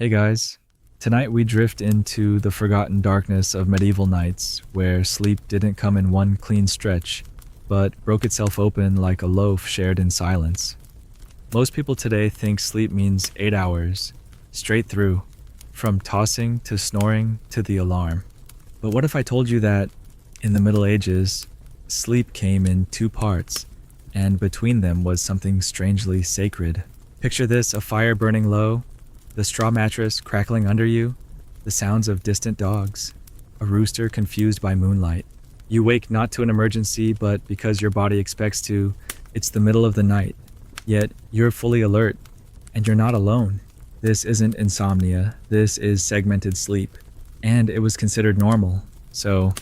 Hey guys, tonight we drift into the forgotten darkness of medieval nights where sleep didn't come in one clean stretch, but broke itself open like a loaf shared in silence. Most people today think sleep means 8 hours, straight through, from tossing to snoring to the alarm. But what if I told you that, in the Middle Ages, sleep came in two parts, and between them was something strangely sacred? Picture this: a fire burning low, the straw mattress crackling under you, the sounds of distant dogs, a rooster confused by moonlight. You wake not to an emergency, but because your body expects to. It's the middle of the night, yet you're fully alert, and you're not alone. This isn't insomnia, this is segmented sleep, and it was considered normal. So,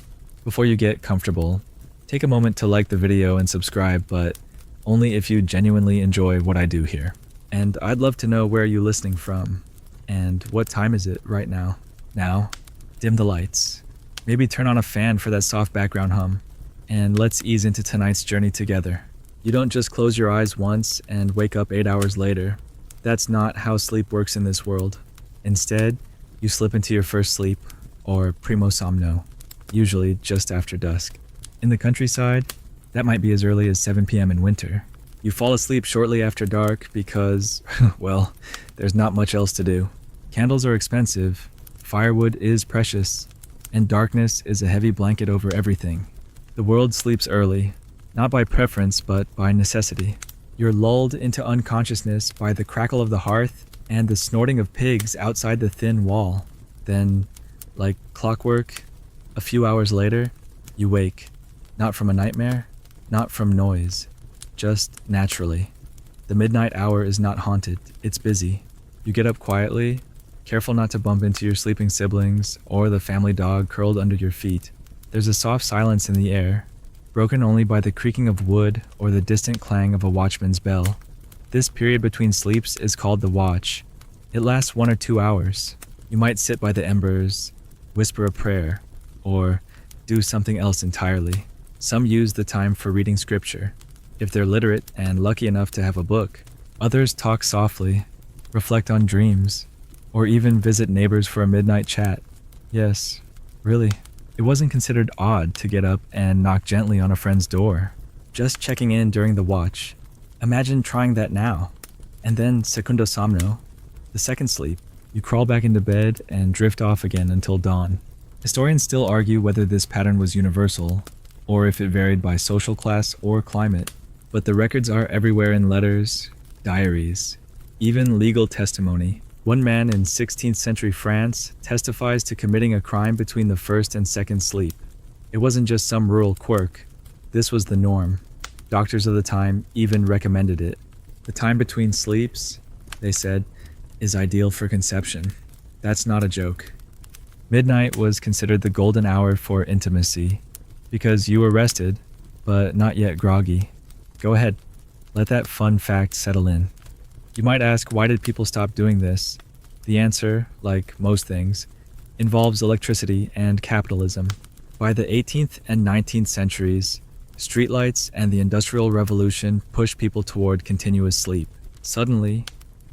before you get comfortable, take a moment to like the video and subscribe, but only if you genuinely enjoy what I do here. And I'd love to know where you're listening from, and what time is it right now. Now, dim the lights. Maybe turn on a fan for that soft background hum, and let's ease into tonight's journey together. You don't just close your eyes once and wake up 8 hours later. That's not how sleep works in this world. Instead, you slip into your first sleep, or primo somno, usually just after dusk. In the countryside, that might be as early as 7 p.m. in winter. You fall asleep shortly after dark because, well, there's not much else to do. Candles are expensive, firewood is precious, and darkness is a heavy blanket over everything. The world sleeps early, not by preference but by necessity. You're lulled into unconsciousness by the crackle of the hearth and the snorting of pigs outside the thin wall. Then, like clockwork, a few hours later, you wake. Not from a nightmare, not from noise, just naturally. The midnight hour is not haunted, it's busy. You get up quietly, careful not to bump into your sleeping siblings or the family dog curled under your feet. There's a soft silence in the air, broken only by the creaking of wood or the distant clang of a watchman's bell. This period between sleeps is called the watch. It lasts 1 or 2 hours. You might sit by the embers, whisper a prayer, or do something else entirely. Some use the time for reading scripture, if they're literate and lucky enough to have a book. Others talk softly, reflect on dreams, or even visit neighbors for a midnight chat. Yes, really, it wasn't considered odd to get up and knock gently on a friend's door, just checking in during the watch. Imagine trying that now. And then secundo somno, the second sleep. You crawl back into bed and drift off again until dawn. Historians still argue whether this pattern was universal, or if it varied by social class or climate. But the records are everywhere in letters, diaries, even legal testimony. One man in 16th century France testifies to committing a crime between the first and second sleep. It wasn't just some rural quirk. This was the norm. Doctors of the time even recommended it. The time between sleeps, they said, is ideal for conception. That's not a joke. Midnight was considered the golden hour for intimacy, because you were rested, but not yet groggy. Go ahead, let that fun fact settle in. You might ask, why did people stop doing this? The answer, like most things, involves electricity and capitalism. By the 18th and 19th centuries, streetlights and the Industrial Revolution pushed people toward continuous sleep. Suddenly,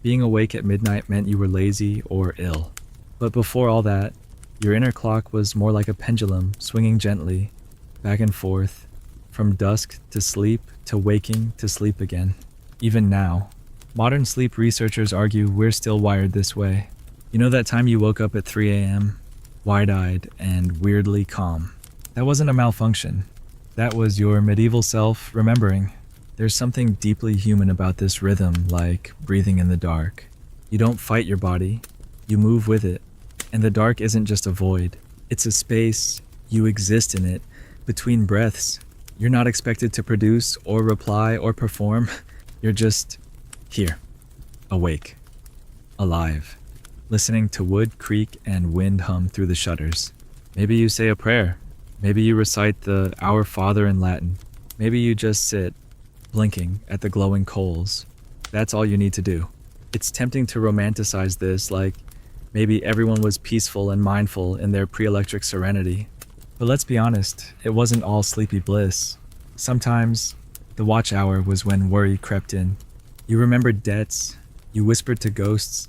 being awake at midnight meant you were lazy or ill. But before all that, your inner clock was more like a pendulum swinging gently, back and forth, from dusk to sleep to waking to sleep again. Even now, modern sleep researchers argue we're still wired this way. You know that time you woke up at 3 a.m., wide-eyed and weirdly calm? That wasn't a malfunction. That was your medieval self remembering. There's something deeply human about this rhythm, like breathing in the dark. You don't fight your body, you move with it. And the dark isn't just a void, it's a space, you exist in it, between breaths. You're not expected to produce or reply or perform. You're just here, awake, alive, listening to wood creak and wind hum through the shutters. Maybe you say a prayer. Maybe you recite the Our Father in Latin. Maybe you just sit, blinking at the glowing coals. That's all you need to do. It's tempting to romanticize this, like maybe everyone was peaceful and mindful in their pre-electric serenity. But let's be honest, it wasn't all sleepy bliss. Sometimes, the watch hour was when worry crept in. You remembered debts, you whispered to ghosts,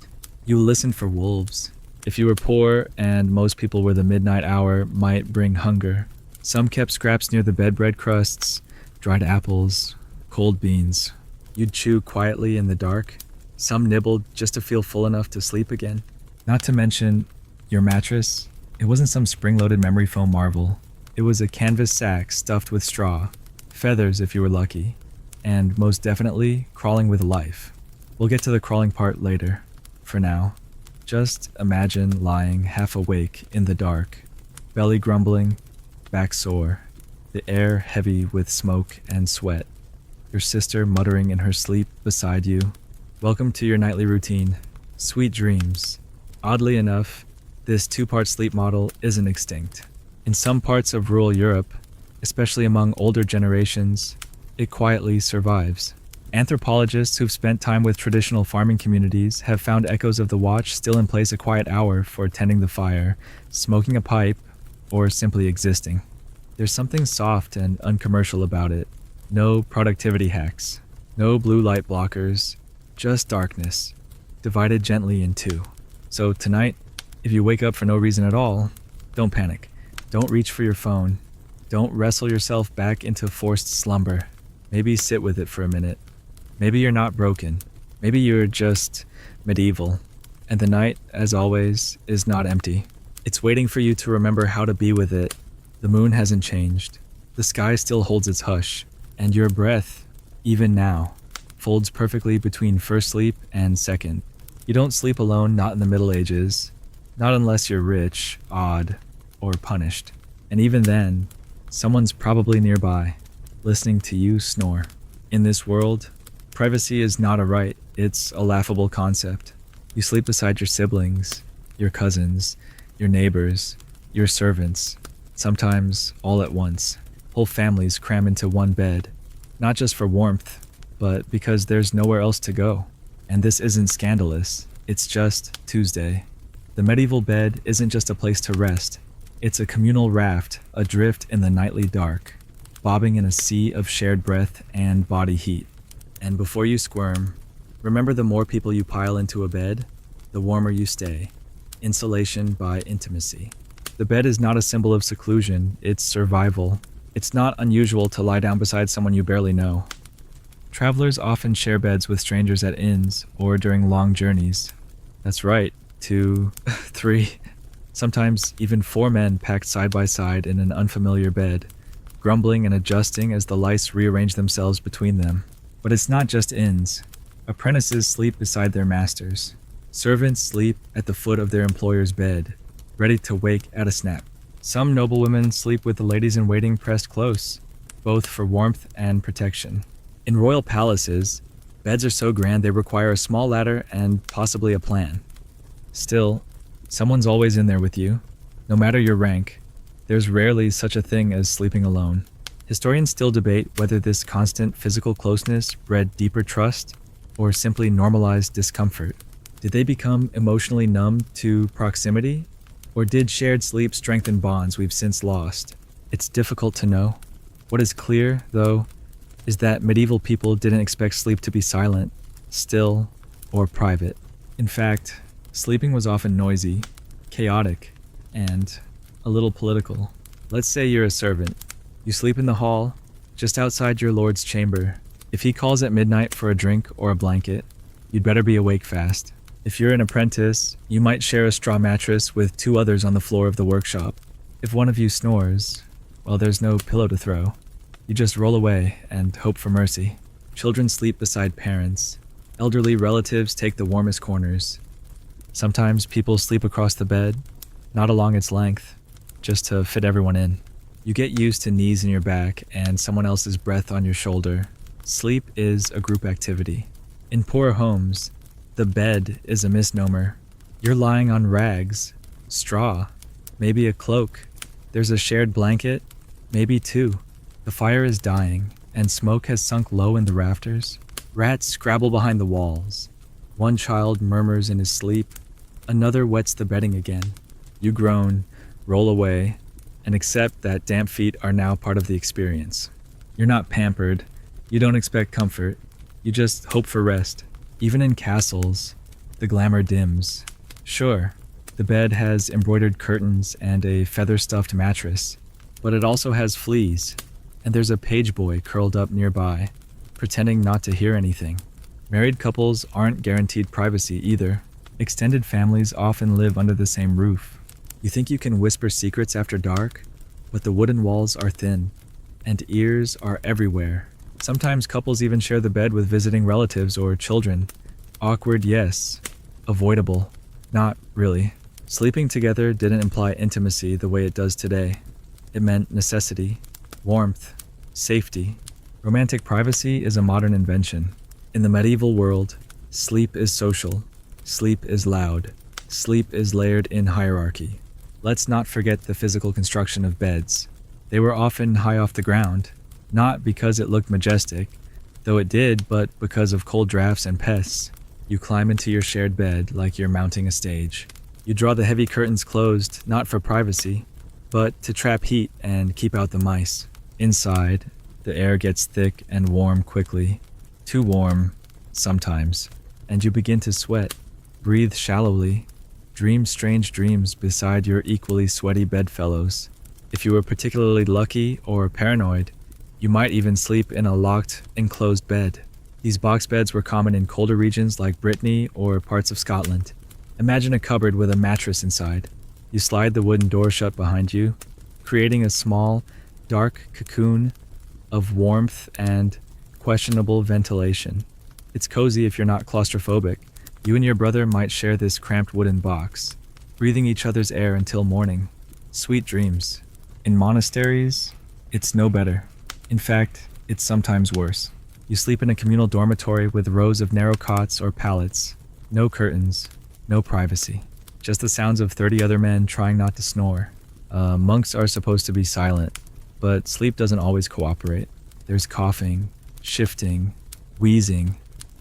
You listened for wolves. If you were poor and most people were the midnight hour might bring hunger. Some kept scraps near the bedbread crusts, dried apples, cold beans. You'd chew quietly in the dark. Some nibbled just to feel full enough to sleep again. Not to mention, your mattress. It wasn't some spring-loaded memory foam marvel. It was a canvas sack stuffed with straw, feathers if you were lucky, and most definitely crawling with life. We'll get to the crawling part later. For now, just imagine lying half awake in the dark, belly grumbling, back sore, the air heavy with smoke and sweat, your sister muttering in her sleep beside you. Welcome to your nightly routine. Sweet dreams. Oddly enough, this two-part sleep model isn't extinct. In some parts of rural Europe, especially among older generations, it quietly survives. Anthropologists who've spent time with traditional farming communities have found echoes of the watch still in place a quiet hour for tending the fire, smoking a pipe, or simply existing. There's something soft and uncommercial about it. No productivity hacks, no blue light blockers, just darkness, divided gently in two. So tonight, if you wake up for no reason at all, don't panic. Don't reach for your phone. Don't wrestle yourself back into forced slumber. Maybe sit with it for a minute. Maybe you're not broken. Maybe you're just medieval. And the night, as always, is not empty. It's waiting for you to remember how to be with it. The moon hasn't changed. The sky still holds its hush. And your breath, even now, folds perfectly between first sleep and second. You don't sleep alone, not in the Middle Ages. Not unless you're rich, odd, or punished. And even then, someone's probably nearby, listening to you snore. In this world, privacy is not a right, it's a laughable concept. You sleep beside your siblings, your cousins, your neighbors, your servants, sometimes all at once. Whole families cram into one bed, not just for warmth, but because there's nowhere else to go. And this isn't scandalous, it's just Tuesday. The medieval bed isn't just a place to rest, it's a communal raft adrift in the nightly dark, bobbing in a sea of shared breath and body heat. And before you squirm, remember the more people you pile into a bed, the warmer you stay. Insulation by intimacy. The bed is not a symbol of seclusion, it's survival. It's not unusual to lie down beside someone you barely know. Travelers often share beds with strangers at inns or during long journeys. That's right, 2, 3, sometimes even 4 men packed side by side in an unfamiliar bed, grumbling and adjusting as the lice rearrange themselves between them. But it's not just inns. Apprentices sleep beside their masters. Servants sleep at the foot of their employer's bed, ready to wake at a snap. Some noblewomen sleep with the ladies-in-waiting pressed close, both for warmth and protection. In royal palaces, beds are so grand they require a small ladder and possibly a plan. Still, someone's always in there with you. No matter your rank, there's rarely such a thing as sleeping alone. Historians still debate whether this constant physical closeness bred deeper trust or simply normalized discomfort. Did they become emotionally numb to proximity? Or did shared sleep strengthen bonds we've since lost? It's difficult to know. What is clear, though, is that medieval people didn't expect sleep to be silent, still, or private. In fact, sleeping was often noisy, chaotic, and a little political. Let's say you're a servant. You sleep in the hall, just outside your lord's chamber. If he calls at midnight for a drink or a blanket, you'd better be awake fast. If you're an apprentice, you might share a straw mattress with 2 others on the floor of the workshop. If one of you snores, well, there's no pillow to throw. You just roll away and hope for mercy. Children sleep beside parents. Elderly relatives take the warmest corners. Sometimes people sleep across the bed, not along its length, just to fit everyone in. You get used to knees in your back and someone else's breath on your shoulder. Sleep is a group activity. In poor homes, the bed is a misnomer. You're lying on rags, straw, maybe a cloak. There's a shared blanket, maybe 2. The fire is dying, and smoke has sunk low in the rafters. Rats scrabble behind the walls. One child murmurs in his sleep. Another wets the bedding again. You groan, roll away, and accept that damp feet are now part of the experience. You're not pampered. You don't expect comfort. You just hope for rest. Even in castles, The glamour dims. Sure, the bed has embroidered curtains and a feather-stuffed mattress, but it also has fleas, and there's a page boy curled up nearby, pretending not to hear anything. Married couples aren't guaranteed privacy either. Extended families often live under the same roof. You think you can whisper secrets after dark, but the wooden walls are thin, and ears are everywhere. Sometimes couples even share the bed with visiting relatives or children. Awkward, yes. Avoidable, not really. Sleeping together didn't imply intimacy the way it does today. It meant necessity, warmth, safety. Romantic privacy is a modern invention. In the medieval world, sleep is social, sleep is loud, sleep is layered in hierarchy. Let's not forget the physical construction of beds. They were often high off the ground, not because it looked majestic, though it did, but because of cold drafts and pests. You climb into your shared bed like you're mounting a stage. You draw the heavy curtains closed, not for privacy, but to trap heat and keep out the mice. Inside, the air gets thick and warm quickly. Too warm, sometimes, and you begin to sweat, breathe shallowly, dream strange dreams beside your equally sweaty bedfellows. If you were particularly lucky or paranoid, you might even sleep in a locked, enclosed bed. These box beds were common in colder regions like Brittany or parts of Scotland. Imagine a cupboard with a mattress inside. You slide the wooden door shut behind you, creating a small, dark cocoon of warmth and questionable ventilation. It's cozy if you're not claustrophobic. You and your brother might share this cramped wooden box, breathing each other's air until morning. Sweet dreams. In monasteries, it's no better. In fact, it's sometimes worse. You sleep in a communal dormitory with rows of narrow cots or pallets. No curtains, no privacy. Just the sounds of 30 other men trying not to snore. Monks are supposed to be silent, but sleep doesn't always cooperate. There's coughing, shifting, wheezing,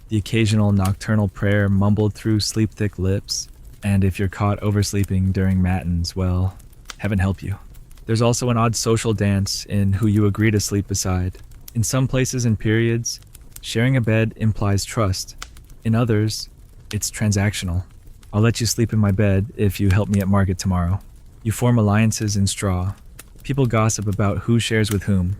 the occasional nocturnal prayer mumbled through sleep-thick lips, and if you're caught oversleeping during matins, well, heaven help you. There's also an odd social dance in who you agree to sleep beside. In some places and periods, sharing a bed implies trust. In others, it's transactional. I'll let you sleep in my bed if you help me at market tomorrow. You form alliances in straw. People gossip about who shares with whom.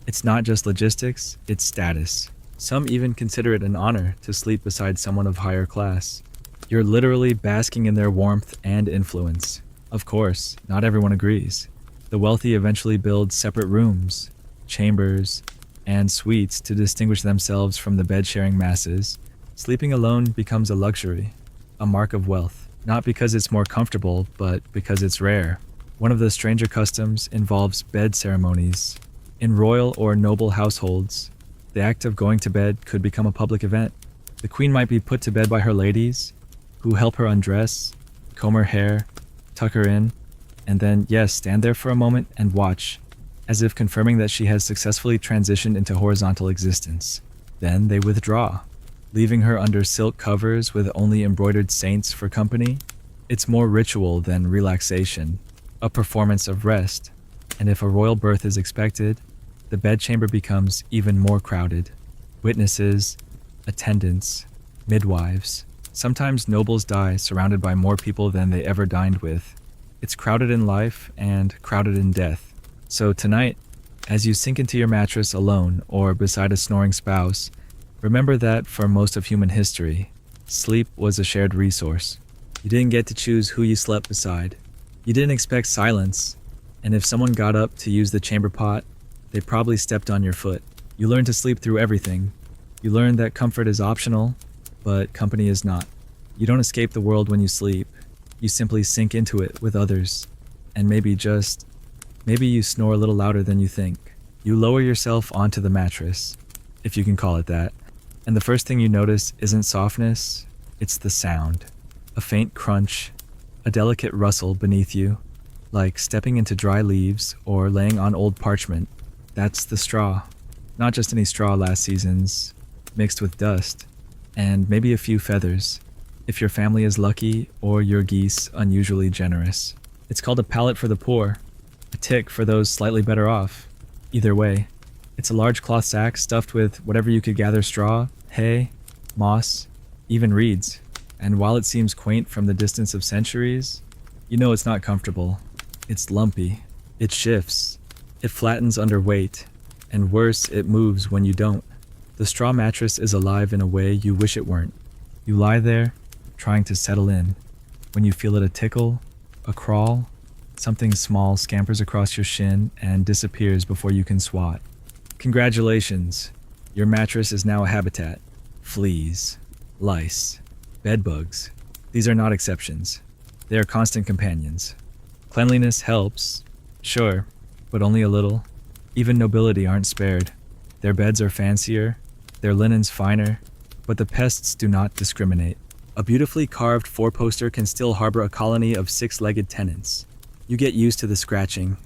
It's not just logistics, it's status. Some even consider it an honor to sleep beside someone of higher class. You're literally basking in their warmth and influence. Of course, not everyone agrees. The wealthy eventually build separate rooms, chambers, and suites to distinguish themselves from the bed-sharing masses. Sleeping alone becomes a luxury, a mark of wealth, not because it's more comfortable, but because it's rare. One of the stranger customs involves bed ceremonies. In royal or noble households, the act of going to bed could become a public event. The queen might be put to bed by her ladies, who help her undress, comb her hair, tuck her in, and then, yes, stand there for a moment and watch, as if confirming that she has successfully transitioned into horizontal existence. Then they withdraw, leaving her under silk covers with only embroidered saints for company. It's more ritual than relaxation, a performance of rest, and if a royal birth is expected, the bedchamber becomes even more crowded. Witnesses, attendants, midwives. Sometimes nobles die surrounded by more people than they ever dined with. It's crowded in life and crowded in death. So tonight, as you sink into your mattress alone or beside a snoring spouse, remember that for most of human history, sleep was a shared resource. You didn't get to choose who you slept beside. You didn't expect silence, and if someone got up to use the chamber pot, they probably stepped on your foot. You learn to sleep through everything. You learn that comfort is optional, but company is not. You don't escape the world when you sleep. You simply sink into it with others. And maybe you snore a little louder than you think. You lower yourself onto the mattress, if you can call it that. And the first thing you notice isn't softness, it's the sound. A faint crunch, a delicate rustle beneath you, like stepping into dry leaves or laying on old parchment. That's the straw. Not just any straw last season's, mixed with dust, and maybe a few feathers, if your family is lucky or your geese unusually generous. It's called a pallet for the poor, a tick for those slightly better off. Either way, it's a large cloth sack stuffed with whatever you could gather: straw, hay, moss, even reeds. And while it seems quaint from the distance of centuries, you know it's not comfortable. It's lumpy. It shifts. It flattens under weight. And worse, it moves when you don't. The straw mattress is alive in a way you wish it weren't. You lie there, trying to settle in. When you feel it a tickle, a crawl, something small scampers across your shin and disappears before you can swat. Congratulations. Your mattress is now a habitat. Fleas, lice, bedbugs. These are not exceptions. They are constant companions. Cleanliness helps, sure, but only a little. Even nobility aren't spared. Their beds are fancier, their linens finer, but the pests do not discriminate. A beautifully carved four-poster can still harbor a colony of six-legged tenants. You get used to the scratching,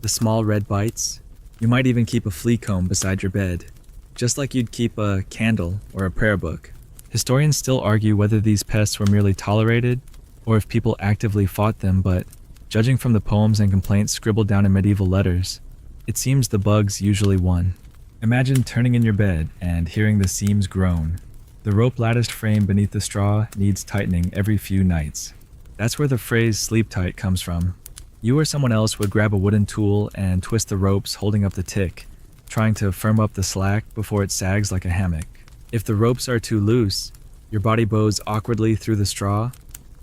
the small red bites. You might even keep a flea comb beside your bed, just like you'd keep a candle or a prayer book. Historians still argue whether these pests were merely tolerated or if people actively fought them, but judging from the poems and complaints scribbled down in medieval letters, it seems the bugs usually won. Imagine turning in your bed and hearing the seams groan. The rope-latticed frame beneath the straw needs tightening every few nights. That's where the phrase sleep tight comes from. You or someone else would grab a wooden tool and twist the ropes holding up the tick, trying to firm up the slack before it sags like a hammock. If the ropes are too loose, your body bows awkwardly through the straw.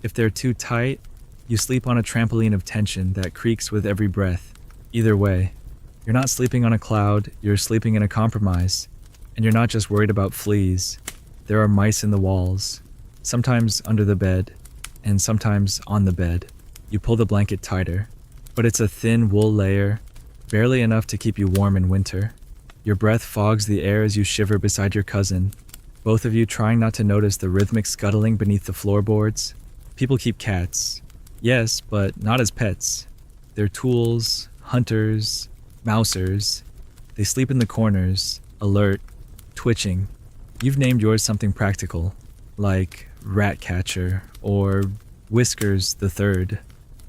If they're too tight, you sleep on a trampoline of tension that creaks with every breath. Either way, you're not sleeping on a cloud, you're sleeping in a compromise. And you're not just worried about fleas. There are mice in the walls, sometimes under the bed, and sometimes on the bed. You pull the blanket tighter, but it's a thin wool layer, barely enough to keep you warm in winter. Your breath fogs the air as you shiver beside your cousin, both of you trying not to notice the rhythmic scuttling beneath the floorboards. People keep cats. Yes, but not as pets. They're tools, hunters, mousers. They sleep in the corners, alert, twitching. You've named yours something practical, like Ratcatcher or Whiskers the Third.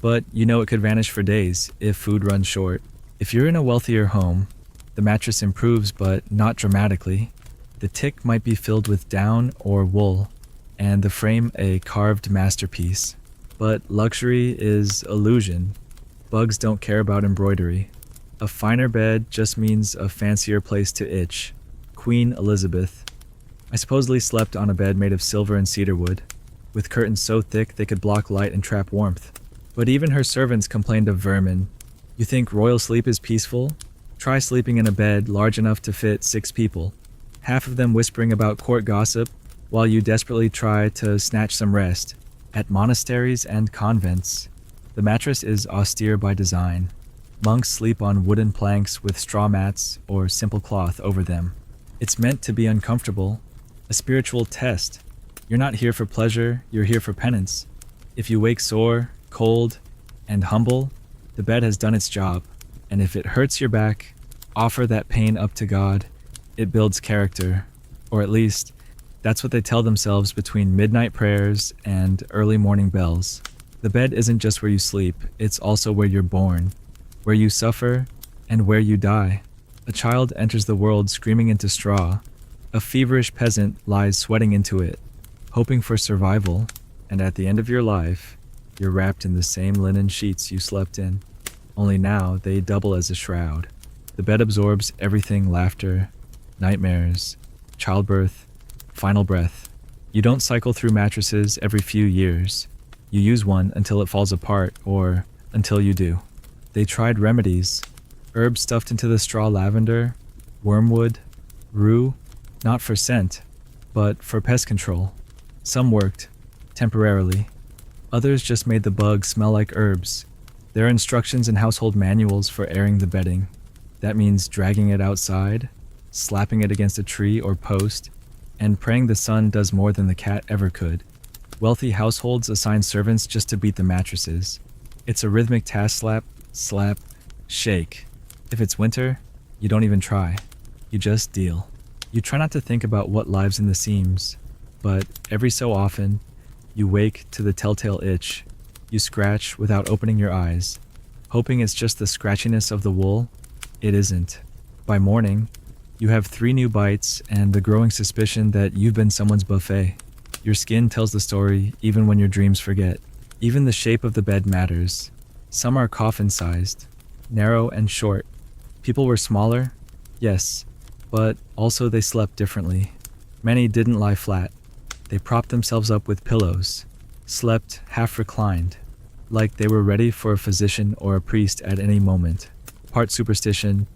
But you know it could vanish for days if food runs short. If you're in a wealthier home, the mattress improves but not dramatically. The tick might be filled with down or wool, and the frame a carved masterpiece. But luxury is illusion. Bugs don't care about embroidery. A finer bed just means a fancier place to itch. Queen Elizabeth. I supposedly slept on a bed made of silver and cedarwood, with curtains so thick they could block light and trap warmth. But even her servants complained of vermin. You think royal sleep is peaceful? Try sleeping in a bed large enough to fit 6 people, half of them whispering about court gossip, while you desperately try to snatch some rest. At monasteries and convents, the mattress is austere by design. Monks sleep on wooden planks with straw mats or simple cloth over them. It's meant to be uncomfortable, a spiritual test. You're not here for pleasure, you're here for penance. If you wake sore, cold, and humble, the bed has done its job. And if it hurts your back, offer that pain up to God. It builds character, or at least, that's what they tell themselves between midnight prayers and early morning bells. The bed isn't just where you sleep, it's also where you're born, where you suffer, and where you die. A child enters the world screaming into straw. A feverish peasant lies sweating into it, hoping for survival, and at the end of your life, you're wrapped in the same linen sheets you slept in. Only now, they double as a shroud. The bed absorbs everything: laughter, nightmares, childbirth, final breath. You don't cycle through mattresses every few years. You use one until it falls apart, or until you do. They tried remedies. Herbs stuffed into the straw: lavender, wormwood, rue, not for scent, but for pest control. Some worked, temporarily. Others just made the bugs smell like herbs. There are instructions and household manuals for airing the bedding. That means dragging it outside, slapping it against a tree or post, and praying the sun does more than the cat ever could. Wealthy households assign servants just to beat the mattresses. It's a rhythmic task: slap, slap, shake. If it's winter, you don't even try. You just deal. You try not to think about what lives in the seams, but every so often, you wake to the telltale itch. You scratch without opening your eyes, hoping it's just the scratchiness of the wool. It isn't. By morning, you have 3 new bites and the growing suspicion that you've been someone's buffet. Your skin tells the story even when your dreams forget. Even the shape of the bed matters. Some are coffin-sized, narrow and short. People were smaller, yes, but also they slept differently. Many didn't lie flat. They propped themselves up with pillows, slept half reclined, like they were ready for a physician or a priest at any moment. Part superstition,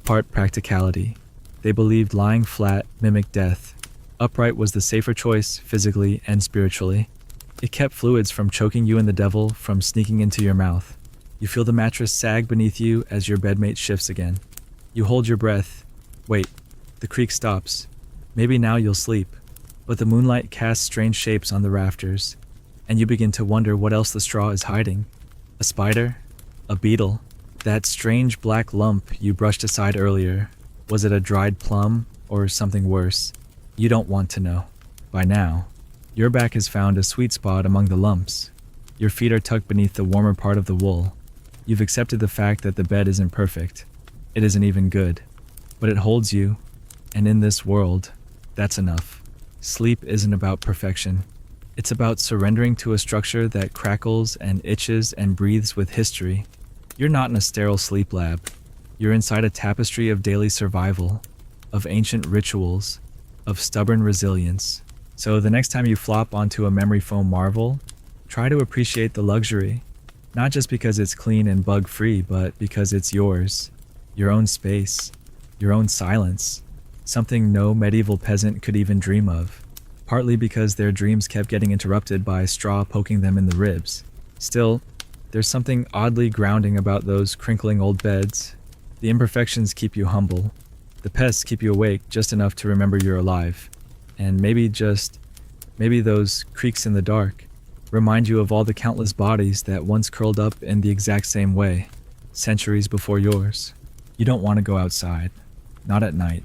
part practicality. They believed lying flat mimicked death. Upright was the safer choice physically and spiritually. It kept fluids from choking you and the devil from sneaking into your mouth. You feel the mattress sag beneath you as your bedmate shifts again. You hold your breath. Wait, the creak stops. Maybe now you'll sleep. But the moonlight casts strange shapes on the rafters, and you begin to wonder what else the straw is hiding. A spider? A beetle? That strange black lump you brushed aside earlier. Was it a dried plum or something worse? You don't want to know. By now, your back has found a sweet spot among the lumps. Your feet are tucked beneath the warmer part of the wool. You've accepted the fact that the bed isn't perfect. It isn't even good. But it holds you, and in this world, that's enough. Sleep isn't about perfection. It's about surrendering to a structure that crackles and itches and breathes with history. You're not in a sterile sleep lab. You're inside a tapestry of daily survival, of ancient rituals, of stubborn resilience. So the next time you flop onto a memory foam marvel, try to appreciate the luxury. Not just because it's clean and bug-free, but because it's yours. Your own space. Your own silence. Something no medieval peasant could even dream of. Partly because their dreams kept getting interrupted by straw poking them in the ribs. Still, there's something oddly grounding about those crinkling old beds. The imperfections keep you humble. The pests keep you awake just enough to remember you're alive. And maybe those creaks in the dark remind you of all the countless bodies that once curled up in the exact same way, centuries before yours. You don't want to go outside. Not at night.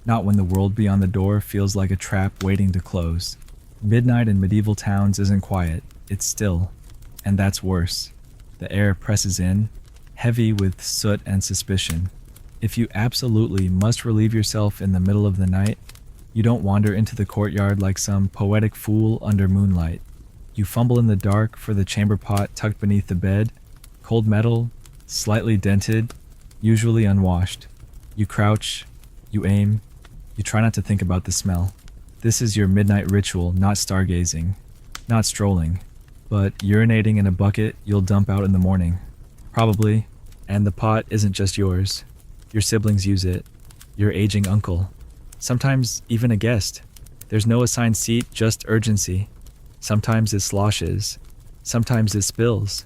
Not when the world beyond the door feels like a trap waiting to close. Midnight in medieval towns isn't quiet, it's still. And that's worse. The air presses in, heavy with soot and suspicion. If you absolutely must relieve yourself in the middle of the night, you don't wander into the courtyard like some poetic fool under moonlight. You fumble in the dark for the chamber pot tucked beneath the bed, cold metal, slightly dented, usually unwashed. You crouch, you aim, you try not to think about the smell. This is your midnight ritual, not stargazing, not strolling, but urinating in a bucket you'll dump out in the morning. Probably, and the pot isn't just yours. Your siblings use it, your aging uncle, sometimes even a guest. There's no assigned seat, just urgency. Sometimes it sloshes, sometimes it spills.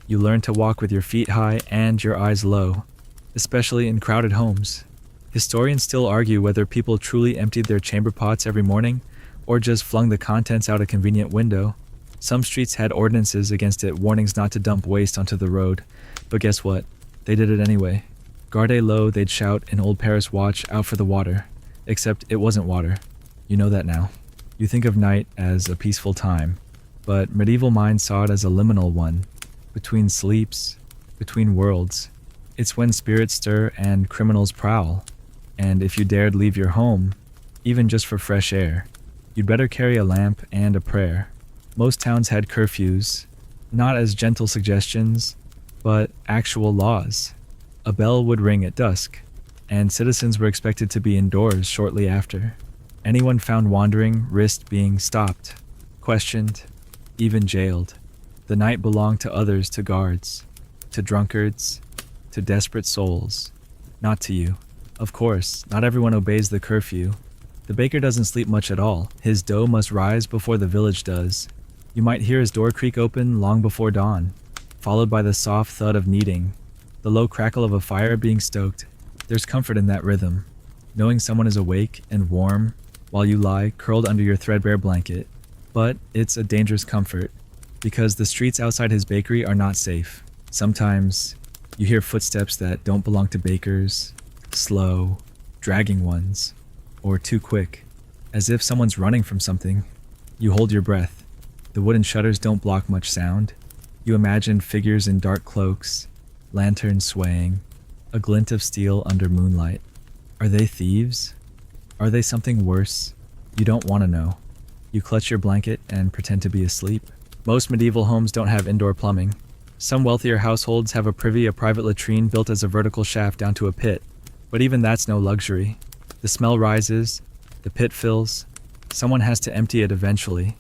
You learn to walk with your feet high and your eyes low, especially in crowded homes. Historians still argue whether people truly emptied their chamber pots every morning or just flung the contents out a convenient window. Some streets had ordinances against it, warnings not to dump waste onto the road. But guess what? They did it anyway. Garde low, they'd shout in Old Paris watch, out for the water. Except it wasn't water. You know that now. You think of night as a peaceful time, but medieval minds saw it as a liminal one, between sleeps, between worlds. It's when spirits stir and criminals prowl. And if you dared leave your home, even just for fresh air, you'd better carry a lamp and a prayer. Most towns had curfews, not as gentle suggestions, but actual laws. A bell would ring at dusk, and citizens were expected to be indoors shortly after. Anyone found wandering risked being stopped, questioned, even jailed. The night belonged to others, to guards, to drunkards, to desperate souls, not to you. Of course, not everyone obeys the curfew. The baker doesn't sleep much at all. His dough must rise before the village does. You might hear his door creak open long before dawn, followed by the soft thud of kneading, the low crackle of a fire being stoked. There's comfort in that rhythm, knowing someone is awake and warm while you lie curled under your threadbare blanket. But it's a dangerous comfort, because the streets outside his bakery are not safe. Sometimes you hear footsteps that don't belong to bakers, slow, dragging ones, or too quick, as if someone's running from something. You hold your breath. The wooden shutters don't block much sound. You imagine figures in dark cloaks, lanterns swaying, a glint of steel under moonlight. Are they thieves? Are they something worse? You don't want to know. You clutch your blanket and pretend to be asleep. Most medieval homes don't have indoor plumbing. Some wealthier households have a private latrine built as a vertical shaft down to a pit, but even that's no luxury. The smell rises, the pit fills. Someone has to empty it eventually.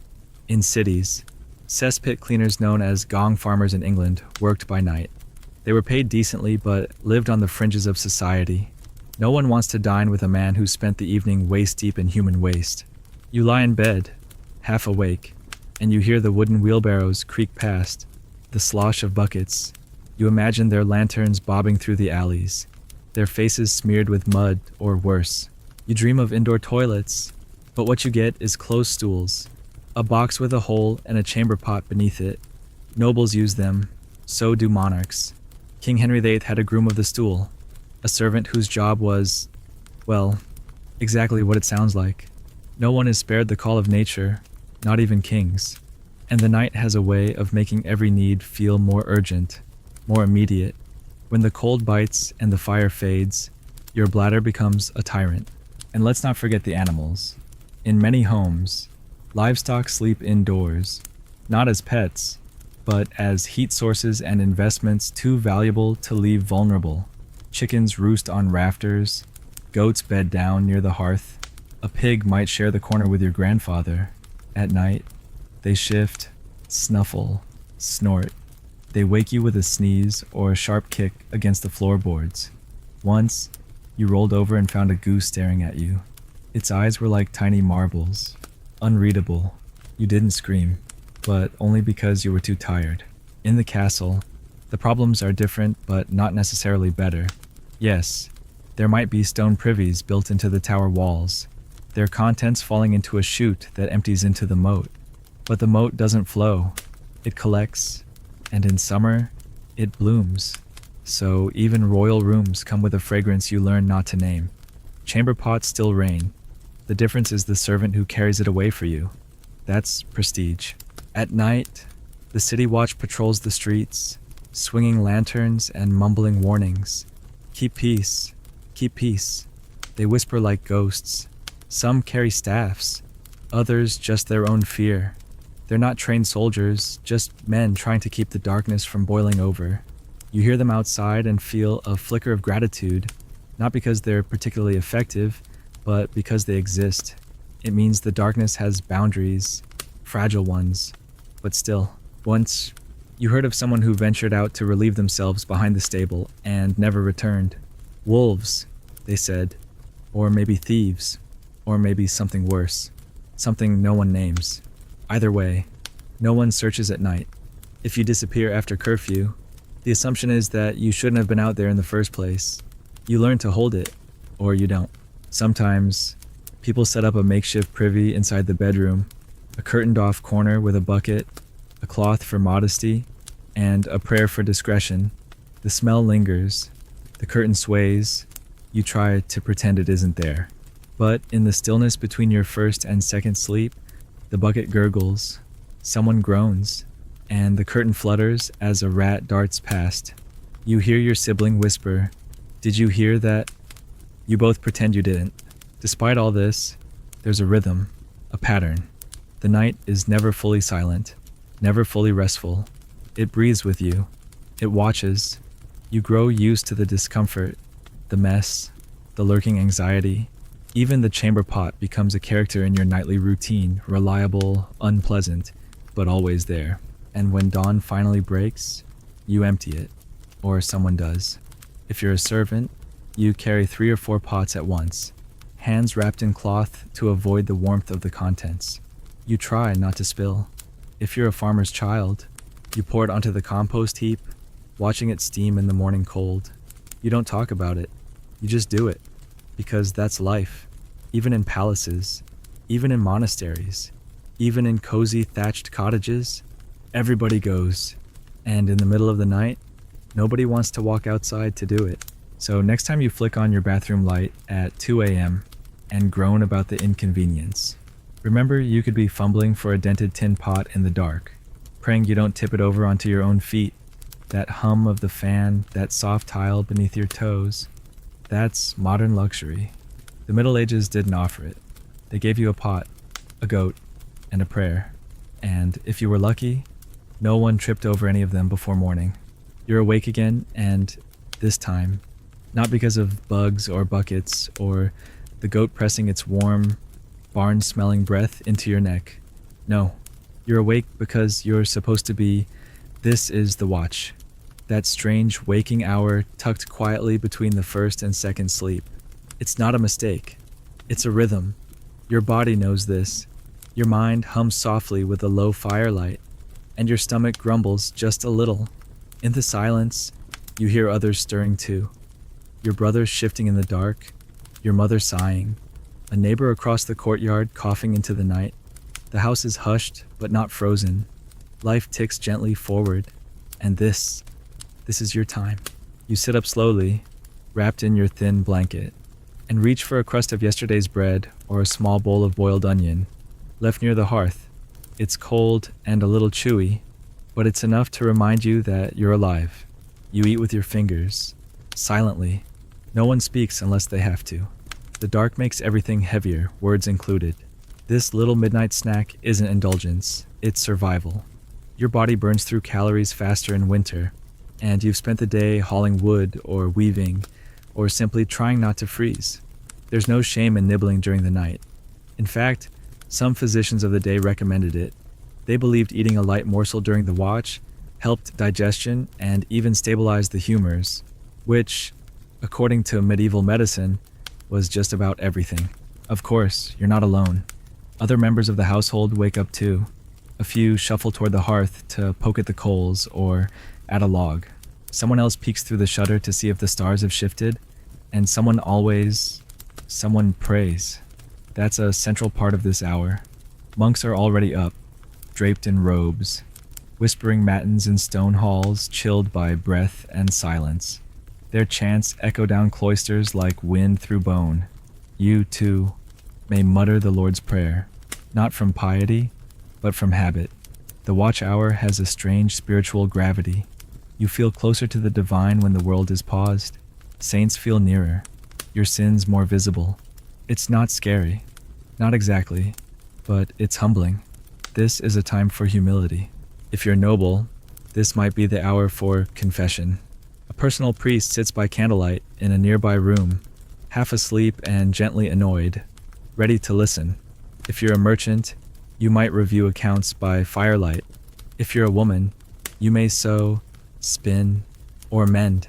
In cities, cesspit cleaners known as gong farmers in England worked by night. They were paid decently but lived on the fringes of society. No one wants to dine with a man who spent the evening waist-deep in human waste. You lie in bed, half awake, and you hear the wooden wheelbarrows creak past, the slosh of buckets. You imagine their lanterns bobbing through the alleys, their faces smeared with mud or worse. You dream of indoor toilets, but what you get is closed stools, a box with a hole and a chamber pot beneath it. Nobles use them, so do monarchs. King Henry VIII had a groom of the stool, a servant whose job was, well, exactly what it sounds like. No one is spared the call of nature, not even kings. And the night has a way of making every need feel more urgent, more immediate. When the cold bites and the fire fades, your bladder becomes a tyrant. And let's not forget the animals. In many homes, livestock sleep indoors, not as pets, but as heat sources and investments too valuable to leave vulnerable. Chickens roost on rafters, goats bed down near the hearth. A pig might share the corner with your grandfather. At night, they shift, snuffle, snort. They wake you with a sneeze or a sharp kick against the floorboards. Once, you rolled over and found a goose staring at you. Its eyes were like tiny marbles, unreadable. You didn't scream, but only because you were too tired. In the castle, the problems are different but not necessarily better. Yes, there might be stone privies built into the tower walls, their contents falling into a chute that empties into the moat. But the moat doesn't flow, it collects, and in summer, it blooms. So even royal rooms come with a fragrance you learn not to name. Chamber pots still reign. The difference is the servant who carries it away for you. That's prestige. At night, the city watch patrols the streets, swinging lanterns and mumbling warnings. Keep peace, keep peace. They whisper like ghosts. Some carry staffs, others just their own fear. They're not trained soldiers, just men trying to keep the darkness from boiling over. You hear them outside and feel a flicker of gratitude, not because they're particularly effective, but because they exist. It means the darkness has boundaries, fragile ones, but still. Once, you heard of someone who ventured out to relieve themselves behind the stable and never returned. Wolves, they said, or maybe thieves, or maybe something worse, something no one names. Either way, no one searches at night. If you disappear after curfew, the assumption is that you shouldn't have been out there in the first place. You learn to hold it, or you don't. Sometimes, people set up a makeshift privy inside the bedroom, a curtained-off corner with a bucket, a cloth for modesty, and a prayer for discretion. The smell lingers, the curtain sways, you try to pretend it isn't there. But in the stillness between your first and second sleep, the bucket gurgles, someone groans, and the curtain flutters as a rat darts past. You hear your sibling whisper, "Did you hear that?" You both pretend you didn't. Despite all this, there's a rhythm, a pattern. The night is never fully silent, never fully restful. It breathes with you. It watches. You grow used to the discomfort, the mess, the lurking anxiety. Even the chamber pot becomes a character in your nightly routine, reliable, unpleasant, but always there. And when dawn finally breaks, you empty it, or someone does. If you're a servant, you carry 3 or 4 pots at once, hands wrapped in cloth to avoid the warmth of the contents. You try not to spill. If you're a farmer's child, you pour it onto the compost heap, watching it steam in the morning cold. You don't talk about it, you just do it. Because that's life, even in palaces, even in monasteries, even in cozy thatched cottages. Everybody goes, and in the middle of the night, nobody wants to walk outside to do it. So next time you flick on your bathroom light at 2 a.m. and groan about the inconvenience, remember you could be fumbling for a dented tin pot in the dark, praying you don't tip it over onto your own feet. That hum of the fan, that soft tile beneath your toes. That's modern luxury. The Middle Ages didn't offer it. They gave you a pot, a goat, and a prayer. And if you were lucky, no one tripped over any of them before morning. You're awake again, and this time, not because of bugs or buckets or the goat pressing its warm, barn-smelling breath into your neck. No, you're awake because you're supposed to be. This is the watch. That strange waking hour tucked quietly between the first and second sleep. It's not a mistake. It's a rhythm. Your body knows this. Your mind hums softly with a low firelight, and your stomach grumbles just a little. In the silence, you hear others stirring too. Your brother shifting in the dark, your mother sighing, a neighbor across the courtyard coughing into the night. The house is hushed, but not frozen. Life ticks gently forward, and this is your time. You sit up slowly, wrapped in your thin blanket, and reach for a crust of yesterday's bread or a small bowl of boiled onion, left near the hearth. It's cold and a little chewy, but it's enough to remind you that you're alive. You eat with your fingers, silently. No one speaks unless they have to. The dark makes everything heavier, words included. This little midnight snack isn't indulgence, it's survival. Your body burns through calories faster in winter, and you've spent the day hauling wood or weaving or simply trying not to freeze. There's no shame in nibbling during the night. In fact, some physicians of the day recommended it. They believed eating a light morsel during the watch helped digestion and even stabilized the humors, which, according to medieval medicine, was just about everything. Of course, you're not alone. Other members of the household wake up too. A few shuffle toward the hearth to poke at the coals or add a log. Someone else peeks through the shutter to see if the stars have shifted, and someone prays. That's a central part of this hour. Monks are already up, draped in robes, whispering matins in stone halls chilled by breath and silence. Their chants echo down cloisters like wind through bone. You, too, may mutter the Lord's Prayer, not from piety, but from habit. The watch hour has a strange spiritual gravity. You feel closer to the divine when the world is paused. Saints feel nearer, your sins more visible. It's not scary, not exactly, but it's humbling. This is a time for humility. If you're noble, this might be the hour for confession. A personal priest sits by candlelight in a nearby room, half asleep and gently annoyed, ready to listen. If you're a merchant, you might review accounts by firelight. If you're a woman, you may sew, spin, or mend.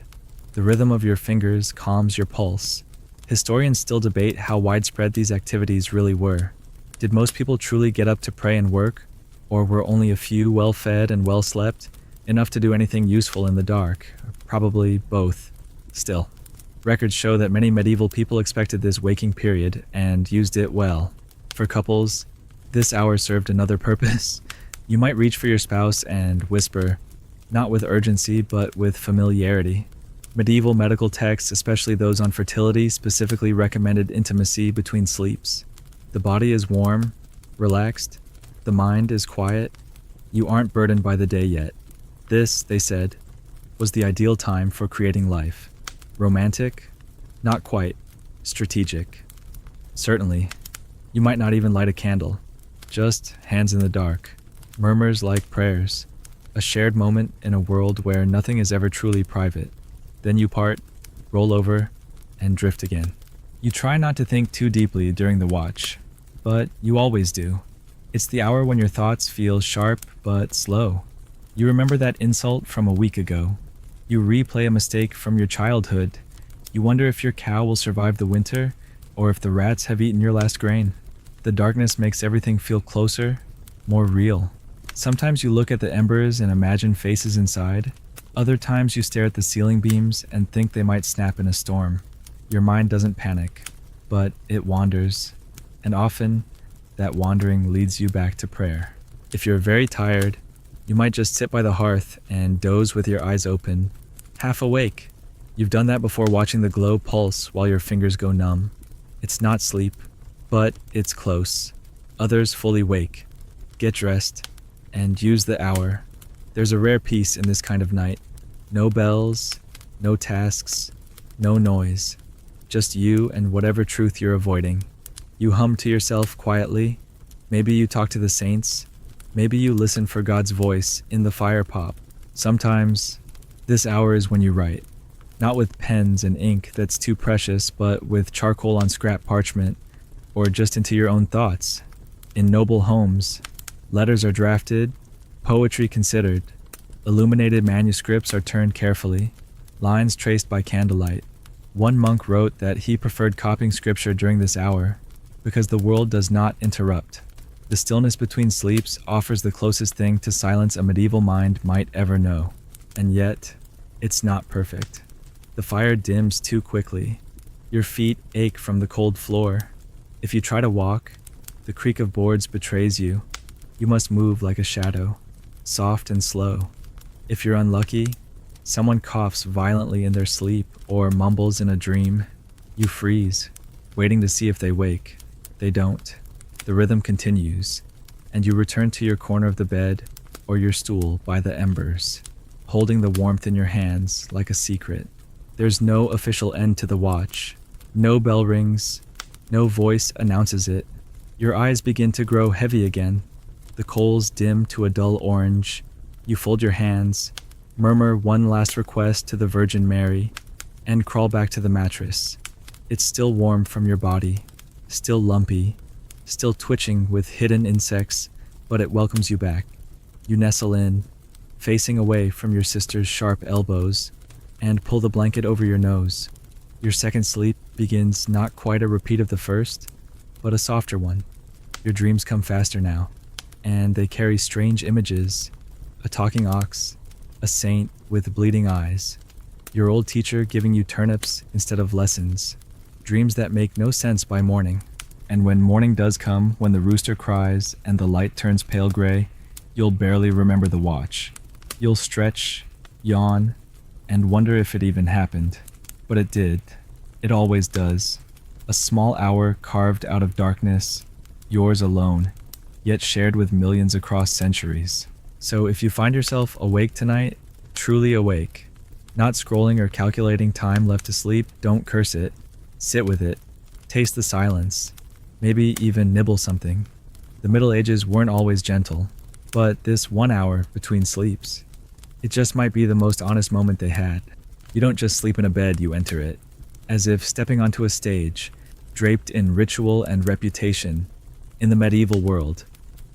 The rhythm of your fingers calms your pulse. Historians still debate how widespread these activities really were. Did most people truly get up to pray and work, or were only a few well-fed and well-slept, enough to do anything useful in the dark? Probably both. Still, records show that many medieval people expected this waking period and used it well. For couples, this hour served another purpose. You might reach for your spouse and whisper, not with urgency, but with familiarity. Medieval medical texts, especially those on fertility, specifically recommended intimacy between sleeps. The body is warm, relaxed, the mind is quiet. You aren't burdened by the day yet. This, they said, was the ideal time for creating life. Romantic? Not quite. Strategic. Certainly. You might not even light a candle. Just hands in the dark. Murmurs like prayers. A shared moment in a world where nothing is ever truly private. Then you part, roll over, and drift again. You try not to think too deeply during the watch, but you always do. It's the hour when your thoughts feel sharp but slow. You remember that insult from a week ago. You replay a mistake from your childhood. You wonder if your cow will survive the winter, or if the rats have eaten your last grain. The darkness makes everything feel closer, more real. Sometimes you look at the embers and imagine faces inside. Other times you stare at the ceiling beams and think they might snap in a storm. Your mind doesn't panic, but it wanders, and often that wandering leads you back to prayer. If you're very tired, you might just sit by the hearth and doze with your eyes open, half awake. You've done that before, watching the glow pulse while your fingers go numb. It's not sleep, but it's close. Others fully wake. Get dressed and use the hour. There's a rare peace in this kind of night. No bells, no tasks, no noise. Just you and whatever truth you're avoiding. You hum to yourself quietly, Maybe you talk to the saints. Maybe you listen for God's voice in the fire pop. Sometimes, this hour is when you write. Not with pens and ink that's too precious, but with charcoal on scrap parchment, or just into your own thoughts. In noble homes, letters are drafted, poetry considered, illuminated manuscripts are turned carefully, lines traced by candlelight. One monk wrote that he preferred copying scripture during this hour because the world does not interrupt. The stillness between sleeps offers the closest thing to silence a medieval mind might ever know. And yet, it's not perfect. The fire dims too quickly. Your feet ache from the cold floor. If you try to walk, the creak of boards betrays you. You must move like a shadow, soft and slow. If you're unlucky, someone coughs violently in their sleep or mumbles in a dream. You freeze, waiting to see if they wake. They don't. The rhythm continues, and you return to your corner of the bed or your stool by the embers, holding the warmth in your hands like a secret. There's no official end to the watch. No bell rings. No voice announces it. Your eyes begin to grow heavy again. The coals dim to a dull orange. You fold your hands, murmur one last request to the Virgin Mary, and crawl back to the mattress. It's still warm from your body, still lumpy, still twitching with hidden insects, but it welcomes you back. You nestle in, facing away from your sister's sharp elbows, and pull the blanket over your nose. Your second sleep begins not quite a repeat of the first, but a softer one. Your dreams come faster now, and they carry strange images: a talking ox, a saint with bleeding eyes, your old teacher giving you turnips instead of lessons, dreams that make no sense by morning. And when morning does come, when the rooster cries and the light turns pale gray, you'll barely remember the watch. You'll stretch, yawn, and wonder if it even happened. But it did. It always does. A small hour carved out of darkness, yours alone, yet shared with millions across centuries. So if you find yourself awake tonight, truly awake, not scrolling or calculating time left to sleep, don't curse it. Sit with it. Taste the silence. Maybe even nibble something. The Middle Ages weren't always gentle, but this 1 hour between sleeps, it just might be the most honest moment they had. You don't just sleep in a bed, you enter it, as if stepping onto a stage, draped in ritual and reputation. In the medieval world,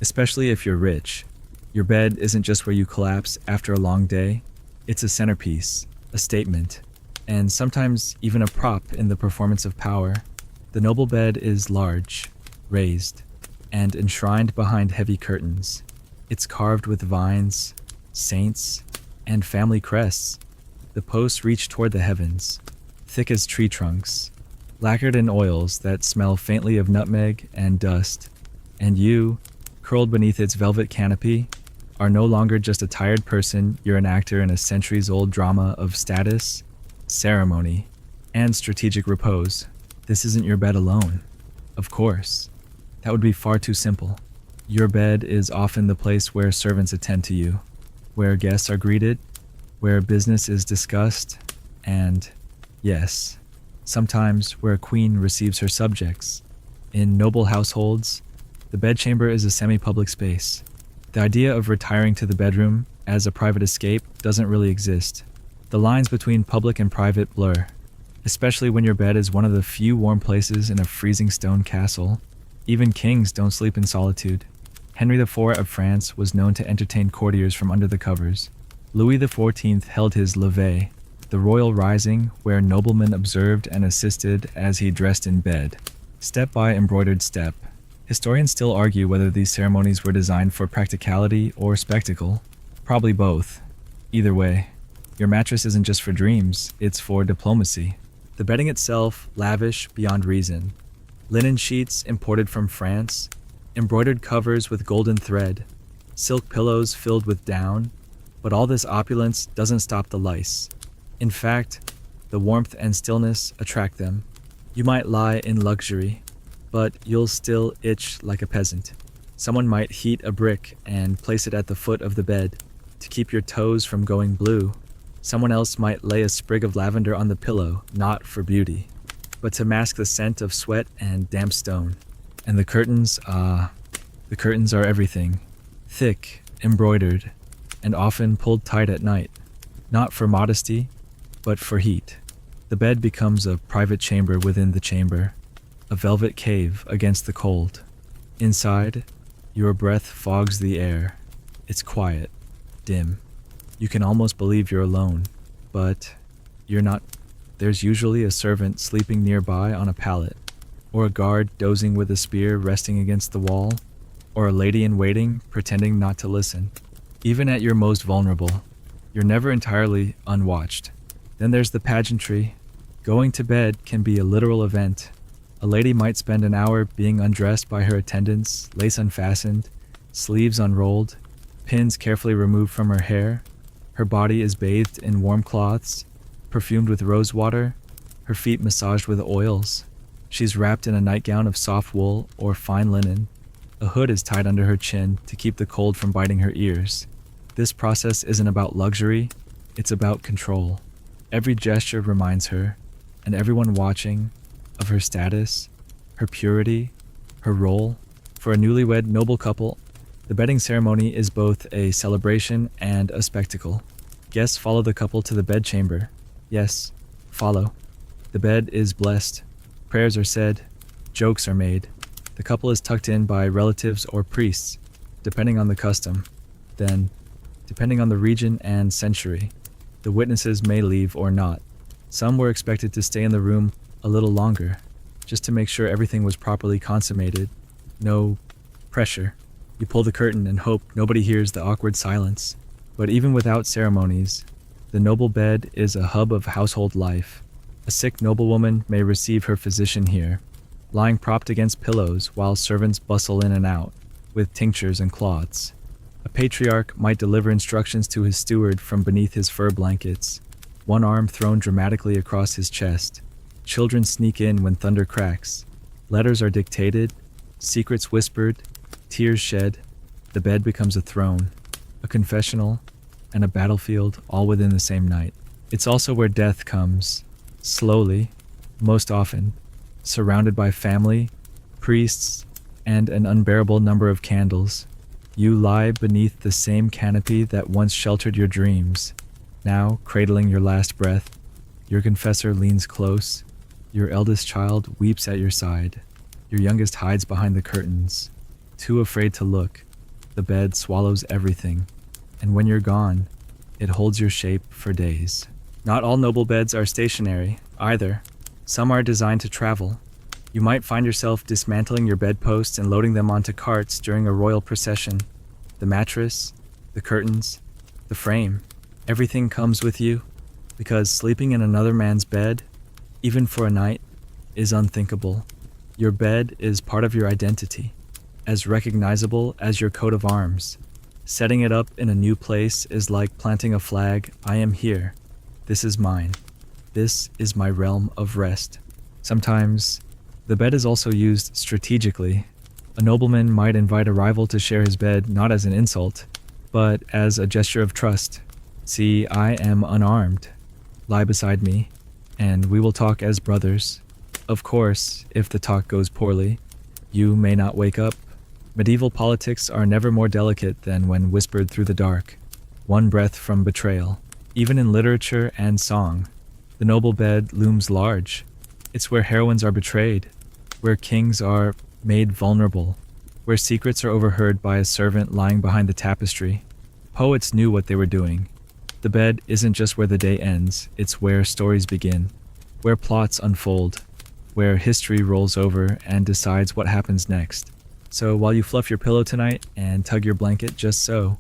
especially if you're rich, your bed isn't just where you collapse after a long day. It's a centerpiece, a statement, and sometimes even a prop in the performance of power. The noble bed is large, raised, and enshrined behind heavy curtains. It's carved with vines, saints, and family crests. The posts reach toward the heavens, thick as tree trunks, lacquered in oils that smell faintly of nutmeg and dust. And you, curled beneath its velvet canopy, are no longer just a tired person, you're an actor in a centuries-old drama of status, ceremony, and strategic repose. This isn't your bed alone. Of course. That would be far too simple. Your bed is often the place where servants attend to you, where guests are greeted, where business is discussed, and, yes, sometimes where a queen receives her subjects. In noble households, the bedchamber is a semi-public space. The idea of retiring to the bedroom as a private escape doesn't really exist. The lines between public and private blur, especially when your bed is one of the few warm places in a freezing stone castle. Even kings don't sleep in solitude. Henry IV of France was known to entertain courtiers from under the covers. Louis XIV held his levee, the royal rising where noblemen observed and assisted as he dressed in bed, step by embroidered step. Historians still argue whether these ceremonies were designed for practicality or spectacle. Probably both. Either way, your mattress isn't just for dreams, it's for diplomacy. The bedding itself, lavish beyond reason. Linen sheets imported from France, embroidered covers with golden thread, silk pillows filled with down, but all this opulence doesn't stop the lice. In fact, the warmth and stillness attract them. You might lie in luxury, but you'll still itch like a peasant. Someone might heat a brick and place it at the foot of the bed to keep your toes from going blue. Someone else might lay a sprig of lavender on the pillow, not for beauty, but to mask the scent of sweat and damp stone. And the curtains, the The curtains are everything, thick, embroidered, and often pulled tight at night, not for modesty, but for heat. The bed becomes a private chamber within the chamber, a velvet cave against the cold. Inside, your breath fogs the air. It's quiet, dim. You can almost believe you're alone, but you're not. There's usually a servant sleeping nearby on a pallet, or a guard dozing with a spear resting against the wall, or a lady in waiting pretending not to listen. Even at your most vulnerable, you're never entirely unwatched. Then there's the pageantry. Going to bed can be a literal event. A lady might spend an hour being undressed by her attendants, lace unfastened, sleeves unrolled, pins carefully removed from her hair. Her body is bathed in warm cloths, perfumed with rose water, her feet massaged with oils. She's wrapped in a nightgown of soft wool or fine linen. A hood is tied under her chin to keep the cold from biting her ears. This process isn't about luxury, it's about control. Every gesture reminds her, and everyone watching, of her status, her purity, her role. For a newlywed noble couple, the bedding ceremony is both a celebration and a spectacle. Guests follow the couple to the bedchamber. Yes, follow. The bed is blessed. Prayers are said. Jokes are made. The couple is tucked in by relatives or priests, depending on the custom. Then, depending on the region and century, the witnesses may leave or not. Some were expected to stay in the room a little longer, just to make sure everything was properly consummated. No pressure. You pull the curtain and hope nobody hears the awkward silence. But even without ceremonies, the noble bed is a hub of household life. A sick noblewoman may receive her physician here, lying propped against pillows while servants bustle in and out, with tinctures and cloths. A patriarch might deliver instructions to his steward from beneath his fur blankets, one arm thrown dramatically across his chest. Children sneak in when thunder cracks. Letters are dictated, secrets whispered, tears shed. The bed becomes a throne, a confessional, and a battlefield all within the same night. It's also where death comes, slowly, most often, surrounded by family, priests, and an unbearable number of candles. You lie beneath the same canopy that once sheltered your dreams. Now, cradling your last breath, your confessor leans close. Your eldest child weeps at your side. Your youngest hides behind the curtains, too afraid to look. The bed swallows everything, and when you're gone, it holds your shape for days. Not all noble beds are stationary, either. Some are designed to travel. You might find yourself dismantling your bedposts and loading them onto carts during a royal procession. The mattress, the curtains, the frame, everything comes with you, because sleeping in another man's bed, even for a night, is unthinkable. Your bed is part of your identity, as recognizable as your coat of arms. Setting it up in a new place is like planting a flag. I am here. This is mine. This is my realm of rest. Sometimes, the bed is also used strategically. A nobleman might invite a rival to share his bed not as an insult, but as a gesture of trust. See, I am unarmed. Lie beside me, and we will talk as brothers. Of course, if the talk goes poorly, you may not wake up. Medieval politics are never more delicate than when whispered through the dark, one breath from betrayal. Even in literature and song, the noble bed looms large. It's where heroines are betrayed, where kings are made vulnerable, where secrets are overheard by a servant lying behind the tapestry. Poets knew what they were doing. The bed isn't just where the day ends, it's where stories begin, where plots unfold, where history rolls over and decides what happens next. So while you fluff your pillow tonight and tug your blanket just so,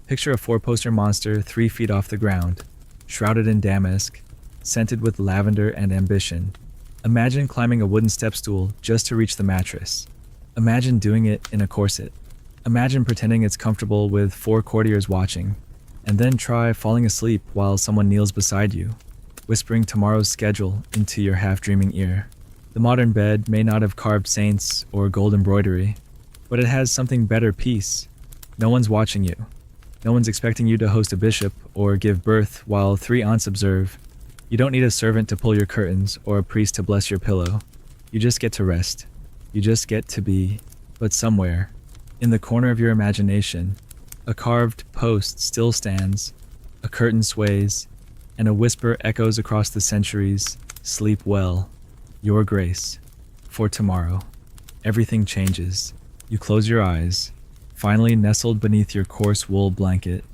picture a four-poster monster 3 feet off the ground, shrouded in damask, scented with lavender and ambition. Imagine climbing a wooden step stool just to reach the mattress. Imagine doing it in a corset. Imagine pretending it's comfortable with 4 courtiers watching, and then try falling asleep while someone kneels beside you, whispering tomorrow's schedule into your half-dreaming ear. The modern bed may not have carved saints or gold embroidery, but it has something better: peace. No one's watching you. No one's expecting you to host a bishop or give birth while 3 aunts observe. You don't need a servant to pull your curtains or a priest to bless your pillow. You just get to rest. You just get to be, but somewhere, In the corner of your imagination, a carved post still stands, a curtain sways, and a whisper echoes across the centuries, "Sleep well, your grace, for tomorrow." Everything changes. You close your eyes, finally nestled beneath your coarse wool blanket,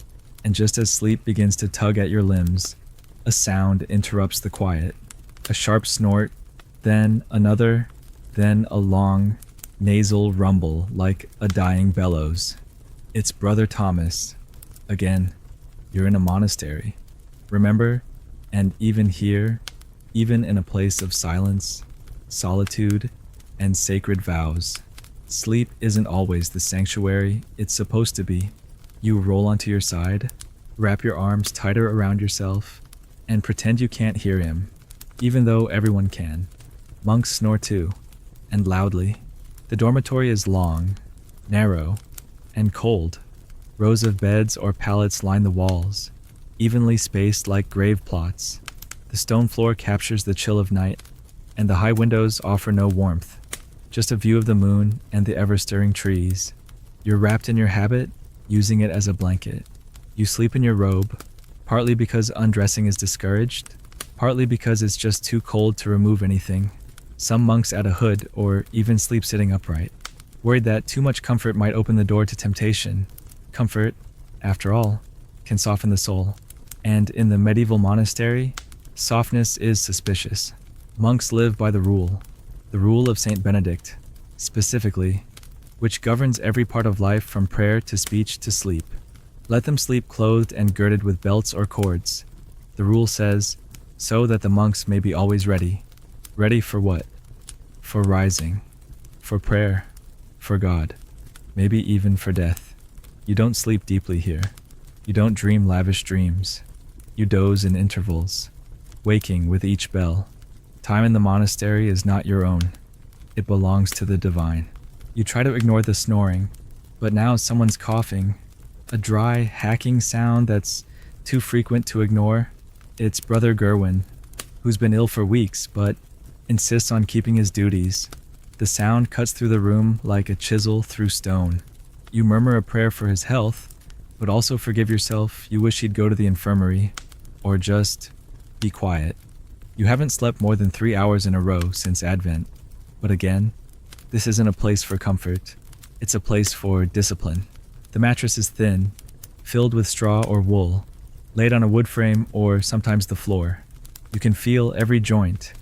and just as sleep begins to tug at your limbs, a sound interrupts the quiet. A sharp snort, then another, then a long, nasal rumble like a dying bellows. It's Brother Thomas. Again, you're in a monastery. Remember? And even here, even in a place of silence, solitude, and sacred vows, sleep isn't always the sanctuary it's supposed to be. You roll onto your side, wrap your arms tighter around yourself, and pretend you can't hear him, even though everyone can. Monks snore too, and loudly. The dormitory is long, narrow, and cold. Rows of beds or pallets line the walls, evenly spaced like grave plots. The stone floor captures the chill of night, and the high windows offer no warmth, just a view of the moon and the ever-stirring trees. You're wrapped in your habit, using it as a blanket. You sleep in your robe, partly because undressing is discouraged, partly because it's just too cold to remove anything. Some monks add a hood or even sleep sitting upright, worried that too much comfort might open the door to temptation. Comfort, after all, can soften the soul. And in the medieval monastery, softness is suspicious. Monks live by the rule of Saint Benedict, specifically, which governs every part of life from prayer to speech to sleep. Let them sleep clothed and girded with belts or cords. The rule says, so that the monks may be always ready. Ready for what? For rising, for prayer, for God, maybe even for death. You don't sleep deeply here. You don't dream lavish dreams. You doze in intervals, waking with each bell. Time in the monastery is not your own. It belongs to the divine. You try to ignore the snoring, but now someone's coughing, a dry, hacking sound that's too frequent to ignore. It's Brother Gerwin, who's been ill for weeks, but insists on keeping his duties. The sound cuts through the room like a chisel through stone. You murmur a prayer for his health, but also forgive yourself. You wish he'd go to the infirmary, or just be quiet. You haven't slept more than 3 hours in a row since Advent, but again, this isn't a place for comfort. It's a place for discipline. The mattress is thin, filled with straw or wool, laid on a wood frame or sometimes the floor. You can feel every joint,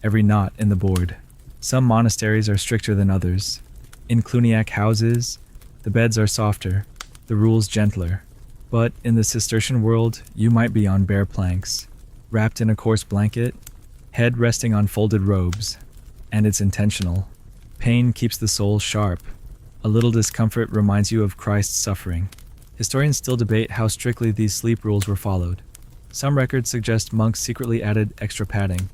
every knot in the board. Some monasteries are stricter than others. In Cluniac houses, the beds are softer, the rules gentler. But in the Cistercian world, you might be on bare planks, wrapped in a coarse blanket, head resting on folded robes. And it's intentional. Pain keeps the soul sharp. A little discomfort reminds you of Christ's suffering. Historians still debate how strictly these sleep rules were followed. Some records suggest monks secretly added extra padding.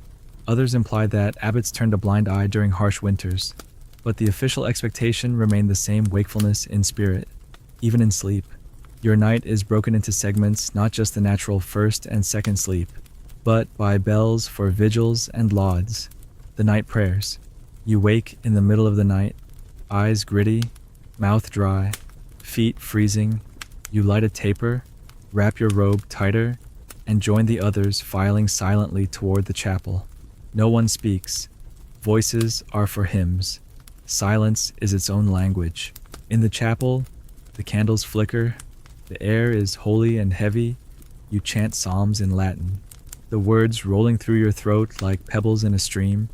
Others imply that abbots turned a blind eye during harsh winters. But the official expectation remained the same: wakefulness in spirit, even in sleep. Your night is broken into segments, not just the natural first and second sleep, but by bells for vigils and lauds, the night prayers. You wake in the middle of the night, eyes gritty, mouth dry, feet freezing. You light a taper, wrap your robe tighter, and join the others filing silently toward the chapel. No one speaks. Voices are for hymns. Silence is its own language. In the chapel, the candles flicker. The air is holy and heavy. You chant psalms in Latin, the words rolling through your throat like pebbles in a stream.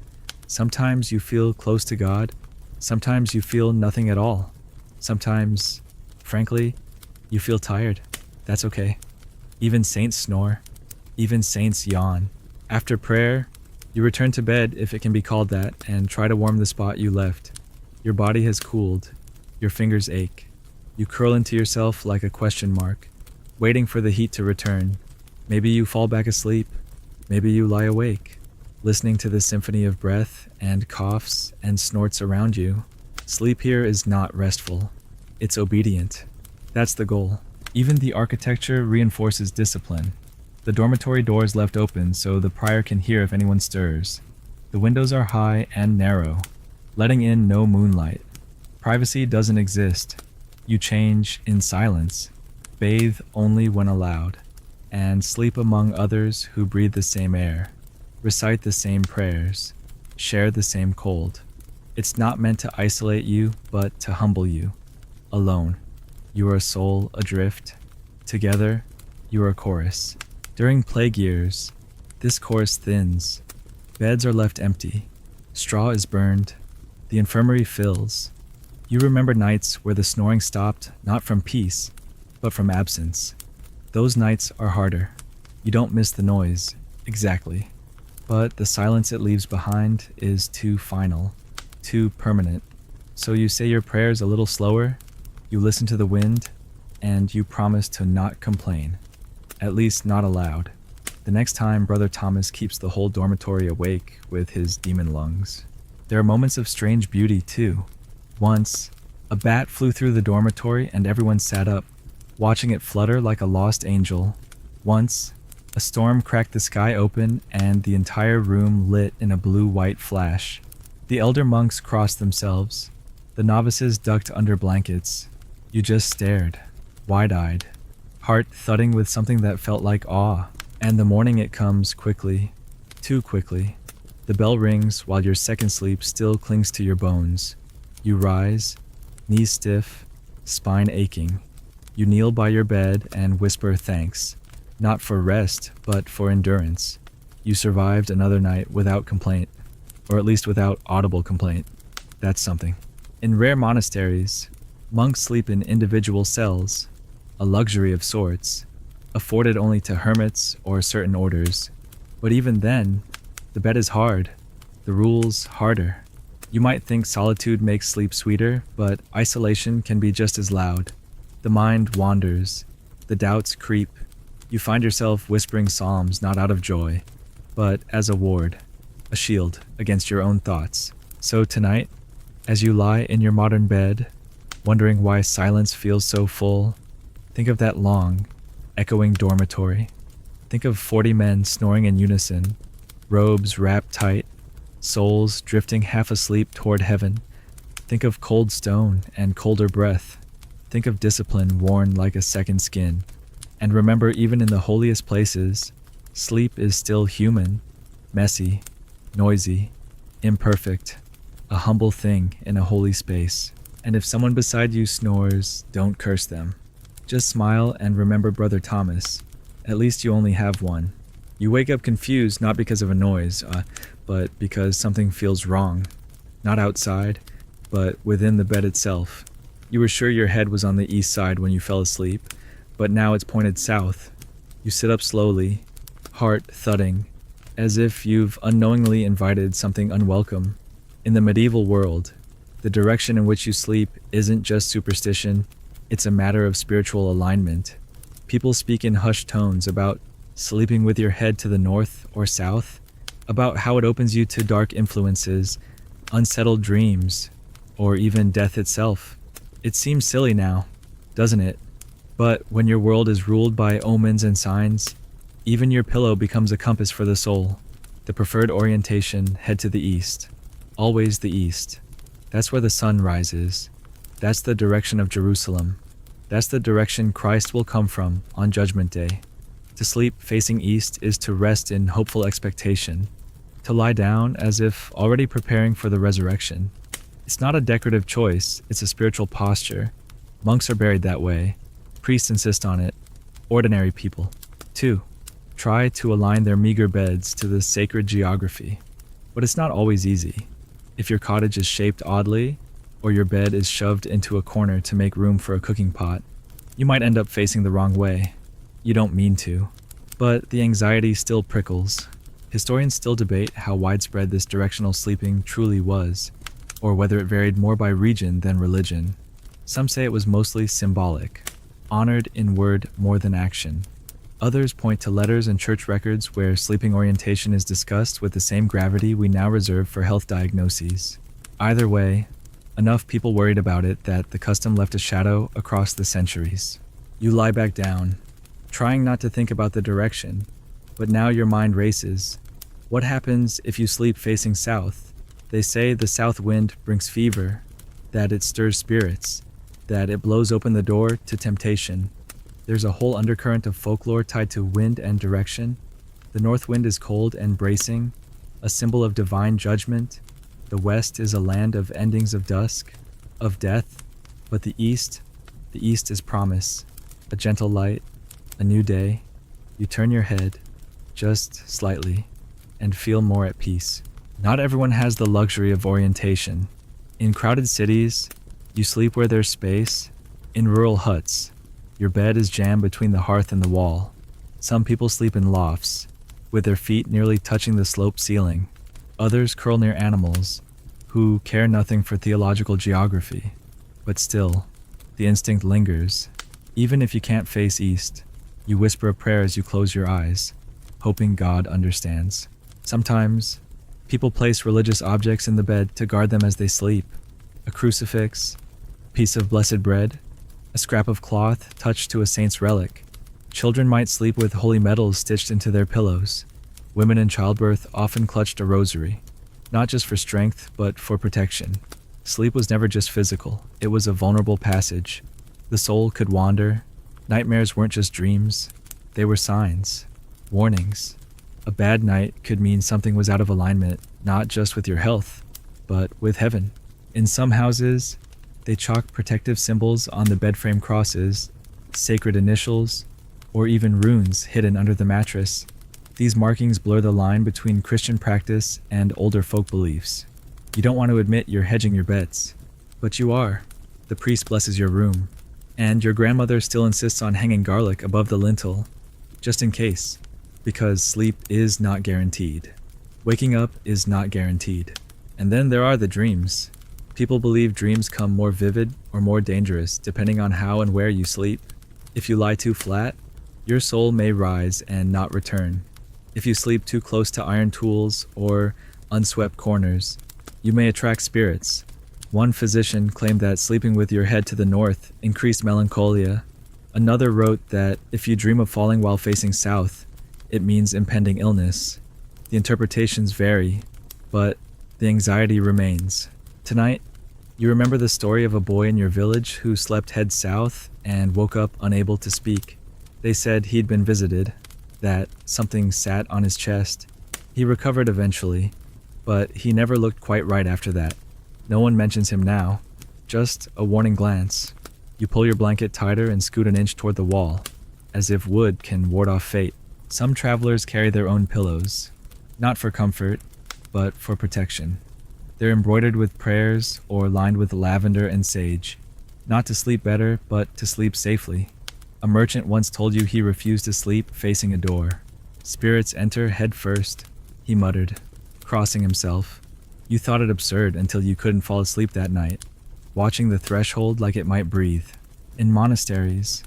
Sometimes you feel close to God. Sometimes you feel nothing at all. Sometimes, frankly, you feel tired. That's okay. Even saints snore. Even saints yawn. After prayer, you return to bed, if it can be called that, and try to warm the spot you left. Your body has cooled. Your fingers ache. You curl into yourself like a question mark, waiting for the heat to return. Maybe you fall back asleep. Maybe you lie awake, listening to the symphony of breath and coughs and snorts around you. Sleep here is not restful. It's obedient. That's the goal. Even the architecture reinforces discipline. The dormitory door is left open so the prior can hear if anyone stirs. The windows are high and narrow, letting in no moonlight. Privacy doesn't exist. You change in silence, bathe only when allowed, and sleep among others who breathe the same air, recite the same prayers, share the same cold. It's not meant to isolate you, but to humble you. Alone, you are a soul adrift. Together, you are a chorus. During plague years, this chorus thins. Beds are left empty. Straw is burned. The infirmary fills. You remember nights where the snoring stopped not from peace, but from absence. Those nights are harder. You don't miss the noise, exactly. But the silence it leaves behind is too final, too permanent. So you say your prayers a little slower, you listen to the wind, and you promise to not complain. At least not aloud. The next time Brother Thomas keeps the whole dormitory awake with his demon lungs. There are moments of strange beauty, too. Once, a bat flew through the dormitory and everyone sat up, watching it flutter like a lost angel. Once, a storm cracked the sky open and the entire room lit in a blue-white flash. The elder monks crossed themselves. The novices ducked under blankets. You just stared, wide-eyed, heart thudding with something that felt like awe. And the morning it comes quickly, too quickly. The bell rings while your second sleep still clings to your bones. You rise, knees stiff, spine aching. You kneel by your bed and whisper thanks, not for rest, but for endurance. You survived another night without complaint, or at least without audible complaint. That's something. In rare monasteries, monks sleep in individual cells, a luxury of sorts, afforded only to hermits or certain orders. But even then, the bed is hard, the rules harder. You might think solitude makes sleep sweeter, but isolation can be just as loud. The mind wanders, the doubts creep. You find yourself whispering psalms not out of joy, but as a ward, a shield against your own thoughts. So tonight, as you lie in your modern bed, wondering why silence feels so full, think of that long, echoing dormitory. Think of 40 men snoring in unison, robes wrapped tight, souls drifting half asleep toward heaven. Think of cold stone and colder breath. Think of discipline worn like a second skin. And remember, even in the holiest places, sleep is still human, messy, noisy, imperfect, a humble thing in a holy space. And if someone beside you snores, don't curse them. Just smile and remember Brother Thomas. At least you only have one. You wake up confused not because of a noise, but because something feels wrong. Not outside, but within the bed itself. You were sure your head was on the east side when you fell asleep, but now it's pointed south. You sit up slowly, heart thudding, as if you've unknowingly invited something unwelcome. In the medieval world, the direction in which you sleep isn't just superstition, it's a matter of spiritual alignment. People speak in hushed tones about sleeping with your head to the north or south, about how it opens you to dark influences, unsettled dreams, or even death itself. It seems silly now, doesn't it? But when your world is ruled by omens and signs, even your pillow becomes a compass for the soul. The preferred orientation, head to the east. Always the east. That's where the sun rises. That's the direction of Jerusalem. That's the direction Christ will come from on Judgment Day. To sleep facing east is to rest in hopeful expectation, to lie down as if already preparing for the resurrection. It's not a decorative choice, it's a spiritual posture. Monks are buried that way. Priests insist on it. Ordinary people, too, try to align their meager beds to the sacred geography. But it's not always easy. If your cottage is shaped oddly, or your bed is shoved into a corner to make room for a cooking pot, you might end up facing the wrong way. You don't mean to, but the anxiety still prickles. Historians still debate how widespread this directional sleeping truly was, or whether it varied more by region than religion. Some say it was mostly symbolic, honored in word more than action. Others point to letters and church records where sleeping orientation is discussed with the same gravity we now reserve for health diagnoses. Either way, enough people worried about it that the custom left a shadow across the centuries. You lie back down, trying not to think about the direction, but now your mind races. What happens if you sleep facing south? They say the south wind brings fever, that it stirs spirits, that it blows open the door to temptation. There's a whole undercurrent of folklore tied to wind and direction. The north wind is cold and bracing, a symbol of divine judgment. The west is a land of endings of dusk, of death. But the east is promise, a gentle light, a new day. You turn your head, just slightly, and feel more at peace. Not everyone has the luxury of orientation. In crowded cities, you sleep where there's space. In rural huts, your bed is jammed between the hearth and the wall. Some people sleep in lofts, with their feet nearly touching the sloped ceiling. Others curl near animals, who care nothing for theological geography. But still, the instinct lingers. Even if you can't face east, you whisper a prayer as you close your eyes, hoping God understands. Sometimes, people place religious objects in the bed to guard them as they sleep. A crucifix, a piece of blessed bread, a scrap of cloth touched to a saint's relic. Children might sleep with holy medals stitched into their pillows. Women in childbirth often clutched a rosary, not just for strength, but for protection. Sleep was never just physical, it was a vulnerable passage. The soul could wander. Nightmares weren't just dreams, they were signs, warnings. A bad night could mean something was out of alignment, not just with your health, but with heaven. In some houses, they chalk protective symbols on the bedframe crosses, sacred initials, or even runes hidden under the mattress. These markings blur the line between Christian practice and older folk beliefs. You don't want to admit you're hedging your bets, but you are. The priest blesses your room, and your grandmother still insists on hanging garlic above the lintel, just in case, because sleep is not guaranteed. Waking up is not guaranteed. And then there are the dreams. People believe dreams come more vivid or more dangerous depending on how and where you sleep. If you lie too flat, your soul may rise and not return. If you sleep too close to iron tools or unswept corners, you may attract spirits. One physician claimed that sleeping with your head to the north increased melancholia. Another wrote that if you dream of falling while facing south, it means impending illness. The interpretations vary, but the anxiety remains. Tonight, you remember the story of a boy in your village who slept head south and woke up unable to speak. They said he'd been visited, that something sat on his chest. He recovered eventually, but he never looked quite right after that. No one mentions him now, just a warning glance. You pull your blanket tighter and scoot an inch toward the wall, as if wood can ward off fate. Some travelers carry their own pillows, not for comfort, but for protection. They're embroidered with prayers or lined with lavender and sage, not to sleep better, but to sleep safely. A merchant once told you he refused to sleep facing a door. Spirits enter head first, he muttered, crossing himself. You thought it absurd until you couldn't fall asleep that night, watching the threshold like it might breathe. In monasteries,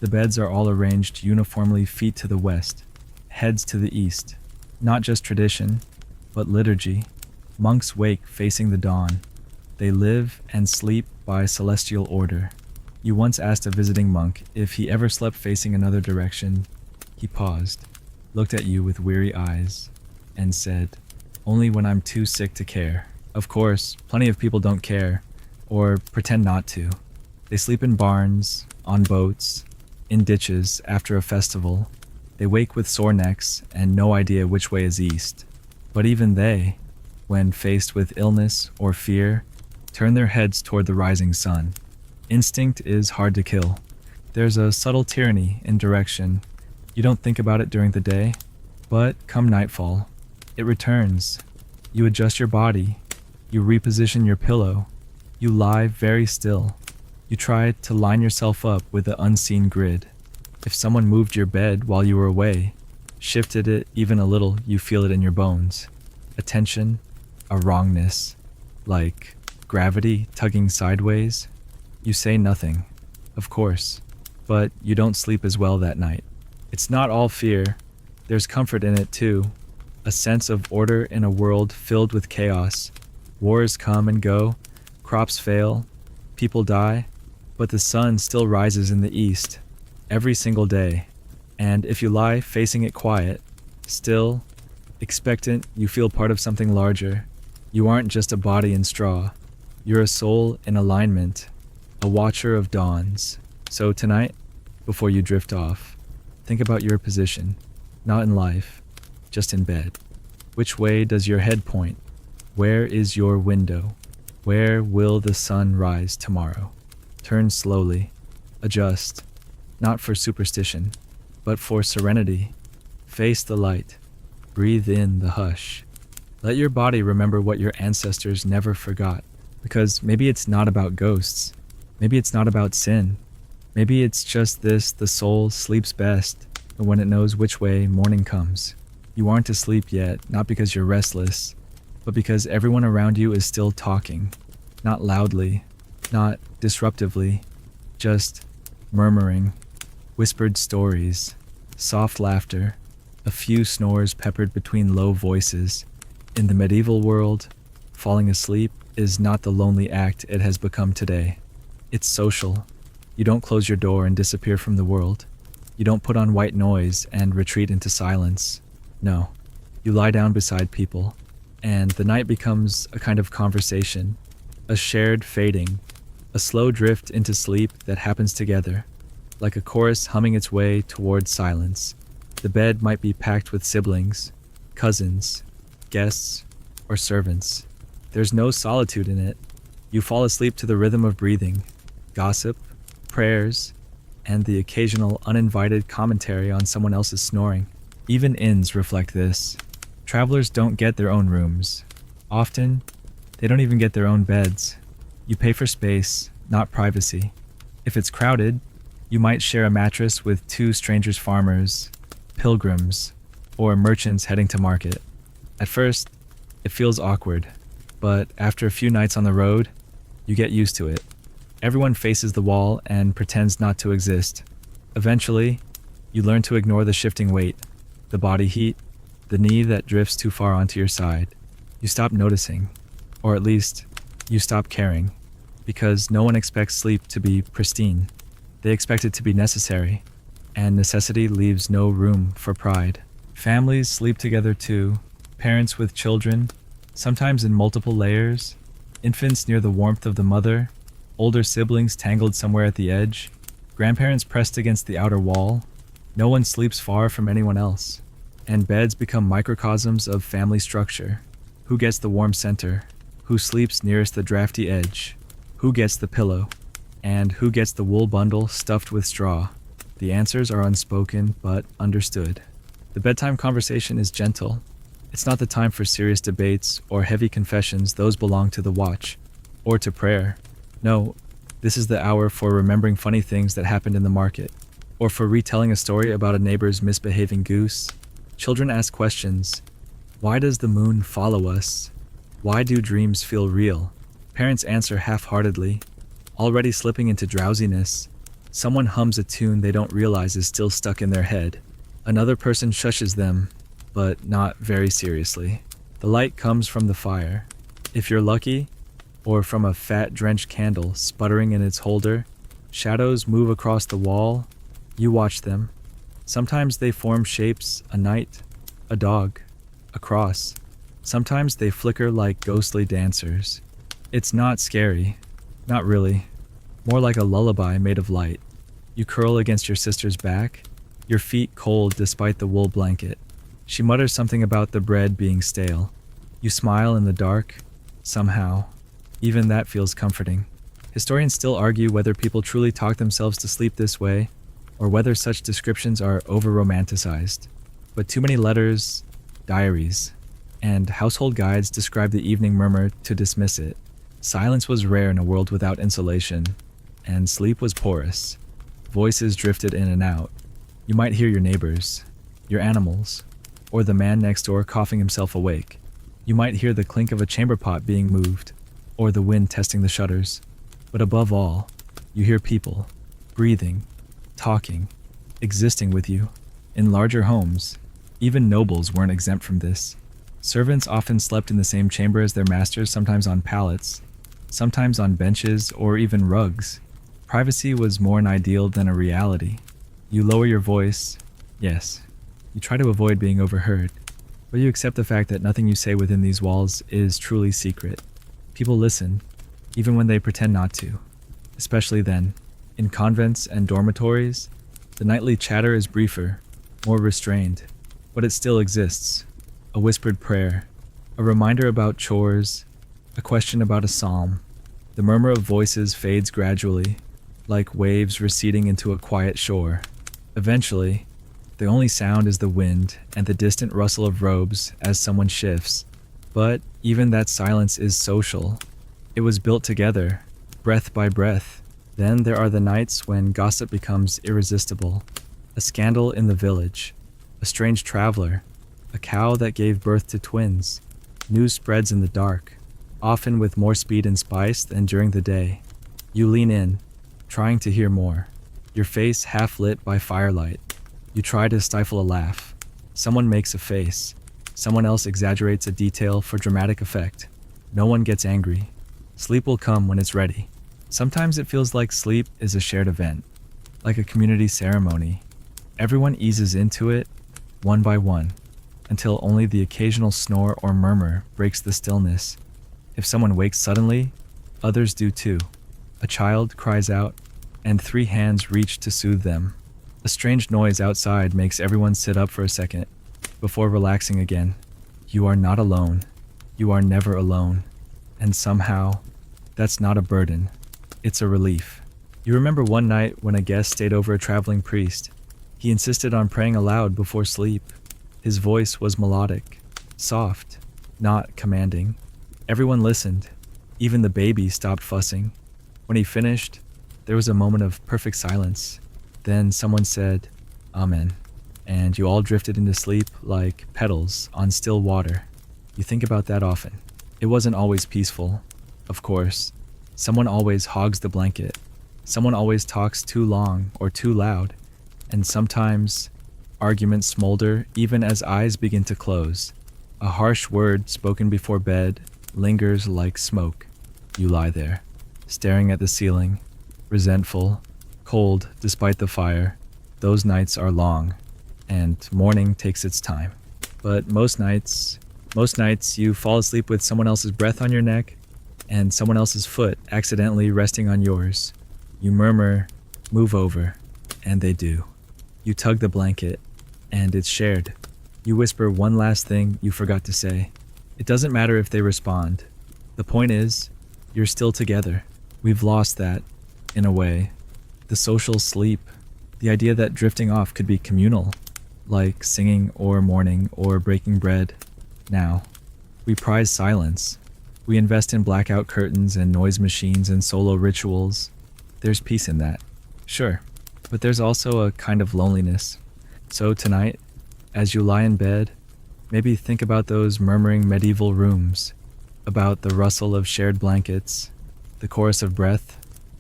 the beds are all arranged uniformly, feet to the west, heads to the east. Not just tradition, but liturgy. Monks wake facing the dawn. They live and sleep by celestial order. You once asked a visiting monk if he ever slept facing another direction. He paused, looked at you with weary eyes, and said, "Only when I'm too sick to care." Of course, plenty of people don't care, or pretend not to. They sleep in barns, on boats, in ditches after a festival. They wake with sore necks and no idea which way is east. But even they, when faced with illness or fear, turn their heads toward the rising sun. Instinct is hard to kill. There's a subtle tyranny in direction. You don't think about it during the day, but come nightfall, it returns. You adjust your body. You reposition your pillow. You lie very still. You try to line yourself up with the unseen grid. If someone moved your bed while you were away, shifted it even a little, you feel it in your bones. A tension, a wrongness, like gravity tugging sideways. You say nothing, of course, but you don't sleep as well that night. It's not all fear. There's comfort in it too. A sense of order in a world filled with chaos. Wars come and go, crops fail, people die, but the sun still rises in the east every single day. And if you lie facing it quiet, still, expectant, you feel part of something larger. You aren't just a body in straw. You're a soul in alignment, a watcher of dawns. So tonight, before you drift off, think about your position, not in life, just in bed. Which way does your head point? Where is your window? Where will the sun rise tomorrow? Turn slowly, adjust, not for superstition, but for serenity. Face the light, breathe in the hush. Let your body remember what your ancestors never forgot, because maybe it's not about ghosts, maybe it's not about sin, maybe it's just this: the soul sleeps best when it knows which way morning comes. You aren't asleep yet, not because you're restless, but because everyone around you is still talking, not loudly, not disruptively, just murmuring, whispered stories, soft laughter, a few snores peppered between low voices. In the medieval world, falling asleep is not the lonely act it has become today. It's social. You don't close your door and disappear from the world. You don't put on white noise and retreat into silence. No, you lie down beside people, and the night becomes a kind of conversation, a shared fading, a slow drift into sleep that happens together, like a chorus humming its way towards silence. The bed might be packed with siblings, cousins, guests, or servants. There's no solitude in it. You fall asleep to the rhythm of breathing, gossip, prayers, and the occasional uninvited commentary on someone else's snoring. Even inns reflect this. Travelers don't get their own rooms. Often, they don't even get their own beds. You pay for space, not privacy. If it's crowded, you might share a mattress with two strangers, farmers, pilgrims, or merchants heading to market. At first, it feels awkward, but after a few nights on the road, you get used to it. Everyone faces the wall and pretends not to exist. Eventually, you learn to ignore the shifting weight, the body heat, the knee that drifts too far onto your side. You stop noticing, or at least, you stop caring, because no one expects sleep to be pristine. They expect it to be necessary, and necessity leaves no room for pride. Families sleep together too, parents with children, sometimes in multiple layers, infants near the warmth of the mother, older siblings tangled somewhere at the edge, grandparents pressed against the outer wall. No one sleeps far from anyone else, and beds become microcosms of family structure. Who gets the warm center? Who sleeps nearest the drafty edge? Who gets the pillow? And who gets the wool bundle stuffed with straw? The answers are unspoken but understood. The bedtime conversation is gentle. It's not the time for serious debates or heavy confessions. Those belong to the watch, or to prayer. No, this is the hour for remembering funny things that happened in the market, or for retelling a story about a neighbor's misbehaving goose. Children ask questions. Why does the moon follow us? Why do dreams feel real? Parents answer half-heartedly, already slipping into drowsiness. Someone hums a tune they don't realize is still stuck in their head. Another person shushes them, but not very seriously. The light comes from the fire, if you're lucky, or from a fat drenched candle sputtering in its holder. Shadows move across the wall. You watch them. Sometimes they form shapes: a knight, a dog, a cross. Sometimes they flicker like ghostly dancers. It's not scary, not really. More like a lullaby made of light. You curl against your sister's back, your feet cold despite the wool blanket. She mutters something about the bread being stale. You smile in the dark, somehow. Even that feels comforting. Historians still argue whether people truly talk themselves to sleep this way, or whether such descriptions are over-romanticized. But too many letters, diaries, and household guides describe the evening murmur to dismiss it. Silence was rare in a world without insulation, and sleep was porous. Voices drifted in and out. You might hear your neighbors, your animals, or the man next door coughing himself awake. You might hear the clink of a chamber pot being moved, or the wind testing the shutters. But above all, you hear people, breathing, talking, existing with you. In larger homes, even nobles weren't exempt from this. Servants often slept in the same chamber as their masters, sometimes on pallets, sometimes on benches or even rugs. Privacy was more an ideal than a reality. You lower your voice, yes. You try to avoid being overheard, but you accept the fact that nothing you say within these walls is truly secret. People listen, even when they pretend not to. especially then. In convents and dormitories, the nightly chatter is briefer, more restrained, but it still exists. A whispered prayer, a reminder about chores, a question about a psalm. The murmur of voices fades gradually, like waves receding into a quiet shore. Eventually, the only sound is the wind and the distant rustle of robes as someone shifts. But even that silence is social. It was built together, breath by breath. Then there are the nights when gossip becomes irresistible. A scandal in the village, a strange traveler, a cow that gave birth to twins. News spreads in the dark, often with more speed and spice than during the day. You lean in, trying to hear more, your face half lit by firelight. You try to stifle a laugh. Someone makes a face. Someone else exaggerates a detail for dramatic effect. No one gets angry. Sleep will come when it's ready. Sometimes it feels like sleep is a shared event, like a community ceremony. Everyone eases into it, one by one, until only the occasional snore or murmur breaks the stillness. If someone wakes suddenly, others do too. A child cries out, and 3 hands reach to soothe them. A strange noise outside makes everyone sit up for a second, before relaxing again. You are not alone. You are never alone. And somehow, that's not a burden. It's a relief. You remember one night when a guest stayed over a traveling priest. He insisted on praying aloud before sleep. His voice was melodic, soft, not commanding. Everyone listened. Even the baby stopped fussing. When he finished, there was a moment of perfect silence. Then someone said, "Amen," and you all drifted into sleep like petals on still water. You think about that often. It wasn't always peaceful, of course. Someone always hogs the blanket. Someone always talks too long or too loud. And sometimes, arguments smolder even as eyes begin to close. A harsh word spoken before bed lingers like smoke. You lie there, staring at the ceiling, resentful, cold despite the fire. Those nights are long, and morning takes its time. But most nights you fall asleep with someone else's breath on your neck and someone else's foot accidentally resting on yours. You murmur, "Move over," and they do. You tug the blanket, and it's shared. You whisper one last thing you forgot to say. It doesn't matter if they respond. The point is, you're still together. We've lost that, in a way. The social sleep. The idea that drifting off could be communal, like singing or mourning or breaking bread. Now, we prize silence. We invest in blackout curtains and noise machines and solo rituals. There's peace in that, sure, but there's also a kind of loneliness. So tonight, as you lie in bed, maybe think about those murmuring medieval rooms, about the rustle of shared blankets, the chorus of breath,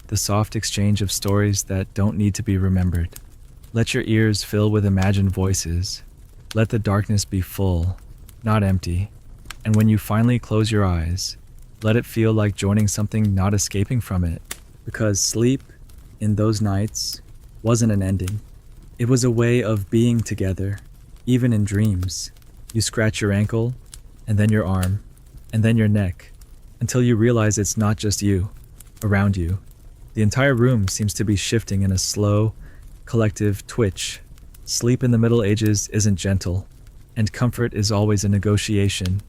the soft exchange of stories that don't need to be remembered. Let your ears fill with imagined voices. Let the darkness be full, not empty. And when you finally close your eyes, let it feel like joining something, not escaping from it. Because sleep, in those nights, wasn't an ending. It was a way of being together, even in dreams. You scratch your ankle, and then your arm, and then your neck, until you realize it's not just you, around you. The entire room seems to be shifting in a slow, collective twitch. Sleep in the Middle Ages isn't gentle, and comfort is always a negotiation.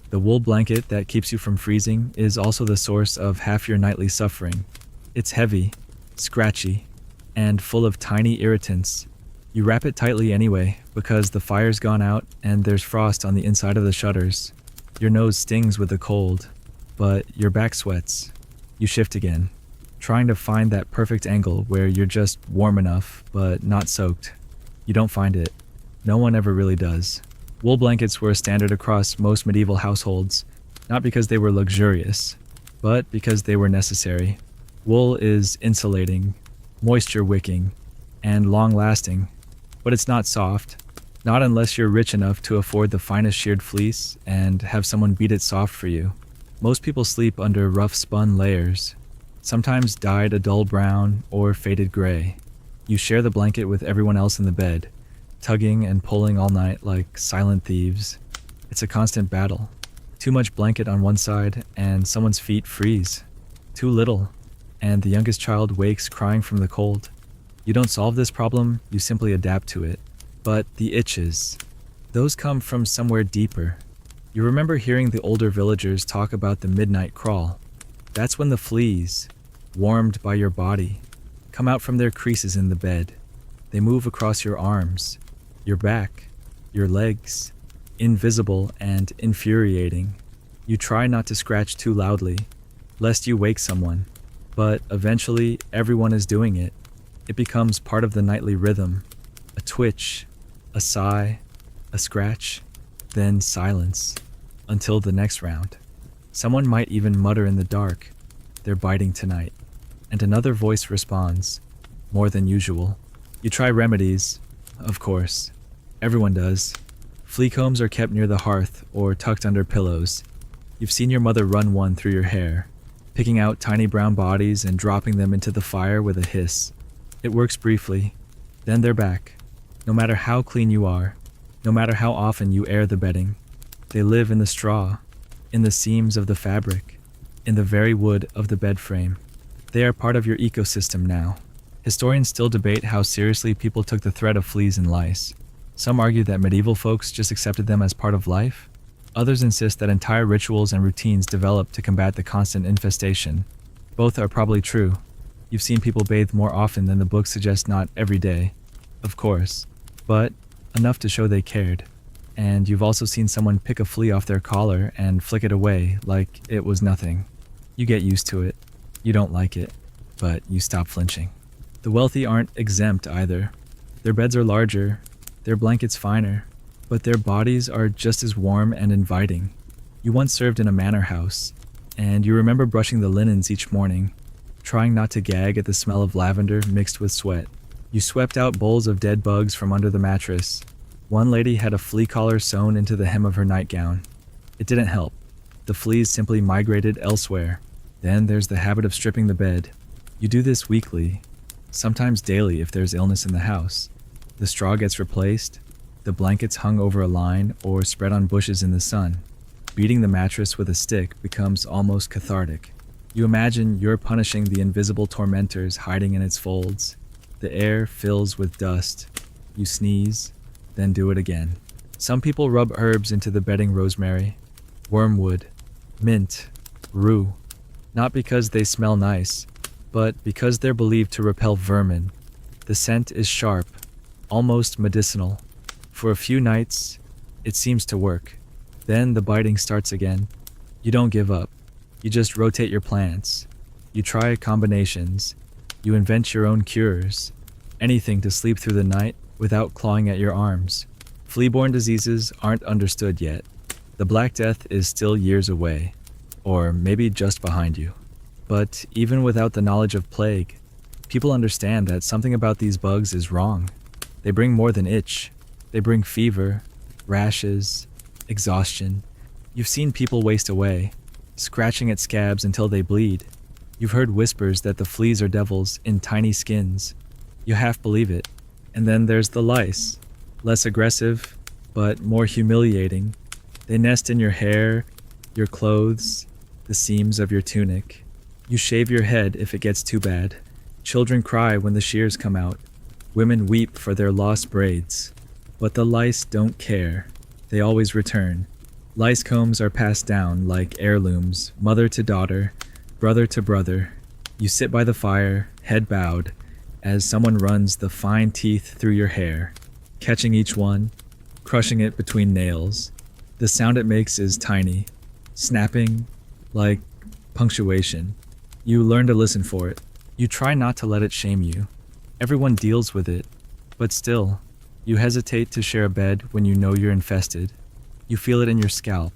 The wool blanket that keeps you from freezing is also the source of half your nightly suffering. It's heavy, scratchy, and full of tiny irritants. You wrap it tightly anyway, because the fire's gone out and there's frost on the inside of the shutters. Your nose stings with the cold, but your back sweats. You shift again, trying to find that perfect angle where you're just warm enough, but not soaked. You don't find it. No one ever really does. Wool blankets were a standard across most medieval households, not because they were luxurious, but because they were necessary. Wool is insulating, moisture-wicking, and long-lasting, but it's not soft, not unless you're rich enough to afford the finest sheared fleece and have someone beat it soft for you. Most people sleep under rough spun layers, sometimes dyed a dull brown or faded gray. You share the blanket with everyone else in the bed, tugging and pulling all night like silent thieves. It's a constant battle. Too much blanket on one side and someone's feet freeze. Too little, and the youngest child wakes crying from the cold. You don't solve this problem, you simply adapt to it. But the itches, those come from somewhere deeper. You remember hearing the older villagers talk about the midnight crawl. That's when the fleas, warmed by your body, come out from their creases in the bed. They move across your arms, your back, your legs, invisible and infuriating. You try not to scratch too loudly, lest you wake someone, but eventually everyone is doing it. It becomes part of the nightly rhythm, a twitch, a sigh, a scratch, then silence, until the next round. Someone might even mutter in the dark, "They're biting tonight," and another voice responds, "More than usual." You try remedies, of course. Everyone does. Flea combs are kept near the hearth or tucked under pillows. You've seen your mother run one through your hair, picking out tiny brown bodies and dropping them into the fire with a hiss. It works briefly, then they're back. No matter how clean you are, no matter how often you air the bedding, they live in the straw, in the seams of the fabric, in the very wood of the bed frame. They are part of your ecosystem now. Historians still debate how seriously people took the threat of fleas and lice. Some argue that medieval folks just accepted them as part of life. Others insist that entire rituals and routines developed to combat the constant infestation. Both are probably true. You've seen people bathe more often than the book suggests, not every day, of course, but enough to show they cared. And you've also seen someone pick a flea off their collar and flick it away like it was nothing. You get used to it. You don't like it, but you stop flinching. The wealthy aren't exempt either. Their beds are larger, their blankets finer, but their bodies are just as warm and inviting. You once served in a manor house, and you remember brushing the linens each morning, trying not to gag at the smell of lavender mixed with sweat. You swept out bowls of dead bugs from under the mattress. One lady had a flea collar sewn into the hem of her nightgown. It didn't help. The fleas simply migrated elsewhere. Then there's the habit of stripping the bed. You do this weekly, sometimes daily if there's illness in the house. The straw gets replaced, the blankets hung over a line or spread on bushes in the sun. Beating the mattress with a stick becomes almost cathartic. You imagine you're punishing the invisible tormentors hiding in its folds. The air fills with dust. You sneeze, then do it again. Some people rub herbs into the bedding: rosemary, wormwood, mint, rue. Not because they smell nice, but because they're believed to repel vermin. The scent is sharp, almost medicinal. For a few nights, it seems to work. Then the biting starts again. You don't give up. You just rotate your plants. You try combinations. You invent your own cures. Anything to sleep through the night without clawing at your arms. Flea-borne diseases aren't understood yet. The Black Death is still years away, or maybe just behind you. But even without the knowledge of plague, people understand that something about these bugs is wrong. They bring more than itch. They bring fever, rashes, exhaustion. You've seen people waste away, scratching at scabs until they bleed. You've heard whispers that the fleas are devils in tiny skins. You half believe it. And then there's the lice. Less aggressive, but more humiliating. They nest in your hair, your clothes, the seams of your tunic. You shave your head if it gets too bad. Children cry when the shears come out. Women weep for their lost braids. But the lice don't care. They always return. Lice combs are passed down like heirlooms, mother to daughter, brother to brother. You sit by the fire, head bowed, as someone runs the fine teeth through your hair, catching each one, crushing it between nails. The sound it makes is tiny, snapping, like punctuation. You learn to listen for it. You try not to let it shame you. Everyone deals with it, but still, you hesitate to share a bed when you know you're infested. You feel it in your scalp.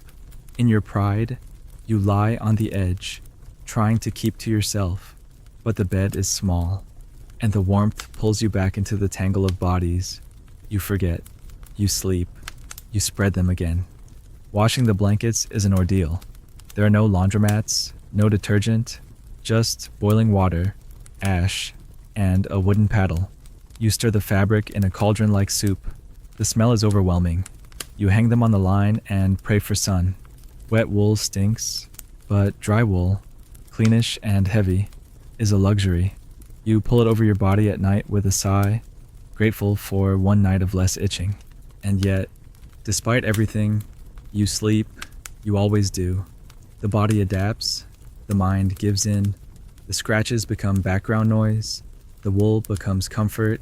In your pride, you lie on the edge, trying to keep to yourself, but the bed is small, and the warmth pulls you back into the tangle of bodies. You forget. You sleep. You spread them again. Washing the blankets is an ordeal. There are no laundromats, no detergent, just boiling water, ash, and a wooden paddle. You stir the fabric in a cauldron-like soup. The smell is overwhelming. You hang them on the line and pray for sun. Wet wool stinks, but dry wool, cleanish and heavy, is a luxury. You pull it over your body at night with a sigh, grateful for one night of less itching. And yet, despite everything, you sleep, you always do. The body adapts, the mind gives in, the scratches become background noise, the wool becomes comfort,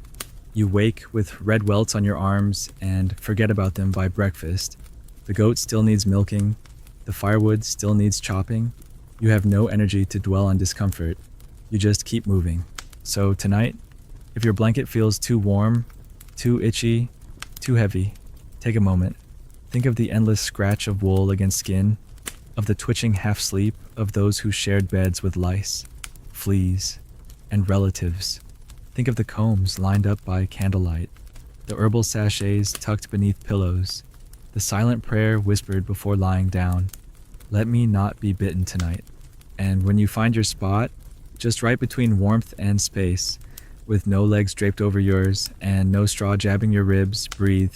you wake with red welts on your arms and forget about them by breakfast. The goat still needs milking, the firewood still needs chopping. You have no energy to dwell on discomfort. You just keep moving. So tonight, if your blanket feels too warm, too itchy, too heavy, take a moment. Think of the endless scratch of wool against skin, of the twitching half-sleep of those who shared beds with lice, fleas, and relatives. Think of the combs lined up by candlelight, the herbal sachets tucked beneath pillows, the silent prayer whispered before lying down. Let me not be bitten tonight. And when you find your spot, just right between warmth and space, with no legs draped over yours and no straw jabbing your ribs, breathe.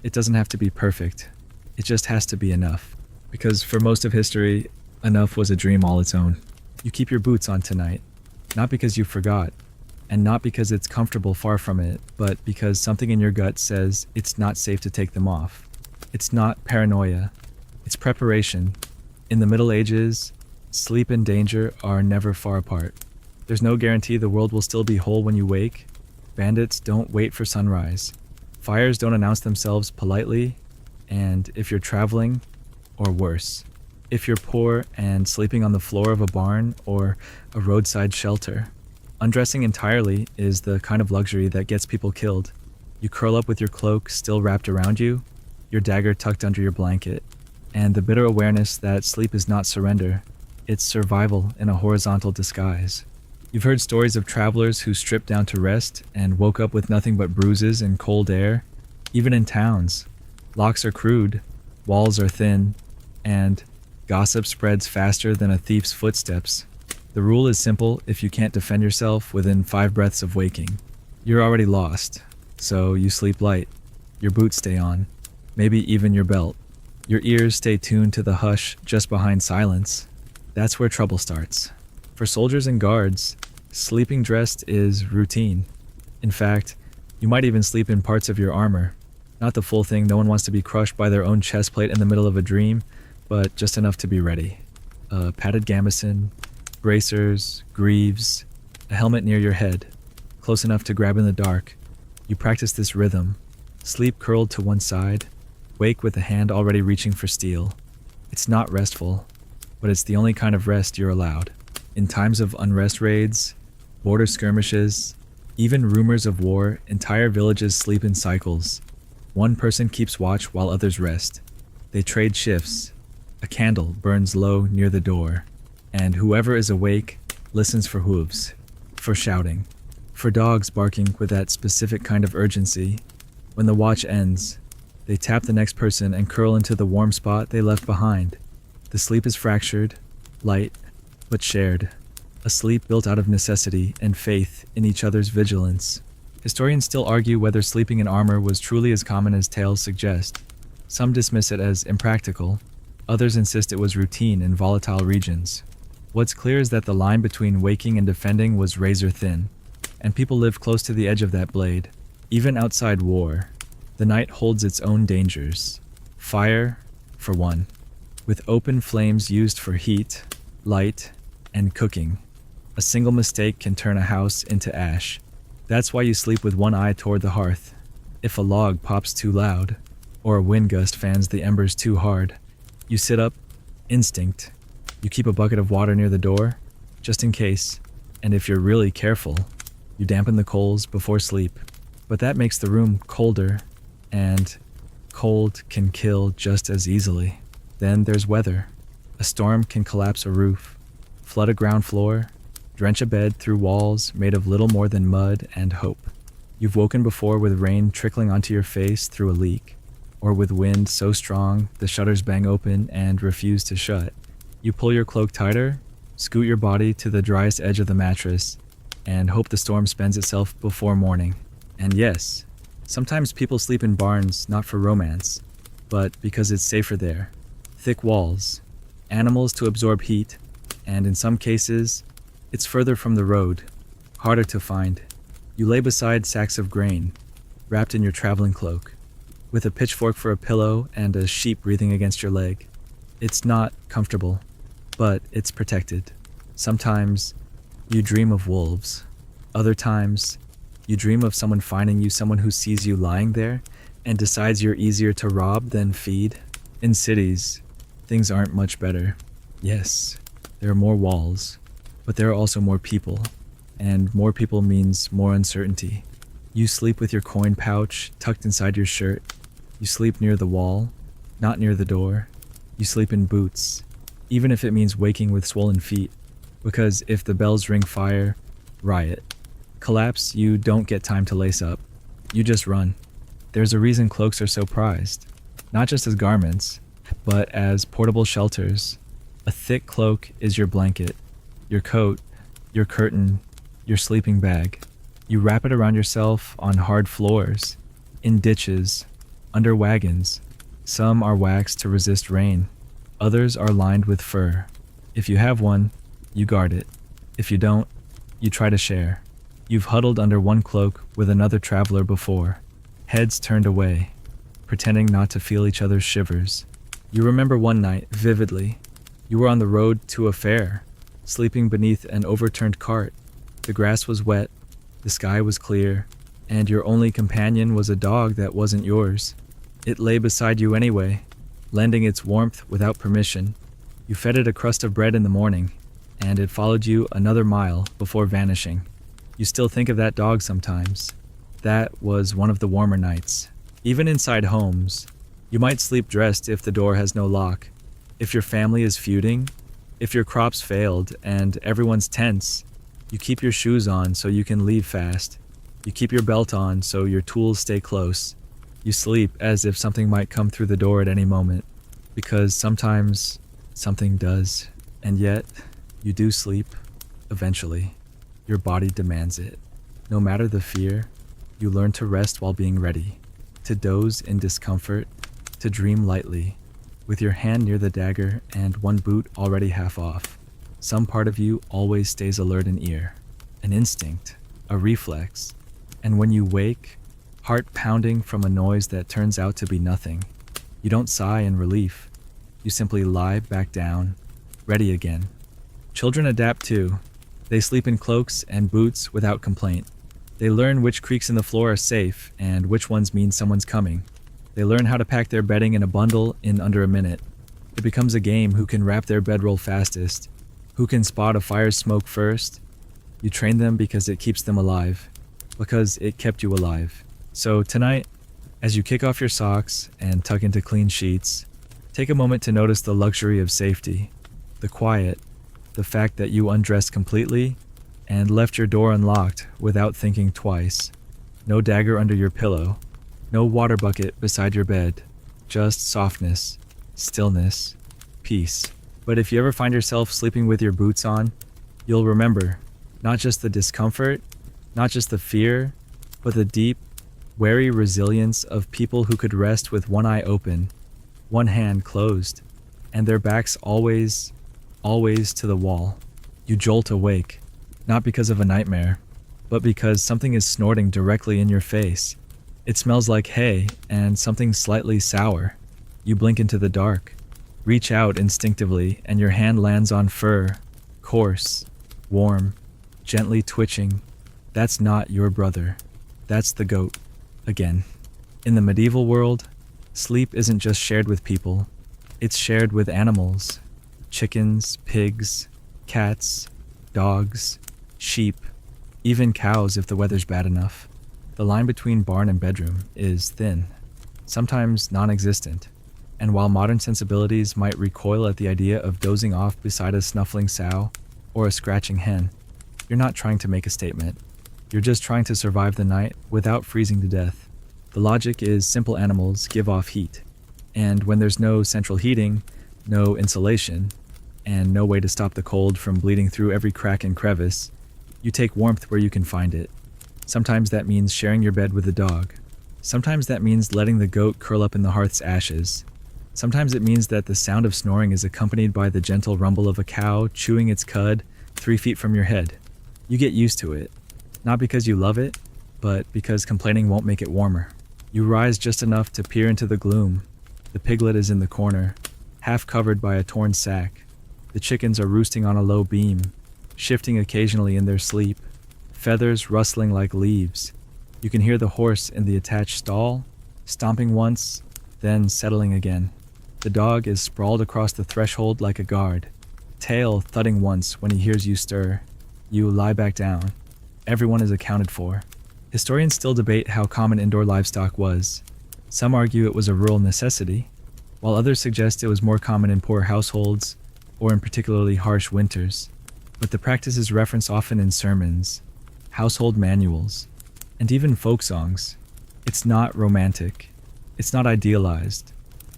It doesn't have to be perfect. It just has to be enough. Because for most of history, enough was a dream all its own. You keep your boots on tonight, not because you forgot, and not because it's comfortable far from it, but because something in your gut says it's not safe to take them off. It's not paranoia. It's preparation. In the Middle Ages, sleep and danger are never far apart. There's no guarantee the world will still be whole when you wake. Bandits don't wait for sunrise. Fires don't announce themselves politely. And if you're traveling, or worse, if you're poor and sleeping on the floor of a barn or a roadside shelter, undressing entirely is the kind of luxury that gets people killed. You curl up with your cloak still wrapped around you, your dagger tucked under your blanket, and the bitter awareness that sleep is not surrender, it's survival in a horizontal disguise. You've heard stories of travelers who stripped down to rest and woke up with nothing but bruises and cold air. Even in towns, locks are crude, walls are thin, and gossip spreads faster than a thief's footsteps. The rule is simple: if you can't defend yourself within 5 breaths of waking, you're already lost. So you sleep light, your boots stay on, maybe even your belt. Your ears stay tuned to the hush just behind silence. That's where trouble starts. For soldiers and guards, sleeping dressed is routine. In fact, you might even sleep in parts of your armor. Not the full thing, no one wants to be crushed by their own chest plate in the middle of a dream, but just enough to be ready. A padded gambeson, bracers, greaves, a helmet near your head, close enough to grab in the dark. You practice this rhythm. Sleep curled to one side, wake with a hand already reaching for steel. It's not restful, but it's the only kind of rest you're allowed. In times of unrest raids, border skirmishes, even rumors of war, entire villages sleep in cycles. One person keeps watch while others rest. They trade shifts. A candle burns low near the door, and whoever is awake listens for hooves, for shouting, for dogs barking with that specific kind of urgency. When the watch ends, they tap the next person and curl into the warm spot they left behind. The sleep is fractured, light, but shared. A sleep built out of necessity and faith in each other's vigilance. Historians still argue whether sleeping in armor was truly as common as tales suggest. Some dismiss it as impractical. Others insist it was routine in volatile regions. What's clear is that the line between waking and defending was razor thin, and people lived close to the edge of that blade. Even outside war, the night holds its own dangers. Fire, for one, with open flames used for heat, light, and cooking. A single mistake can turn a house into ash. That's why you sleep with one eye toward the hearth. If a log pops too loud, or a wind gust fans the embers too hard, you sit up, instinct. You keep a bucket of water near the door, just in case, and if you're really careful, you dampen the coals before sleep. But that makes the room colder, and cold can kill just as easily. Then there's weather. A storm can collapse a roof, flood a ground floor, drench a bed through walls made of little more than mud and hope. You've woken before with rain trickling onto your face through a leak, or with wind so strong the shutters bang open and refuse to shut. You pull your cloak tighter, scoot your body to the driest edge of the mattress, and hope the storm spends itself before morning. And yes, sometimes people sleep in barns not for romance, but because it's safer there. Thick walls, animals to absorb heat, and in some cases, It's further from the road, harder to find. You lay beside sacks of grain, wrapped in your traveling cloak, with a pitchfork for a pillow and a sheep breathing against your leg. It's not comfortable, but it's protected. Sometimes you dream of wolves. Other times, you dream of someone finding you, someone who sees you lying there and decides you're easier to rob than feed. In cities, things aren't much better. Yes, there are more walls, but there are also more people, and more people means more uncertainty. You sleep with your coin pouch tucked inside your shirt. You sleep near the wall, not near the door. You sleep in boots, even if it means waking with swollen feet, because if the bells ring fire, riot. Collapse, you don't get time to lace up. You just run. There's a reason cloaks are so prized, not just as garments, but as portable shelters. A thick cloak is your blanket, your coat, your curtain, your sleeping bag. You wrap it around yourself on hard floors, in ditches, under wagons. Some are waxed to resist rain. Others are lined with fur. If you have one, you guard it. If you don't, you try to share. You've huddled under one cloak with another traveler before, heads turned away, pretending not to feel each other's shivers. You remember one night vividly. You were on the road to a fair, sleeping beneath an overturned cart. The grass was wet, the sky was clear, and your only companion was a dog that wasn't yours. It lay beside you anyway, lending its warmth without permission. You fed it a crust of bread in the morning, and it followed you another mile before vanishing. You still think of that dog sometimes. That was one of the warmer nights. Even inside homes, you might sleep dressed if the door has no lock. If your family is feuding, if your crops failed and everyone's tense, you keep your shoes on so you can leave fast. You keep your belt on so your tools stay close. You sleep as if something might come through the door at any moment, because sometimes something does. And yet, you do sleep, eventually. Your body demands it. No matter the fear, you learn to rest while being ready, to doze in discomfort, to dream lightly, with your hand near the dagger and one boot already half off. Some part of you always stays alert in ear, an instinct, a reflex, and when you wake, heart pounding from a noise that turns out to be nothing, you don't sigh in relief. You simply lie back down, ready again. Children adapt too. They sleep in cloaks and boots without complaint. They learn which creaks in the floor are safe and which ones mean someone's coming. They learn how to pack their bedding in a bundle in under a minute. It becomes a game who can wrap their bedroll fastest, who can spot a fire's smoke first. You train them because it keeps them alive, because it kept you alive. So tonight, as you kick off your socks and tuck into clean sheets, take a moment to notice the luxury of safety, the quiet, the fact that you undressed completely and left your door unlocked without thinking twice. No dagger under your pillow, no water bucket beside your bed, just softness, stillness, peace. But if you ever find yourself sleeping with your boots on, you'll remember not just the discomfort, not just the fear, but the deep, wary resilience of people who could rest with one eye open, one hand closed, and their backs always to the wall. You jolt awake, not because of a nightmare, but because something is snorting directly in your face. It smells like hay and something slightly sour. You blink into the dark, reach out instinctively, and your hand lands on fur, coarse, warm, gently twitching. That's not your brother. That's the goat, again. In the medieval world, sleep isn't just shared with people, it's shared with animals. Chickens, pigs, cats, dogs, sheep, even cows if the weather's bad enough. The line between barn and bedroom is thin, sometimes non-existent, and while modern sensibilities might recoil at the idea of dozing off beside a snuffling sow or a scratching hen, you're not trying to make a statement. You're just trying to survive the night without freezing to death. The logic is simple animals give off heat, and when there's no central heating, no insulation, and no way to stop the cold from bleeding through every crack and crevice, you take warmth where you can find it. Sometimes that means sharing your bed with a dog. Sometimes that means letting the goat curl up in the hearth's ashes. Sometimes it means that the sound of snoring is accompanied by the gentle rumble of a cow chewing its cud 3 feet from your head. You get used to it, not because you love it, but because complaining won't make it warmer. You rise just enough to peer into the gloom. The piglet is in the corner, half covered by a torn sack. The chickens are roosting on a low beam, shifting occasionally in their sleep, feathers rustling like leaves. You can hear the horse in the attached stall, stomping once, then settling again. The dog is sprawled across the threshold like a guard, tail thudding once when he hears you stir. You lie back down. Everyone is accounted for. Historians still debate how common indoor livestock was. Some argue it was a rural necessity, while others suggest it was more common in poor households or in particularly harsh winters. But the practice is referenced often in sermons, household manuals, and even folk songs. It's not romantic. It's not idealized.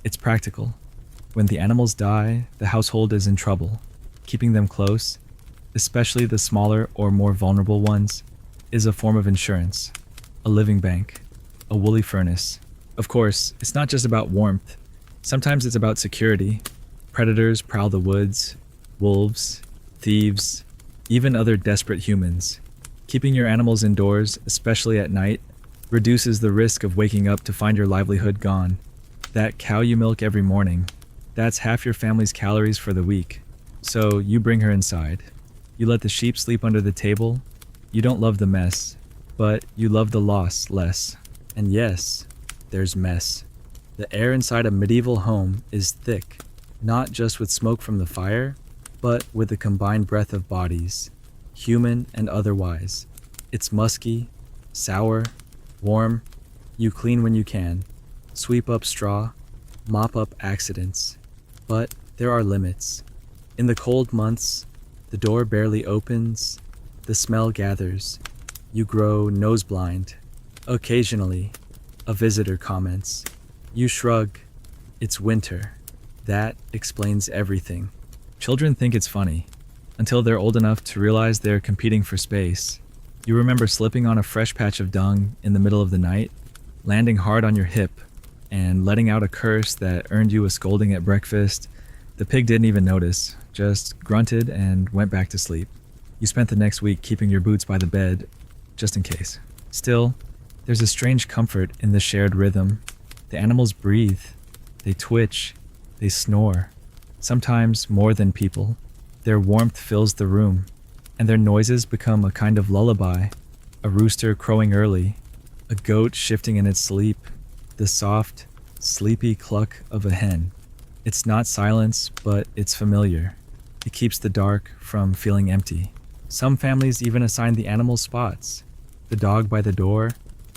It's practical. When the animals die, the household is in trouble. Keeping them close, especially the smaller or more vulnerable ones, is a form of insurance, a living bank, a woolly furnace. Of course, it's not just about warmth. Sometimes it's about security. Predators prowl the woods, wolves, thieves, even other desperate humans. Keeping your animals indoors, especially at night, reduces the risk of waking up to find your livelihood gone. That cow you milk every morning, that's half your family's calories for the week. So you bring her inside. You let the sheep sleep under the table. You don't love the mess, but you love the loss less. And yes, there's mess. The air inside a medieval home is thick, not just with smoke from the fire, but with the combined breath of bodies, human and otherwise. It's musky, sour, warm. You clean when you can, sweep up straw, mop up accidents. But there are limits. In the cold months, the door barely opens, the smell gathers. You grow nose-blind. Occasionally, a visitor comments. You shrug. It's winter. That explains everything. Children think it's funny, until they're old enough to realize they're competing for space. You remember slipping on a fresh patch of dung in the middle of the night, landing hard on your hip, and letting out a curse that earned you a scolding at breakfast. The pig didn't even notice, just grunted and went back to sleep. You spent the next week keeping your boots by the bed, just in case. Still, there's a strange comfort in the shared rhythm. The animals breathe, they twitch, they snore, sometimes more than people. Their warmth fills the room, and their noises become a kind of lullaby. A rooster crowing early, a goat shifting in its sleep, the soft, sleepy cluck of a hen. It's not silence, but it's familiar. It keeps the dark from feeling empty. Some families even assign the animals spots. The dog by the door,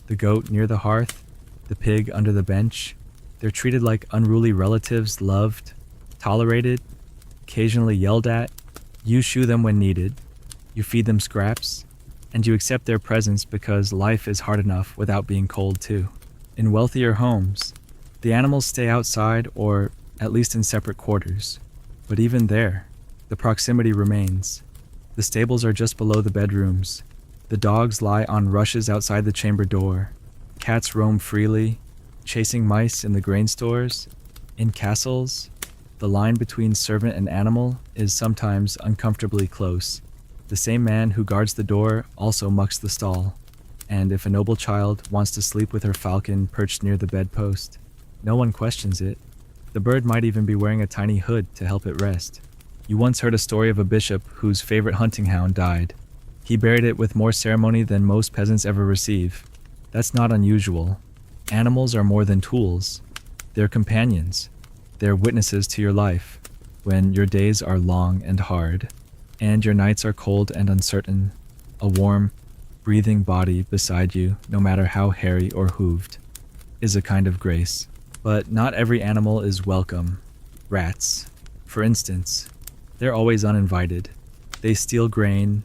the goat near the hearth, the pig under the bench. They're treated like unruly relatives, loved, tolerated, occasionally yelled at. You shoo them when needed. You feed them scraps, and you accept their presence because life is hard enough without being cold too. In wealthier homes, the animals stay outside or at least in separate quarters. But even there, the proximity remains. The stables are just below the bedrooms. The dogs lie on rushes outside the chamber door. Cats roam freely, chasing mice in the grain stores. In castles, the line between servant and animal is sometimes uncomfortably close. The same man who guards the door also mucks the stall. And if a noble child wants to sleep with her falcon perched near the bedpost, no one questions it. The bird might even be wearing a tiny hood to help it rest. You once heard a story of a bishop whose favorite hunting hound died. He buried it with more ceremony than most peasants ever receive. That's not unusual. Animals are more than tools. They're companions. They're witnesses to your life when your days are long and hard, and your nights are cold and uncertain. A warm, breathing body beside you, no matter how hairy or hooved, is a kind of grace. But not every animal is welcome. Rats, for instance, they're always uninvited. They steal grain,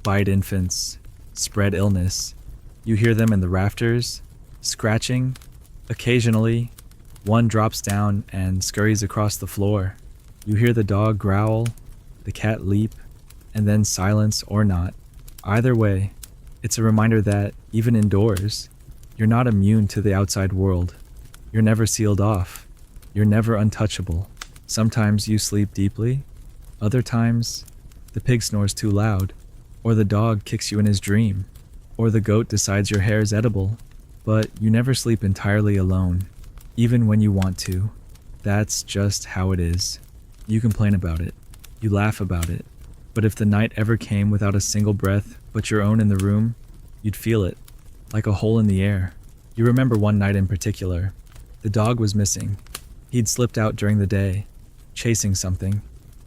bite infants, spread illness. You hear them in the rafters, scratching. Occasionally, one drops down and scurries across the floor. You hear the dog growl, the cat leap, and then silence or not. Either way, it's a reminder that, even indoors, you're not immune to the outside world. You're never sealed off. You're never untouchable. Sometimes you sleep deeply. Other times, the pig snores too loud, or the dog kicks you in his dream, or the goat decides your hair is edible. But you never sleep entirely alone, even when you want to. That's just how it is. You complain about it. You laugh about it. But if the night ever came without a single breath but your own in the room, you'd feel it, like a hole in the air. You remember one night in particular. The dog was missing. He'd slipped out during the day, chasing something.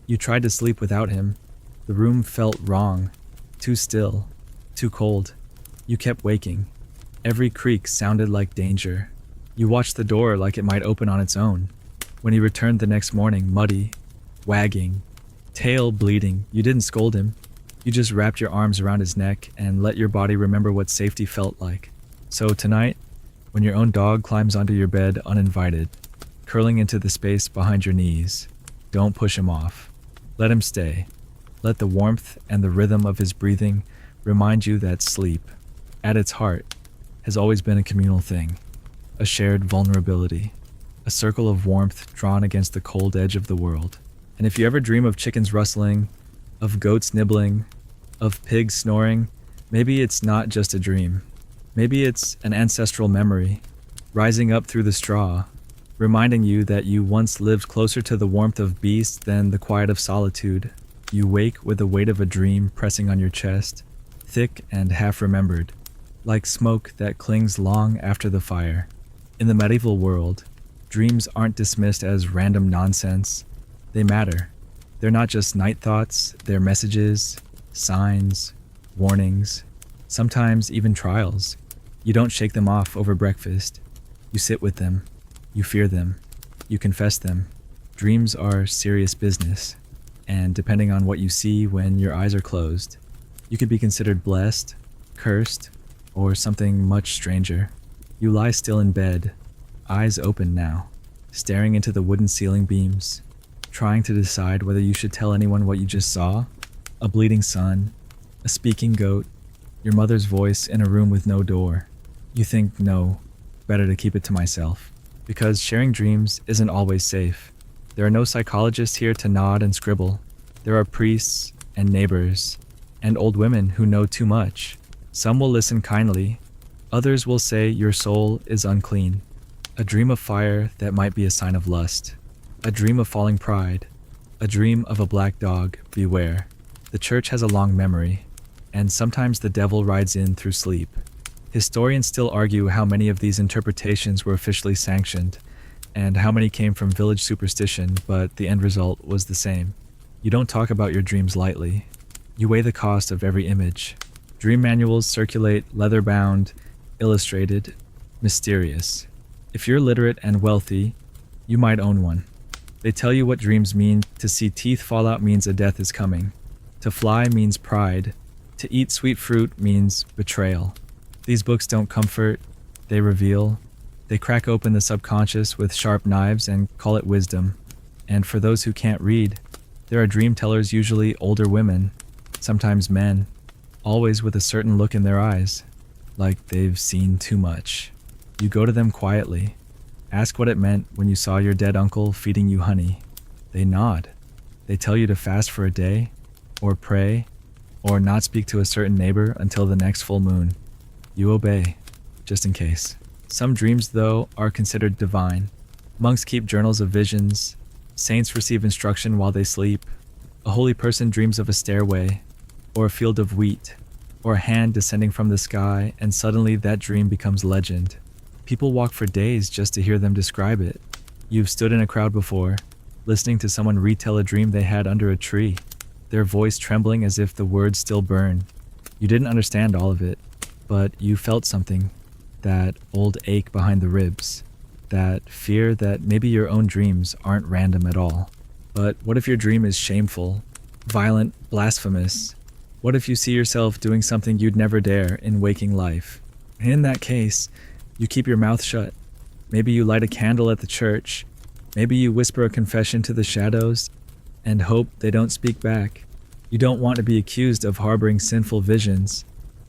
You tried to sleep without him. The room felt wrong, too still, too cold. You kept waking. Every creak sounded like danger. You watched the door like it might open on its own. When he returned the next morning, muddy, wagging, tail bleeding, you didn't scold him. You just wrapped your arms around his neck and let your body remember what safety felt like. So tonight, when your own dog climbs onto your bed uninvited, curling into the space behind your knees, don't push him off. Let him stay. Let the warmth and the rhythm of his breathing remind you that sleep, at its heart, has always been a communal thing, a shared vulnerability, a circle of warmth drawn against the cold edge of the world. And if you ever dream of chickens rustling, of goats nibbling, of pigs snoring, maybe it's not just a dream. Maybe it's an ancestral memory, rising up through the straw, reminding you that you once lived closer to the warmth of beasts than the quiet of solitude. You wake with the weight of a dream pressing on your chest, thick and half-remembered, like smoke that clings long after the fire. In the medieval world, dreams aren't dismissed as random nonsense. They matter. They're not just night thoughts, they're messages, signs, warnings, sometimes even trials. You don't shake them off over breakfast. You sit with them. You fear them. You confess them. Dreams are serious business, and depending on what you see when your eyes are closed, you could be considered blessed, cursed, or something much stranger. You lie still in bed, eyes open now, staring into the wooden ceiling beams, trying to decide whether you should tell anyone what you just saw. A bleeding son, a speaking goat, your mother's voice in a room with no door. You think, no, better to keep it to myself. Because sharing dreams isn't always safe. There are no psychologists here to nod and scribble. There are priests and neighbors and old women who know too much. Some will listen kindly. Others will say your soul is unclean. A dream of fire that might be a sign of lust. A dream of falling pride. A dream of a black dog, beware. The church has a long memory, and sometimes the devil rides in through sleep. Historians still argue how many of these interpretations were officially sanctioned, and how many came from village superstition, but the end result was the same. You don't talk about your dreams lightly. You weigh the cost of every image. Dream manuals circulate leather-bound, illustrated, mysterious. If you're literate and wealthy, you might own one. They tell you what dreams mean. To see teeth fall out means a death is coming. To fly means pride. To eat sweet fruit means betrayal. These books don't comfort, they reveal. They crack open the subconscious with sharp knives and call it wisdom. And for those who can't read, there are dream tellers, usually older women, sometimes men, always with a certain look in their eyes, like they've seen too much. You go to them quietly, ask what it meant when you saw your dead uncle feeding you honey. They nod. They tell you to fast for a day, or pray, or not speak to a certain neighbor until the next full moon. You obey, just in case. Some dreams, though, are considered divine. Monks keep journals of visions. Saints receive instruction while they sleep. A holy person dreams of a stairway, or a field of wheat, or a hand descending from the sky, and suddenly that dream becomes legend. People walk for days just to hear them describe it. You've stood in a crowd before, listening to someone retell a dream they had under a tree, their voice trembling as if the words still burn. You didn't understand all of it, but you felt something, that old ache behind the ribs, that fear that maybe your own dreams aren't random at all. But what if your dream is shameful, violent, blasphemous? What if you see yourself doing something you'd never dare in waking life? In that case, you keep your mouth shut. Maybe you light a candle at the church. Maybe you whisper a confession to the shadows and hope they don't speak back. You don't want to be accused of harboring sinful visions.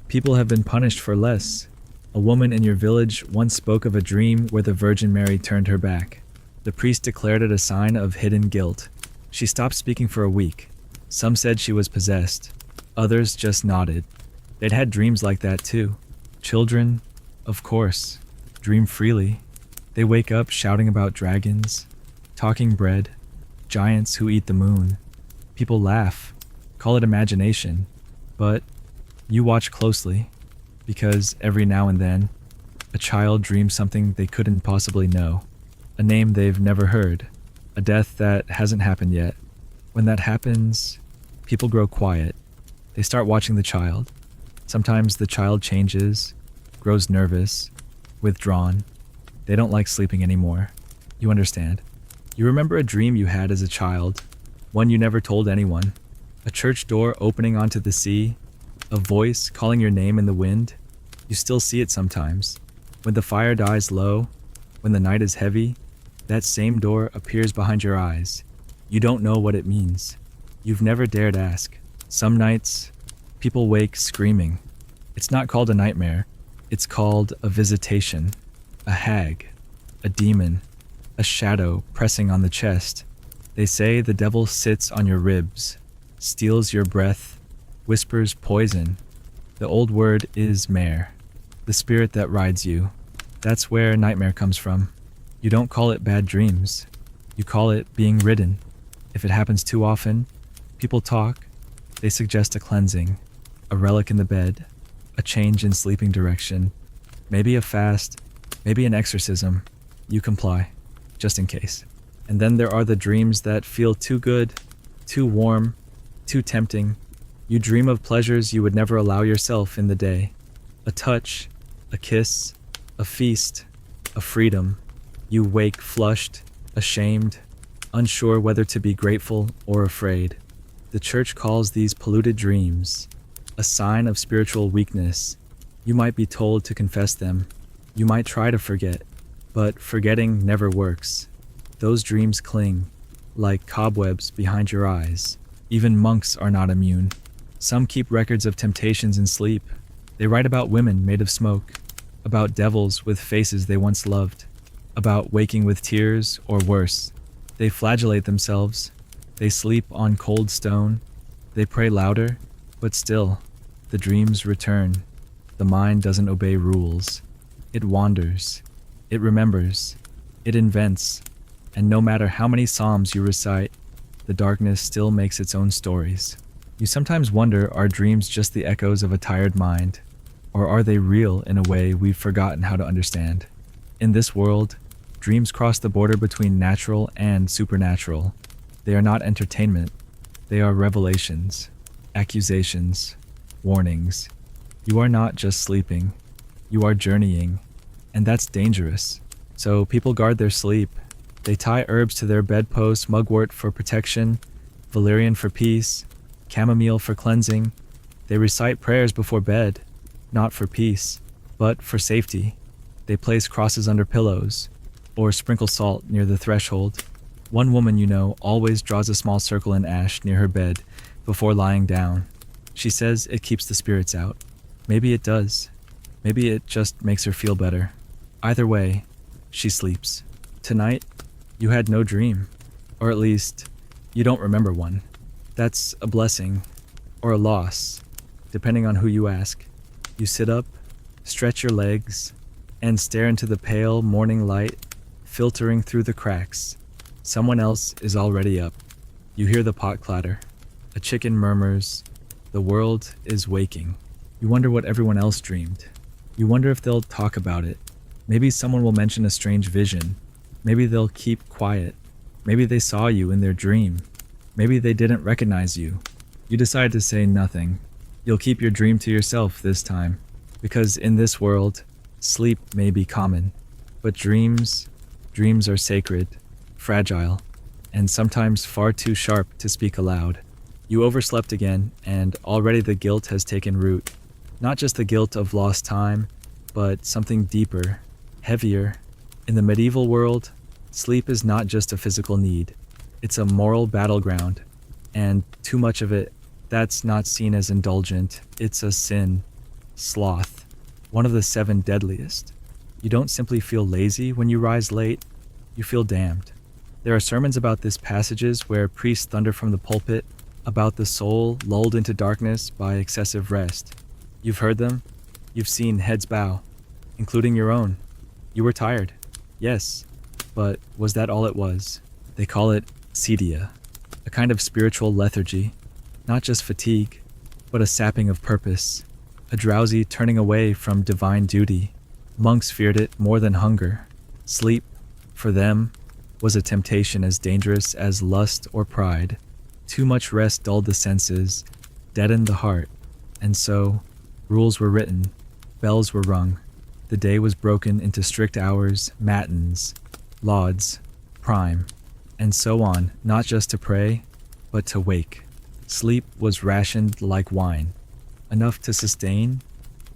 People have been punished for less. A woman in your village once spoke of a dream where the Virgin Mary turned her back. The priest declared it a sign of hidden guilt. She stopped speaking for a week. Some said she was possessed. Others just nodded. They'd had dreams like that too. Children, of course, dream freely. They wake up shouting about dragons, talking bread, giants who eat the moon. People laugh, call it imagination, but you watch closely, because every now and then, a child dreams something they couldn't possibly know, a name they've never heard, a death that hasn't happened yet. When that happens, people grow quiet. They start watching the child. Sometimes the child changes, grows nervous, withdrawn. They don't like sleeping anymore. You understand. You remember a dream you had as a child, one you never told anyone, a church door opening onto the sea, a voice calling your name in the wind. You still see it sometimes. When the fire dies low, when the night is heavy, that same door appears behind your eyes. You don't know what it means. You've never dared ask. Some nights, people wake screaming. It's not called a nightmare. It's called a visitation, a hag, a demon, a shadow pressing on the chest. They say the devil sits on your ribs, steals your breath, whispers poison. The old word is mare, the spirit that rides you. That's where nightmare comes from. You don't call it bad dreams. You call it being ridden. If it happens too often, people talk. They suggest a cleansing, a relic in the bed, a change in sleeping direction, maybe a fast, maybe an exorcism. You comply, just in case. And then there are the dreams that feel too good, too warm, too tempting. You dream of pleasures you would never allow yourself in the day. A touch, a kiss, a feast, a freedom. You wake flushed, ashamed, unsure whether to be grateful or afraid. The church calls these polluted dreams a sign of spiritual weakness. You might be told to confess them. You might try to forget, but forgetting never works. Those dreams cling, like cobwebs behind your eyes. Even monks are not immune. Some keep records of temptations in sleep. They write about women made of smoke, about devils with faces they once loved, about waking with tears or worse. They flagellate themselves. They sleep on cold stone. They pray louder, but still, the dreams return. The mind doesn't obey rules. It wanders. It remembers. It invents. And no matter how many psalms you recite, the darkness still makes its own stories. You sometimes wonder, are dreams just the echoes of a tired mind? Or are they real in a way we've forgotten how to understand? In this world, dreams cross the border between natural and supernatural. They are not entertainment. They are revelations, accusations, warnings. You are not just sleeping. You are journeying. And that's dangerous. So people guard their sleep. They tie herbs to their bedposts, mugwort for protection, valerian for peace, chamomile for cleansing. They recite prayers before bed, not for peace, but for safety. They place crosses under pillows, or sprinkle salt near the threshold. One woman you know always draws a small circle in ash near her bed before lying down. She says it keeps the spirits out. Maybe it does. Maybe it just makes her feel better. Either way, she sleeps. Tonight, you had no dream, or at least, you don't remember one. That's a blessing, or a loss, depending on who you ask. You sit up, stretch your legs, and stare into the pale morning light filtering through the cracks. Someone else is already up. You hear the pot clatter. A chicken murmurs. The world is waking. You wonder what everyone else dreamed. You wonder if they'll talk about it. Maybe someone will mention a strange vision. Maybe they'll keep quiet. Maybe they saw you in their dream. Maybe they didn't recognize you. You decide to say nothing. You'll keep your dream to yourself this time, because in this world, sleep may be common, but dreams are sacred, fragile, and sometimes far too sharp to speak aloud. You overslept again, and already the guilt has taken root. Not just the guilt of lost time, but something deeper, heavier. In the medieval world, sleep is not just a physical need. It's a moral battleground, and too much of it, that's not seen as indulgent. It's a sin. Sloth. One of the 7 deadliest. You don't simply feel lazy when you rise late, you feel damned. There are sermons about this passages where priests thunder from the pulpit, about the soul lulled into darkness by excessive rest. You've heard them. You've seen heads bow, including your own. You were tired. Yes, but was that all it was? They call it sedia, a kind of spiritual lethargy, not just fatigue, but a sapping of purpose, a drowsy turning away from divine duty. Monks feared it more than hunger. Sleep, for them, was a temptation as dangerous as lust or pride. Too much rest dulled the senses, deadened the heart, and so, rules were written, bells were rung. The day was broken into strict hours, matins, lauds, prime, and so on, not just to pray, but to wake. Sleep was rationed like wine, enough to sustain,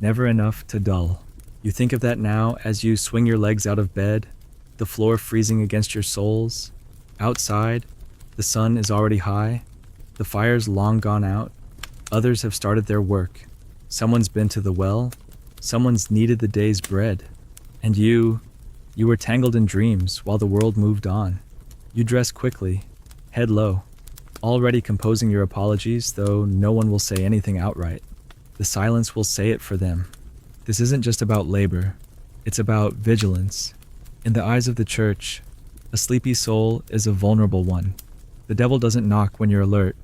never enough to dull. You think of that now as you swing your legs out of bed, the floor freezing against your soles. Outside, the sun is already high, the fire's long gone out, others have started their work. Someone's been to the well, someone's kneaded the day's bread, and you were tangled in dreams while the world moved on. You dress quickly, head low, already composing your apologies, though no one will say anything outright. The silence will say it for them. This isn't just about labor, it's about vigilance. In the eyes of the church, a sleepy soul is a vulnerable one. The devil doesn't knock when you're alert.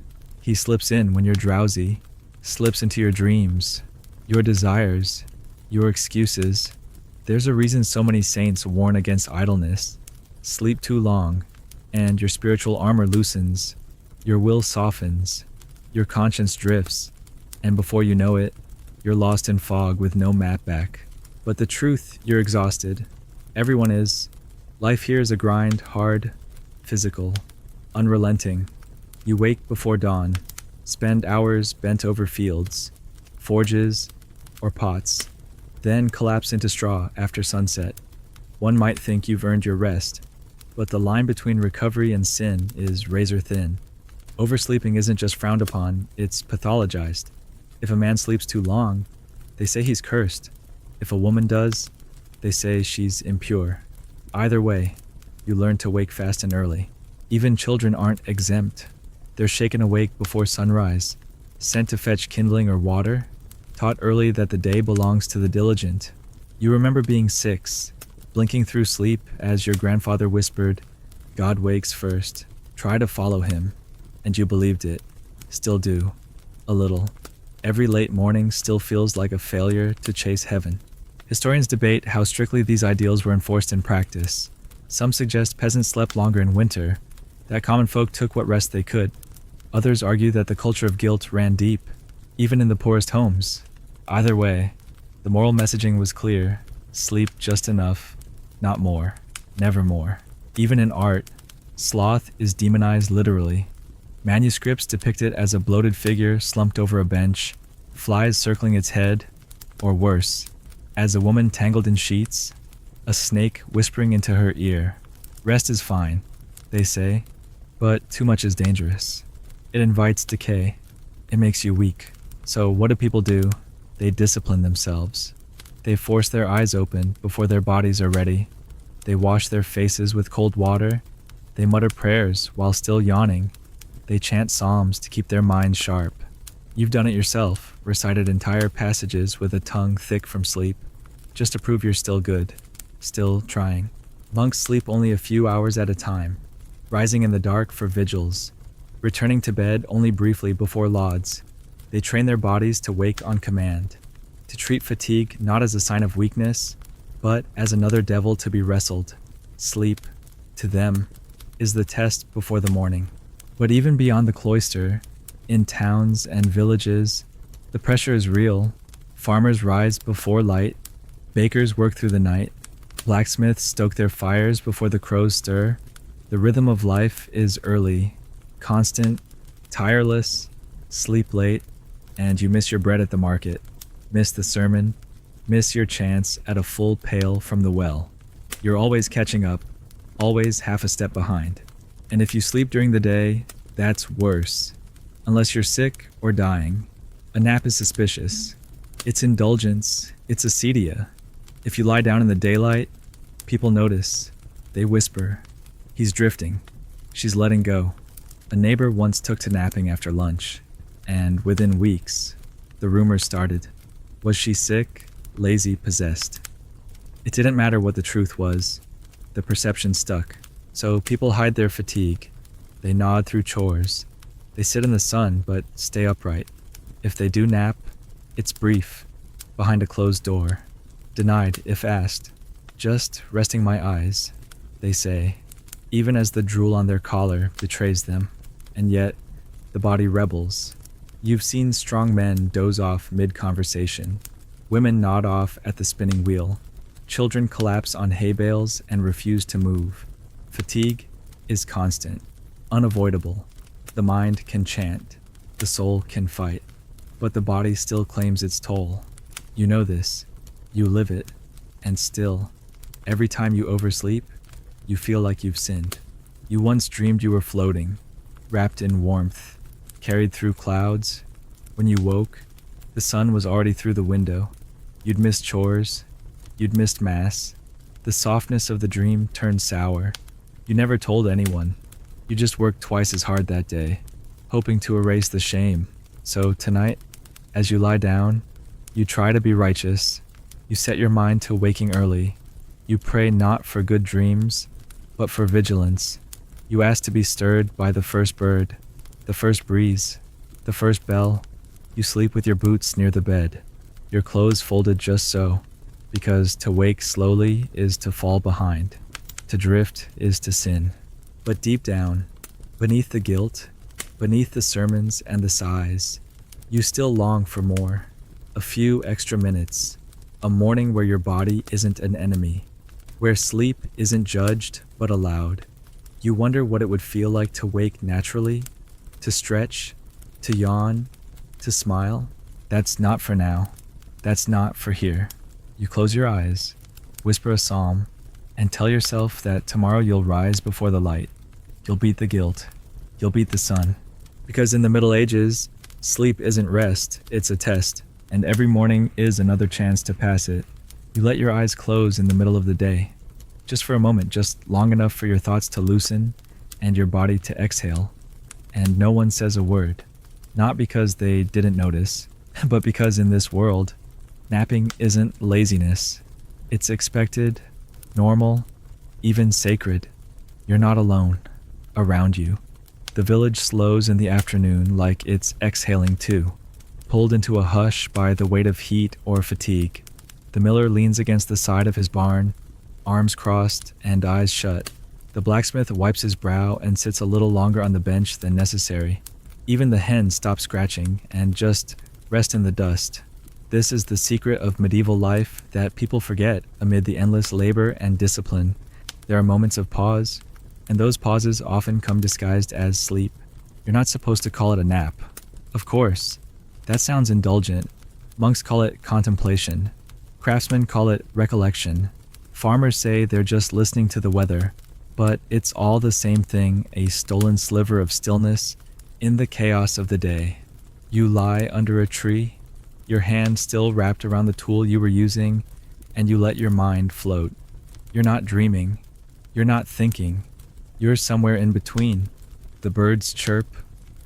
He slips in when you're drowsy, slips into your dreams, your desires, your excuses. There's a reason so many saints warn against idleness. Sleep too long, and your spiritual armor loosens, your will softens, your conscience drifts, and before you know it, you're lost in fog with no map back. But the truth, you're exhausted. Everyone is. Life here is a grind, hard, physical, unrelenting. You wake before dawn, spend hours bent over fields, forges, or pots, then collapse into straw after sunset. One might think you've earned your rest, but the line between recovery and sin is razor thin. Oversleeping isn't just frowned upon, it's pathologized. If a man sleeps too long, they say he's cursed. If a woman does, they say she's impure. Either way, you learn to wake fast and early. Even children aren't exempt. They're shaken awake before sunrise, sent to fetch kindling or water, taught early that the day belongs to the diligent. You remember being 6, blinking through sleep as your grandfather whispered, "God wakes first. Try to follow him." And you believed it. Still do. A little. Every late morning still feels like a failure to chase heaven. Historians debate how strictly these ideals were enforced in practice. Some suggest peasants slept longer in winter, that common folk took what rest they could. Others argue that the culture of guilt ran deep, even in the poorest homes. Either way, the moral messaging was clear: sleep just enough, not more, never more. Even in art, sloth is demonized literally. Manuscripts depict it as a bloated figure slumped over a bench, flies circling its head, or worse, as a woman tangled in sheets, a snake whispering into her ear. Rest is fine, they say, but too much is dangerous. It invites decay. It makes you weak. So what do people do? They discipline themselves. They force their eyes open before their bodies are ready. They wash their faces with cold water. They mutter prayers while still yawning. They chant psalms to keep their minds sharp. You've done it yourself, recited entire passages with a tongue thick from sleep, just to prove you're still good, still trying. Monks sleep only a few hours at a time, rising in the dark for vigils, returning to bed only briefly before lauds. They train their bodies to wake on command, to treat fatigue not as a sign of weakness, but as another devil to be wrestled. Sleep, to them, is the test before the morning. But even beyond the cloister, in towns and villages, the pressure is real. Farmers rise before light, bakers work through the night, blacksmiths stoke their fires before the crows stir. The rhythm of life is early, constant, tireless. Sleep late, and you miss your bread at the market, miss the sermon, miss your chance at a full pail from the well. You're always catching up, always half a step behind. And if you sleep during the day, that's worse. Unless you're sick or dying, a nap is suspicious. It's indulgence, it's acedia. If you lie down in the daylight, people notice. They whisper, "He's drifting. She's letting go." A neighbor once took to napping after lunch, and within weeks, the rumors started. Was she sick, lazy, possessed? It didn't matter what the truth was. The perception stuck. So people hide their fatigue. They nod through chores. They sit in the sun but stay upright. If they do nap, it's brief, behind a closed door. Denied if asked. Just resting my eyes, they say, even as the drool on their collar betrays them. And yet, the body rebels. You've seen strong men doze off mid-conversation. Women nod off at the spinning wheel. Children collapse on hay bales and refuse to move. Fatigue is constant, unavoidable. The mind can chant, the soul can fight, but the body still claims its toll. You know this, you live it, and still, every time you oversleep, you feel like you've sinned. You once dreamed you were floating, wrapped in warmth, carried through clouds. When you woke, the sun was already through the window. You'd missed chores, you'd missed mass. The softness of the dream turned sour. You never told anyone. You just worked twice as hard that day, hoping to erase the shame. So tonight, as you lie down, you try to be righteous. You set your mind to waking early. You pray not for good dreams, but for vigilance. You ask to be stirred by the first bird, the first breeze, the first bell. You sleep with your boots near the bed, your clothes folded just so, because to wake slowly is to fall behind. To drift is to sin. But deep down, beneath the guilt, beneath the sermons and the sighs, you still long for more. A few extra minutes. A morning where your body isn't an enemy. Where sleep isn't judged but allowed. You wonder what it would feel like to wake naturally, to stretch, to yawn, to smile. That's not for now. That's not for here. You close your eyes, whisper a psalm, and tell yourself that tomorrow you'll rise before the light. You'll beat the guilt. You'll beat the sun. Because in the Middle Ages, sleep isn't rest, it's a test, and every morning is another chance to pass it. You let your eyes close in the middle of the day, just for a moment, just long enough for your thoughts to loosen and your body to exhale, and no one says a word. Not because they didn't notice, but because in this world, napping isn't laziness. It's expected, normal, even sacred. You're not alone. Around you, the village slows in the afternoon like it's exhaling too, pulled into a hush by the weight of heat or fatigue. The miller leans against the side of his barn, arms crossed and eyes shut. The blacksmith wipes his brow and sits a little longer on the bench than necessary. Even the hens stop scratching and just rest in the dust. This is the secret of medieval life that people forget amid the endless labor and discipline. There are moments of pause, and those pauses often come disguised as sleep. You're not supposed to call it a nap. Of course, that sounds indulgent. Monks call it contemplation. Craftsmen call it recollection. Farmers say they're just listening to the weather. But it's all the same thing, a stolen sliver of stillness in the chaos of the day. You lie under a tree, your hand still wrapped around the tool you were using, and you let your mind float. You're not dreaming. You're not thinking. You're somewhere in between. The birds chirp,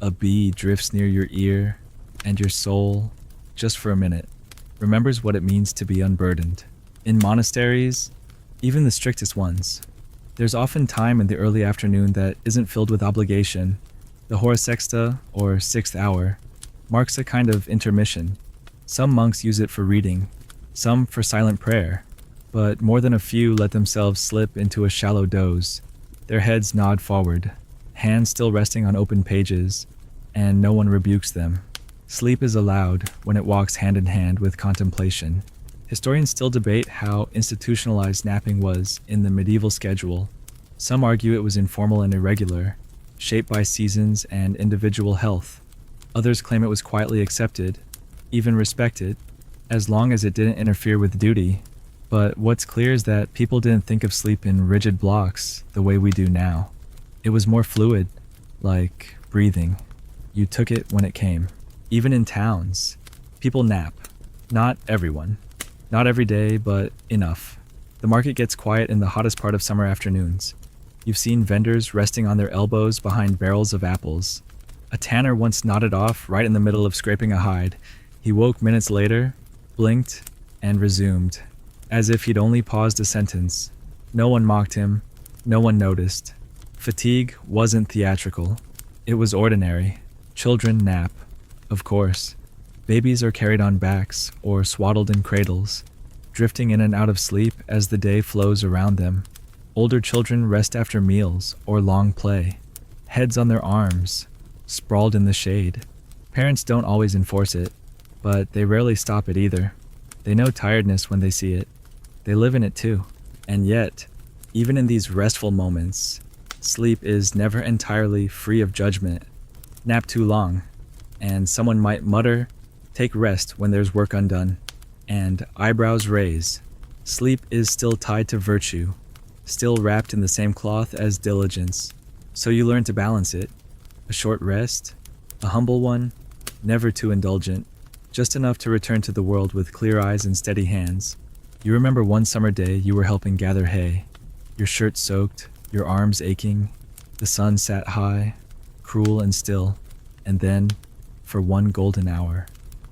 a bee drifts near your ear, and your soul, just for a minute, remembers what it means to be unburdened. In monasteries, even the strictest ones, there's often time in the early afternoon that isn't filled with obligation. The hora sexta, or 6th hour, marks a kind of intermission. Some monks use it for reading, some for silent prayer, but more than a few let themselves slip into a shallow doze. Their heads nod forward, hands still resting on open pages, and no one rebukes them. Sleep is allowed when it walks hand in hand with contemplation. Historians still debate how institutionalized napping was in the medieval schedule. Some argue it was informal and irregular, shaped by seasons and individual health. Others claim it was quietly accepted, even respected, as long as it didn't interfere with duty. But what's clear is that people didn't think of sleep in rigid blocks the way we do now. It was more fluid, like breathing. You took it when it came. Even in towns, people nap. Not everyone. Not every day, but enough. The market gets quiet in the hottest part of summer afternoons. You've seen vendors resting on their elbows behind barrels of apples. A tanner once nodded off right in the middle of scraping a hide. He woke minutes later, blinked, and resumed, as if he'd only paused a sentence. No one mocked him. No one noticed. Fatigue wasn't theatrical. It was ordinary. Children nap, of course. Babies are carried on backs or swaddled in cradles, drifting in and out of sleep as the day flows around them. Older children rest after meals or long play, heads on their arms, sprawled in the shade. Parents don't always enforce it, but they rarely stop it either. They know tiredness when they see it. They live in it too. And yet, even in these restful moments, sleep is never entirely free of judgment. Nap too long, and someone might mutter, "Take rest when there's work undone," and eyebrows raise. Sleep is still tied to virtue, still wrapped in the same cloth as diligence. So you learn to balance it. A short rest, a humble one, never too indulgent, just enough to return to the world with clear eyes and steady hands. You remember one summer day you were helping gather hay, your shirt soaked, your arms aching. The sun sat high, cruel and still, and then, for one golden hour,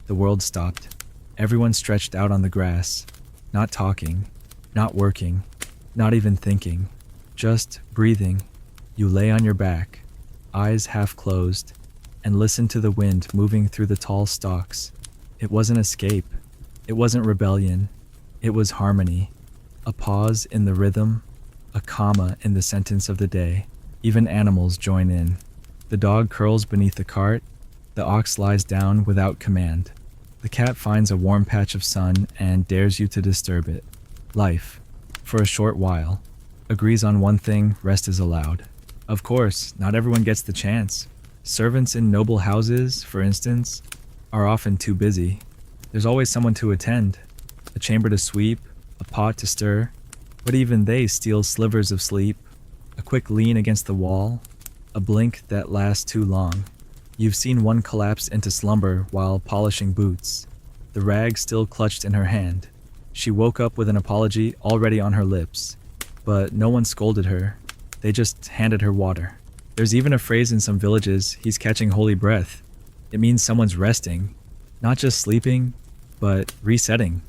the world stopped. Everyone stretched out on the grass, not talking, not working, not even thinking, just breathing. You lay on your back, eyes half closed, and listened to the wind moving through the tall stalks. It wasn't escape. It wasn't rebellion. It was harmony. A pause in the rhythm, a comma in the sentence of the day. Even animals join in. The dog curls beneath the cart. The ox lies down without command. The cat finds a warm patch of sun and dares you to disturb it. Life, for a short while, agrees on one thing: rest is allowed. Of course, not everyone gets the chance. Servants in noble houses, for instance, are often too busy. There's always someone to attend, a chamber to sweep, a pot to stir, but even they steal slivers of sleep, a quick lean against the wall, a blink that lasts too long. You've seen one collapse into slumber while polishing boots, the rag still clutched in her hand. She woke up with an apology already on her lips, but no one scolded her. They just handed her water. There's even a phrase in some villages: "He's catching holy breath." It means someone's resting, not just sleeping, but resetting,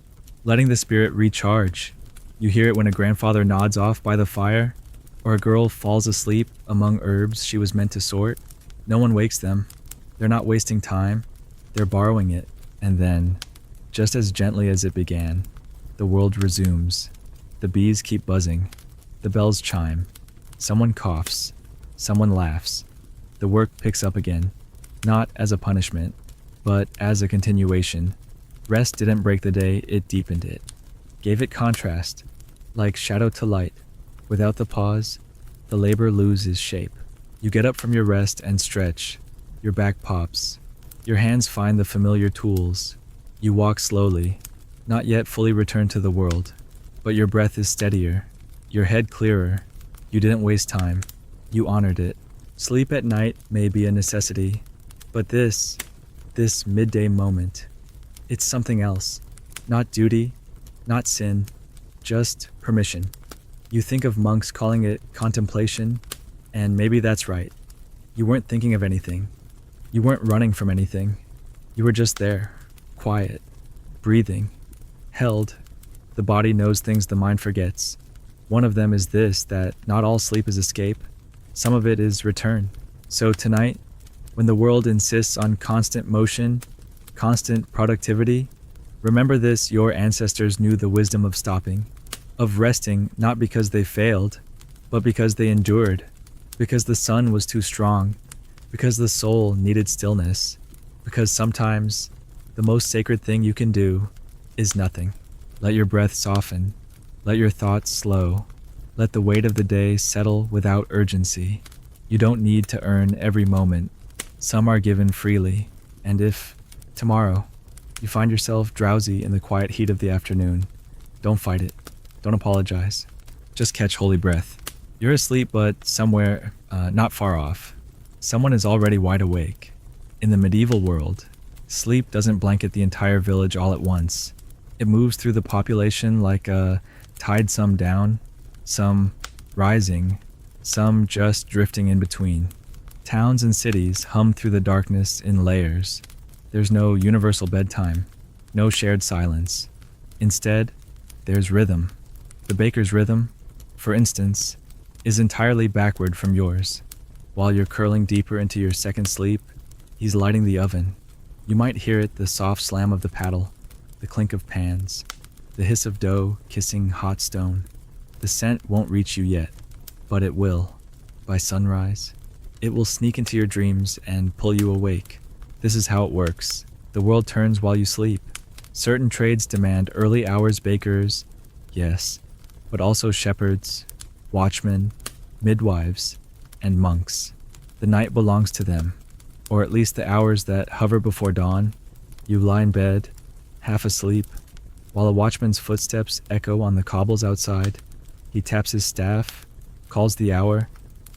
letting the spirit recharge. You hear it when a grandfather nods off by the fire, or a girl falls asleep among herbs she was meant to sort. No one wakes them. They're not wasting time. They're borrowing it. And then, just as gently as it began, the world resumes. The bees keep buzzing. The bells chime. Someone coughs. Someone laughs. The work picks up again, not as a punishment, but as a continuation. Rest didn't break the day, it deepened it. Gave it contrast, like shadow to light. Without the pause, the labor loses shape. You get up from your rest and stretch. Your back pops. Your hands find the familiar tools. You walk slowly, not yet fully returned to the world, but your breath is steadier, your head clearer. You didn't waste time. You honored it. Sleep at night may be a necessity, but this midday moment, it's something else. Not duty, not sin, just permission. You think of monks calling it contemplation, and maybe that's right. You weren't thinking of anything. You weren't running from anything. You were just there, quiet, breathing, held. The body knows things the mind forgets. One of them is this, that not all sleep is escape. Some of it is return. So tonight, when the world insists on constant motion, constant productivity, remember this: your ancestors knew the wisdom of stopping, of resting, not because they failed, but because they endured, because the sun was too strong, because the soul needed stillness, because sometimes the most sacred thing you can do is nothing. Let your breath soften. Let your thoughts slow. Let the weight of the day settle without urgency. You don't need to earn every moment. Some are given freely. And if, tomorrow, you find yourself drowsy in the quiet heat of the afternoon, don't fight it. Don't apologize. Just catch holy breath. You're asleep, but somewhere not far off. Someone is already wide awake. In the medieval world, sleep doesn't blanket the entire village all at once. It moves through the population like a tide, some down, some rising, some just drifting in between. Towns and cities hum through the darkness in layers. There's no universal bedtime, no shared silence. Instead, there's rhythm. The baker's rhythm, for instance, is entirely backward from yours. While you're curling deeper into your second sleep, he's lighting the oven. You might hear it, the soft slam of the paddle, the clink of pans, the hiss of dough kissing hot stone. The scent won't reach you yet, but it will. By sunrise, it will sneak into your dreams and pull you awake. This is how it works. The world turns while you sleep. Certain trades demand early hours bakers, yes, but also shepherds, watchmen, midwives, and monks. The night belongs to them, or at least the hours that hover before dawn. You lie in bed, half asleep, while a watchman's footsteps echo on the cobbles outside. He taps his staff, calls the hour,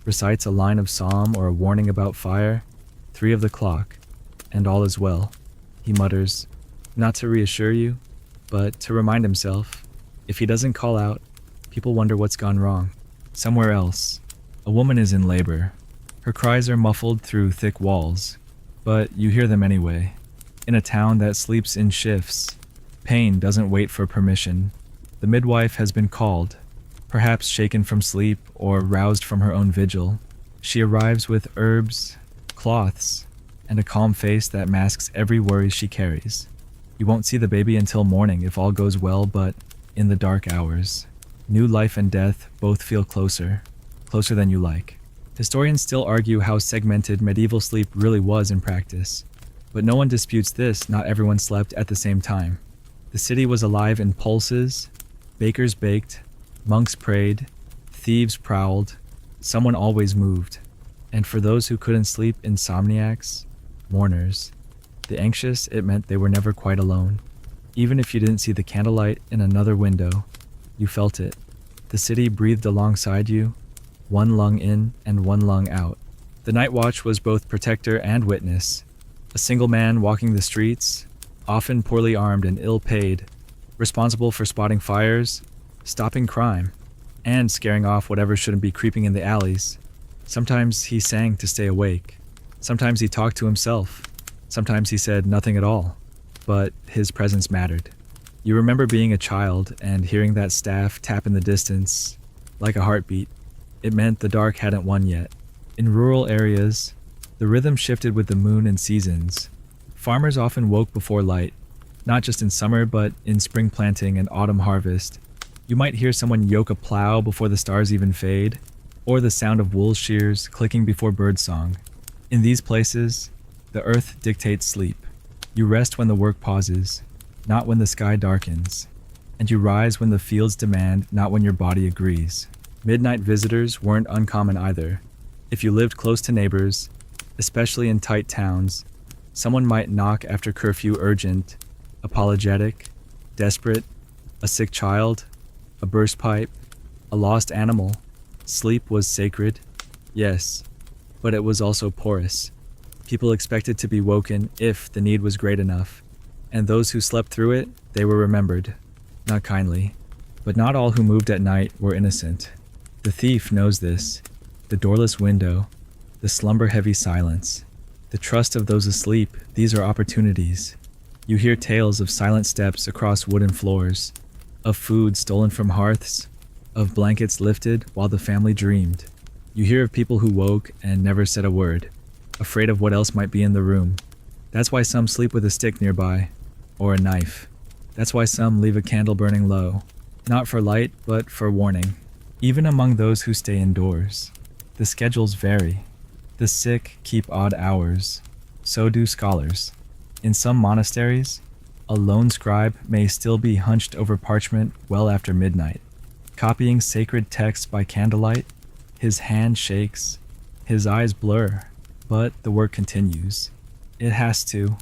recites a line of psalm or a warning about fire. 3 of the clock, and all is well. He mutters, not to reassure you, but to remind himself. If he doesn't call out, people wonder what's gone wrong. Somewhere else, a woman is in labor. Her cries are muffled through thick walls, but you hear them anyway. In a town that sleeps in shifts, pain doesn't wait for permission. The midwife has been called, perhaps shaken from sleep or roused from her own vigil. She arrives with herbs, cloths, and a calm face that masks every worry she carries. You won't see the baby until morning if all goes well, but in the dark hours, new life and death both feel closer than you like. Historians still argue how segmented medieval sleep really was in practice, but no one disputes this: not everyone slept at the same time. The city was alive in pulses, bakers baked, monks prayed, thieves prowled, someone always moved. And for those who couldn't sleep, insomniacs, mourners, the anxious, it meant they were never quite alone. Even if you didn't see the candlelight in another window, you felt it. The city breathed alongside you, one lung in and one lung out. The night watch was both protector and witness. A single man walking the streets, often poorly armed and ill-paid, responsible for spotting fires, stopping crime, and scaring off whatever shouldn't be creeping in the alleys. Sometimes he sang to stay awake. Sometimes he talked to himself. Sometimes he said nothing at all, but his presence mattered. You remember being a child and hearing that staff tap in the distance, like a heartbeat. It meant the dark hadn't won yet. In rural areas, the rhythm shifted with the moon and seasons. Farmers often woke before light, not just in summer, but in spring planting and autumn harvest. You might hear someone yoke a plow before the stars even fade, or the sound of wool shears clicking before birdsong. In these places, the earth dictates sleep. You rest when the work pauses, not when the sky darkens, and you rise when the fields demand, not when your body agrees. Midnight visitors weren't uncommon either. If you lived close to neighbors, especially in tight towns, someone might knock after curfew, urgent, apologetic, desperate, a sick child, a burst pipe, a lost animal. Sleep was sacred, yes, but it was also porous. People expected to be woken if the need was great enough, and those who slept through it, they were remembered, not kindly. But not all who moved at night were innocent. The thief knows this, the doorless window, the slumber-heavy silence, the trust of those asleep. These are opportunities. You hear tales of silent steps across wooden floors, of food stolen from hearths, of blankets lifted while the family dreamed. You hear of people who woke and never said a word, afraid of what else might be in the room. That's why some sleep with a stick nearby, or a knife. That's why some leave a candle burning low, not for light, but for warning. Even among those who stay indoors, the schedules vary. The sick keep odd hours. So do scholars. In some monasteries, a lone scribe may still be hunched over parchment well after midnight, copying sacred texts by candlelight. His hand shakes, his eyes blur, but the work continues. It has to.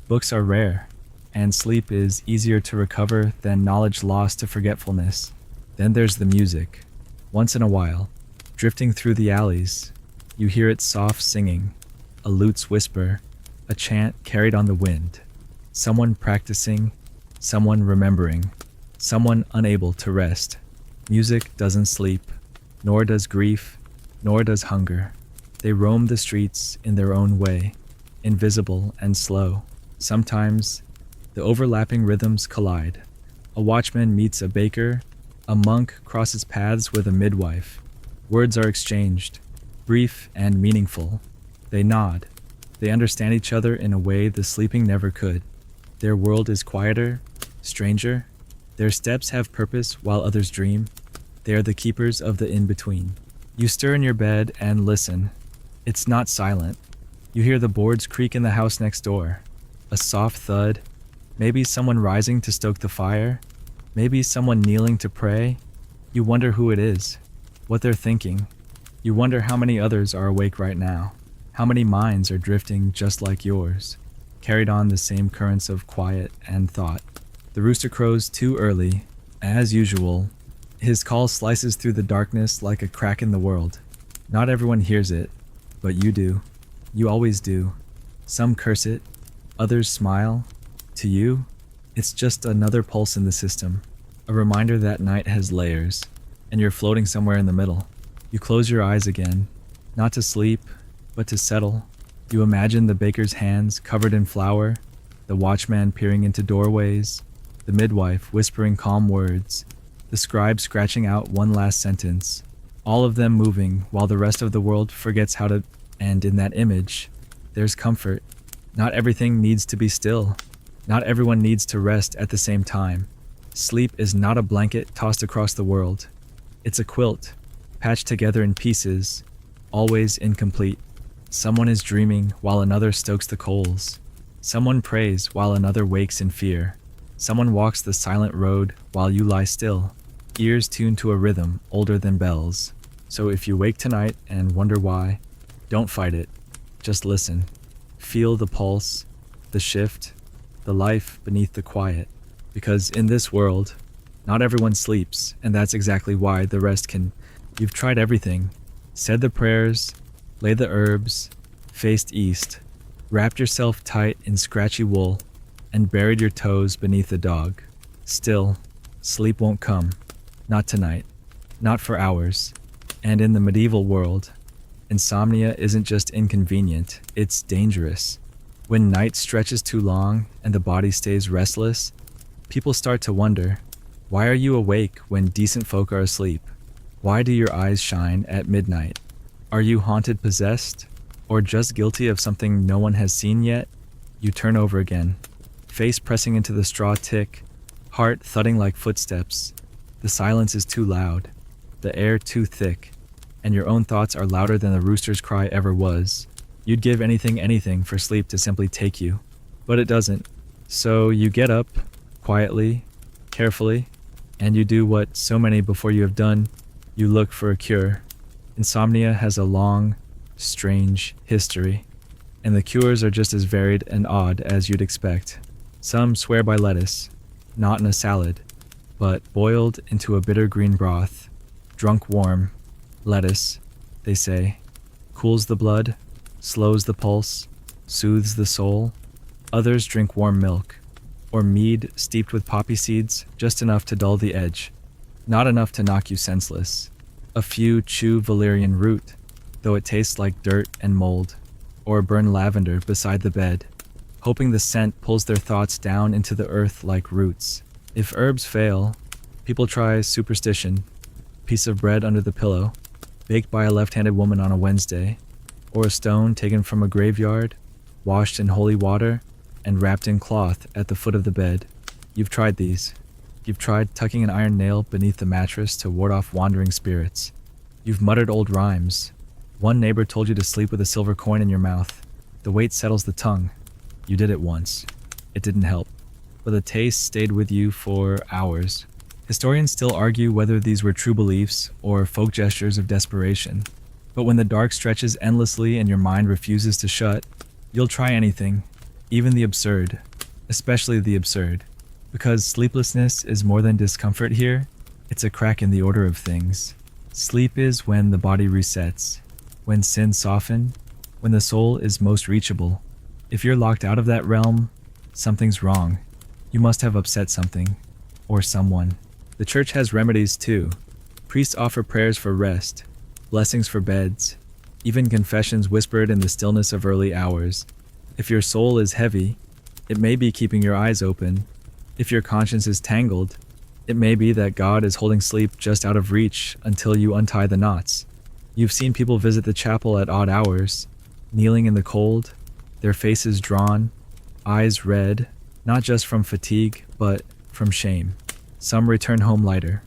Books are rare, and sleep is easier to recover than knowledge lost to forgetfulness. Then there's the music. Once in a while, drifting through the alleys, you hear its soft singing, a lute's whisper, a chant carried on the wind. Someone practicing, someone remembering, someone unable to rest. Music doesn't sleep, nor does grief, nor does hunger. They roam the streets in their own way, invisible and slow. Sometimes, the overlapping rhythms collide. A watchman meets a baker, a monk crosses paths with a midwife. Words are exchanged, brief and meaningful. They nod. They understand each other in a way the sleeping never could. Their world is quieter, stranger. Their steps have purpose while others dream. They are the keepers of the in-between. You stir in your bed and listen. It's not silent. You hear the boards creak in the house next door. A soft thud. Maybe someone rising to stoke the fire. Maybe someone kneeling to pray. You wonder who it is, what they're thinking. You wonder how many others are awake right now. How many minds are drifting just like yours, carried on the same currents of quiet and thought. The rooster crows too early, as usual. His call slices through the darkness like a crack in the world. Not everyone hears it, but you do. You always do. Some curse it, others smile. To you, it's just another pulse in the system, a reminder that night has layers, and you're floating somewhere in the middle. You close your eyes again, not to sleep, but to settle. You imagine the baker's hands covered in flour, the watchman peering into doorways, the midwife whispering calm words, the scribe scratching out one last sentence, all of them moving while the rest of the world forgets how to. And in that image, there's comfort. Not everything needs to be still. Not everyone needs to rest at the same time. Sleep is not a blanket tossed across the world. It's a quilt, patched together in pieces, always incomplete. Someone is dreaming while another stokes the coals. Someone prays while another wakes in fear. Someone walks the silent road while you lie still, ears tuned to a rhythm older than bells. So if you wake tonight and wonder why, don't fight it. Just listen. Feel the pulse, the shift, the life beneath the quiet. Because in this world, not everyone sleeps, and that's exactly why the rest can. You've tried everything. Said the prayers, laid the herbs, faced east, wrapped yourself tight in scratchy wool, and buried your toes beneath the dog. Still, sleep won't come. Not tonight. Not for hours. And in the medieval world, insomnia isn't just inconvenient, it's dangerous. When night stretches too long and the body stays restless, people start to wonder, why are you awake when decent folk are asleep? Why do your eyes shine at midnight? Are you haunted, possessed, or just guilty of something no one has seen yet? You turn over again, face pressing into the straw tick, heart thudding like footsteps. The silence is too loud, the air too thick, and your own thoughts are louder than the rooster's cry ever was. You'd give anything for sleep to simply take you, but it doesn't. So you get up, quietly, carefully, and you do what so many before you have done. You look for a cure. Insomnia has a long, strange history, and the cures are just as varied and odd as you'd expect. Some swear by lettuce, not in a salad, but boiled into a bitter green broth, drunk warm. Lettuce, they say, cools the blood, slows the pulse, soothes the soul. Others drink warm milk, or mead steeped with poppy seeds, just enough to dull the edge, not enough to knock you senseless. A few chew valerian root, though it tastes like dirt and mold, or burn lavender beside the bed, hoping the scent pulls their thoughts down into the earth like roots. If herbs fail, people try superstition, piece of bread under the pillow, baked by a left-handed woman on a Wednesday, or a stone taken from a graveyard, washed in holy water, and wrapped in cloth at the foot of the bed. You've tried these. You've tried tucking an iron nail beneath the mattress to ward off wandering spirits. You've muttered old rhymes. One neighbor told you to sleep with a silver coin in your mouth. The weight settles the tongue. You did it once. It didn't help, but the taste stayed with you for hours. Historians still argue whether these were true beliefs or folk gestures of desperation. But when the dark stretches endlessly and your mind refuses to shut, you'll try anything, even the absurd, especially the absurd. Because sleeplessness is more than discomfort here, it's a crack in the order of things. Sleep is when the body resets, when sins soften, when the soul is most reachable. If you're locked out of that realm, something's wrong. You must have upset something, or someone. The church has remedies too. Priests offer prayers for rest, blessings for beds, even confessions whispered in the stillness of early hours. If your soul is heavy, it may be keeping your eyes open. If your conscience is tangled, it may be that God is holding sleep just out of reach until you untie the knots. You've seen people visit the chapel at odd hours, kneeling in the cold, their faces drawn, eyes red, not just from fatigue, but from shame. Some return home lighter,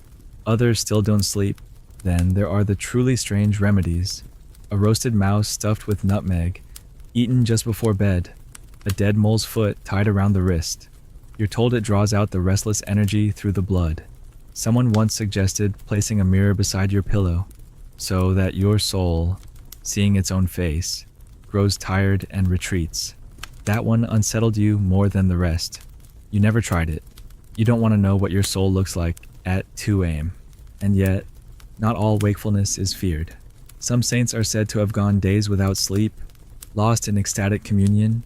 others still don't sleep. Then there are the truly strange remedies. A roasted mouse stuffed with nutmeg, eaten just before bed, a dead mole's foot tied around the wrist. You're told it draws out the restless energy through the blood. Someone once suggested placing a mirror beside your pillow, so that your soul, seeing its own face, grows tired and retreats. That one unsettled you more than the rest. You never tried it. You don't want to know what your soul looks like at 2 a.m. And yet, not all wakefulness is feared. Some saints are said to have gone days without sleep, lost in ecstatic communion.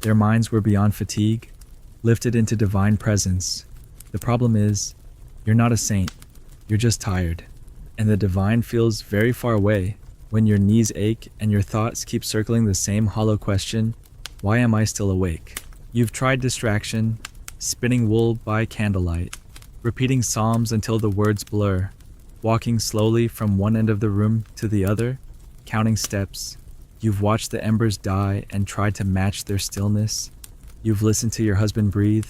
Their minds were beyond fatigue, lifted into divine presence. The problem is, you're not a saint, you're just tired. And the divine feels very far away when your knees ache and your thoughts keep circling the same hollow question, why am I still awake? You've tried distraction, spinning wool by candlelight, repeating psalms until the words blur, walking slowly from one end of the room to the other, counting steps. You've watched the embers die and tried to match their stillness. You've listened to your husband breathe,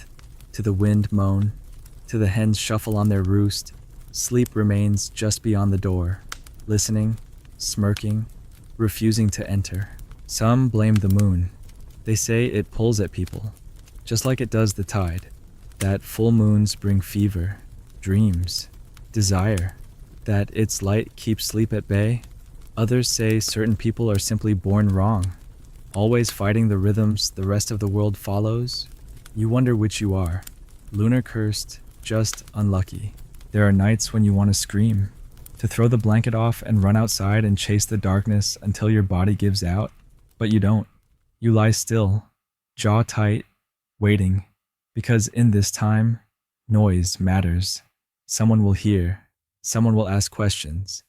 to the wind moan, to the hens shuffle on their roost. Sleep remains just beyond the door, listening, smirking, refusing to enter. Some blame the moon. They say it pulls at people, just like it does the tide. That full moons bring fever, dreams, desire, that its light keeps sleep at bay. Others say certain people are simply born wrong, always fighting the rhythms the rest of the world follows. You wonder which you are, lunar cursed, just unlucky. There are nights when you want to scream, to throw the blanket off and run outside and chase the darkness until your body gives out, but you don't. You lie still, jaw tight, waiting, because in this time, noise matters. Someone will hear, someone will ask questions,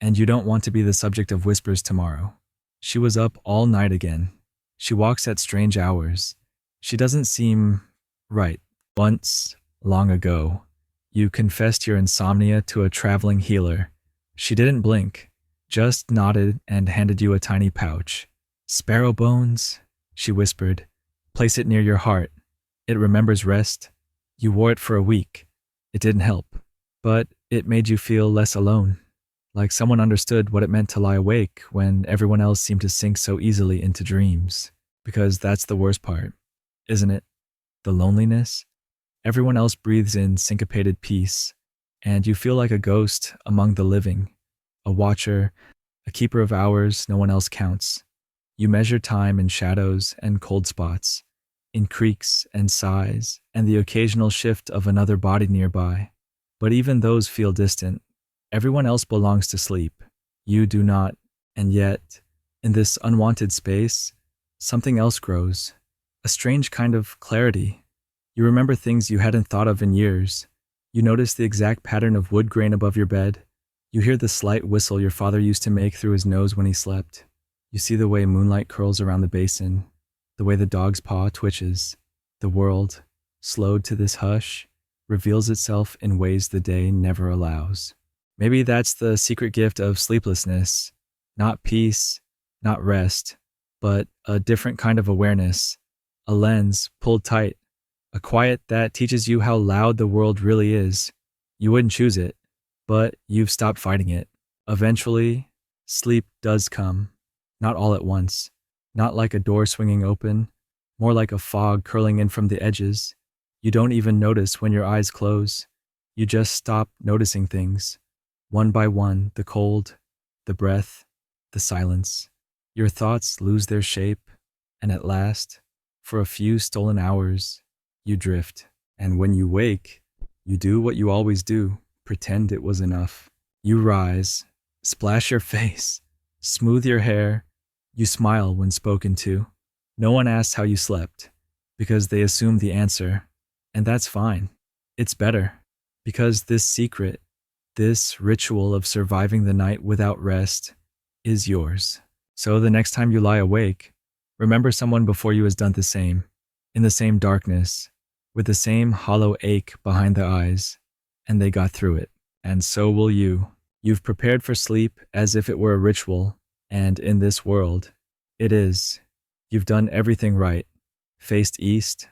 and you don't want to be the subject of whispers tomorrow. She was up all night again. She walks at strange hours. She doesn't seem right. Once, long ago, you confessed your insomnia to a traveling healer. She didn't blink, just nodded and handed you a tiny pouch. "Sparrow bones," she whispered. "Place it near your heart. It remembers rest." You wore it for a week. It didn't help, but it made you feel less alone, like someone understood what it meant to lie awake when everyone else seemed to sink so easily into dreams. Because that's the worst part, isn't it? The loneliness. Everyone else breathes in syncopated peace, and you feel like a ghost among the living, a watcher, a keeper of hours no one else counts. You measure time in shadows and cold spots, in creaks and sighs, and the occasional shift of another body nearby. But even those feel distant. Everyone else belongs to sleep. You do not, and yet, in this unwanted space, something else grows, a strange kind of clarity. You remember things you hadn't thought of in years. You notice the exact pattern of wood grain above your bed. You hear the slight whistle your father used to make through his nose when he slept. You see the way moonlight curls around the basin, the way the dog's paw twitches. The world, slowed to this hush, reveals itself in ways the day never allows. Maybe that's the secret gift of sleeplessness. Not peace, not rest, but a different kind of awareness. A lens pulled tight. A quiet that teaches you how loud the world really is. You wouldn't choose it, but you've stopped fighting it. Eventually, sleep does come. Not all at once. Not like a door swinging open. More like a fog curling in from the edges. You don't even notice when your eyes close. You just stop noticing things. One by one, the cold, the breath, the silence. Your thoughts lose their shape, and at last, for a few stolen hours, you drift. And when you wake, you do what you always do, pretend it was enough. You rise, splash your face, smooth your hair. You smile when spoken to. No one asks how you slept, because they assume the answer. And that's fine. It's better, because this secret, This ritual of surviving the night without rest is yours. So the next time you lie awake, remember someone before you has done the same, in the same darkness, with the same hollow ache behind the eyes, and they got through it. And so will you. You've prepared for sleep as if it were a ritual, and in this world, it is. You've done everything right. Faced east,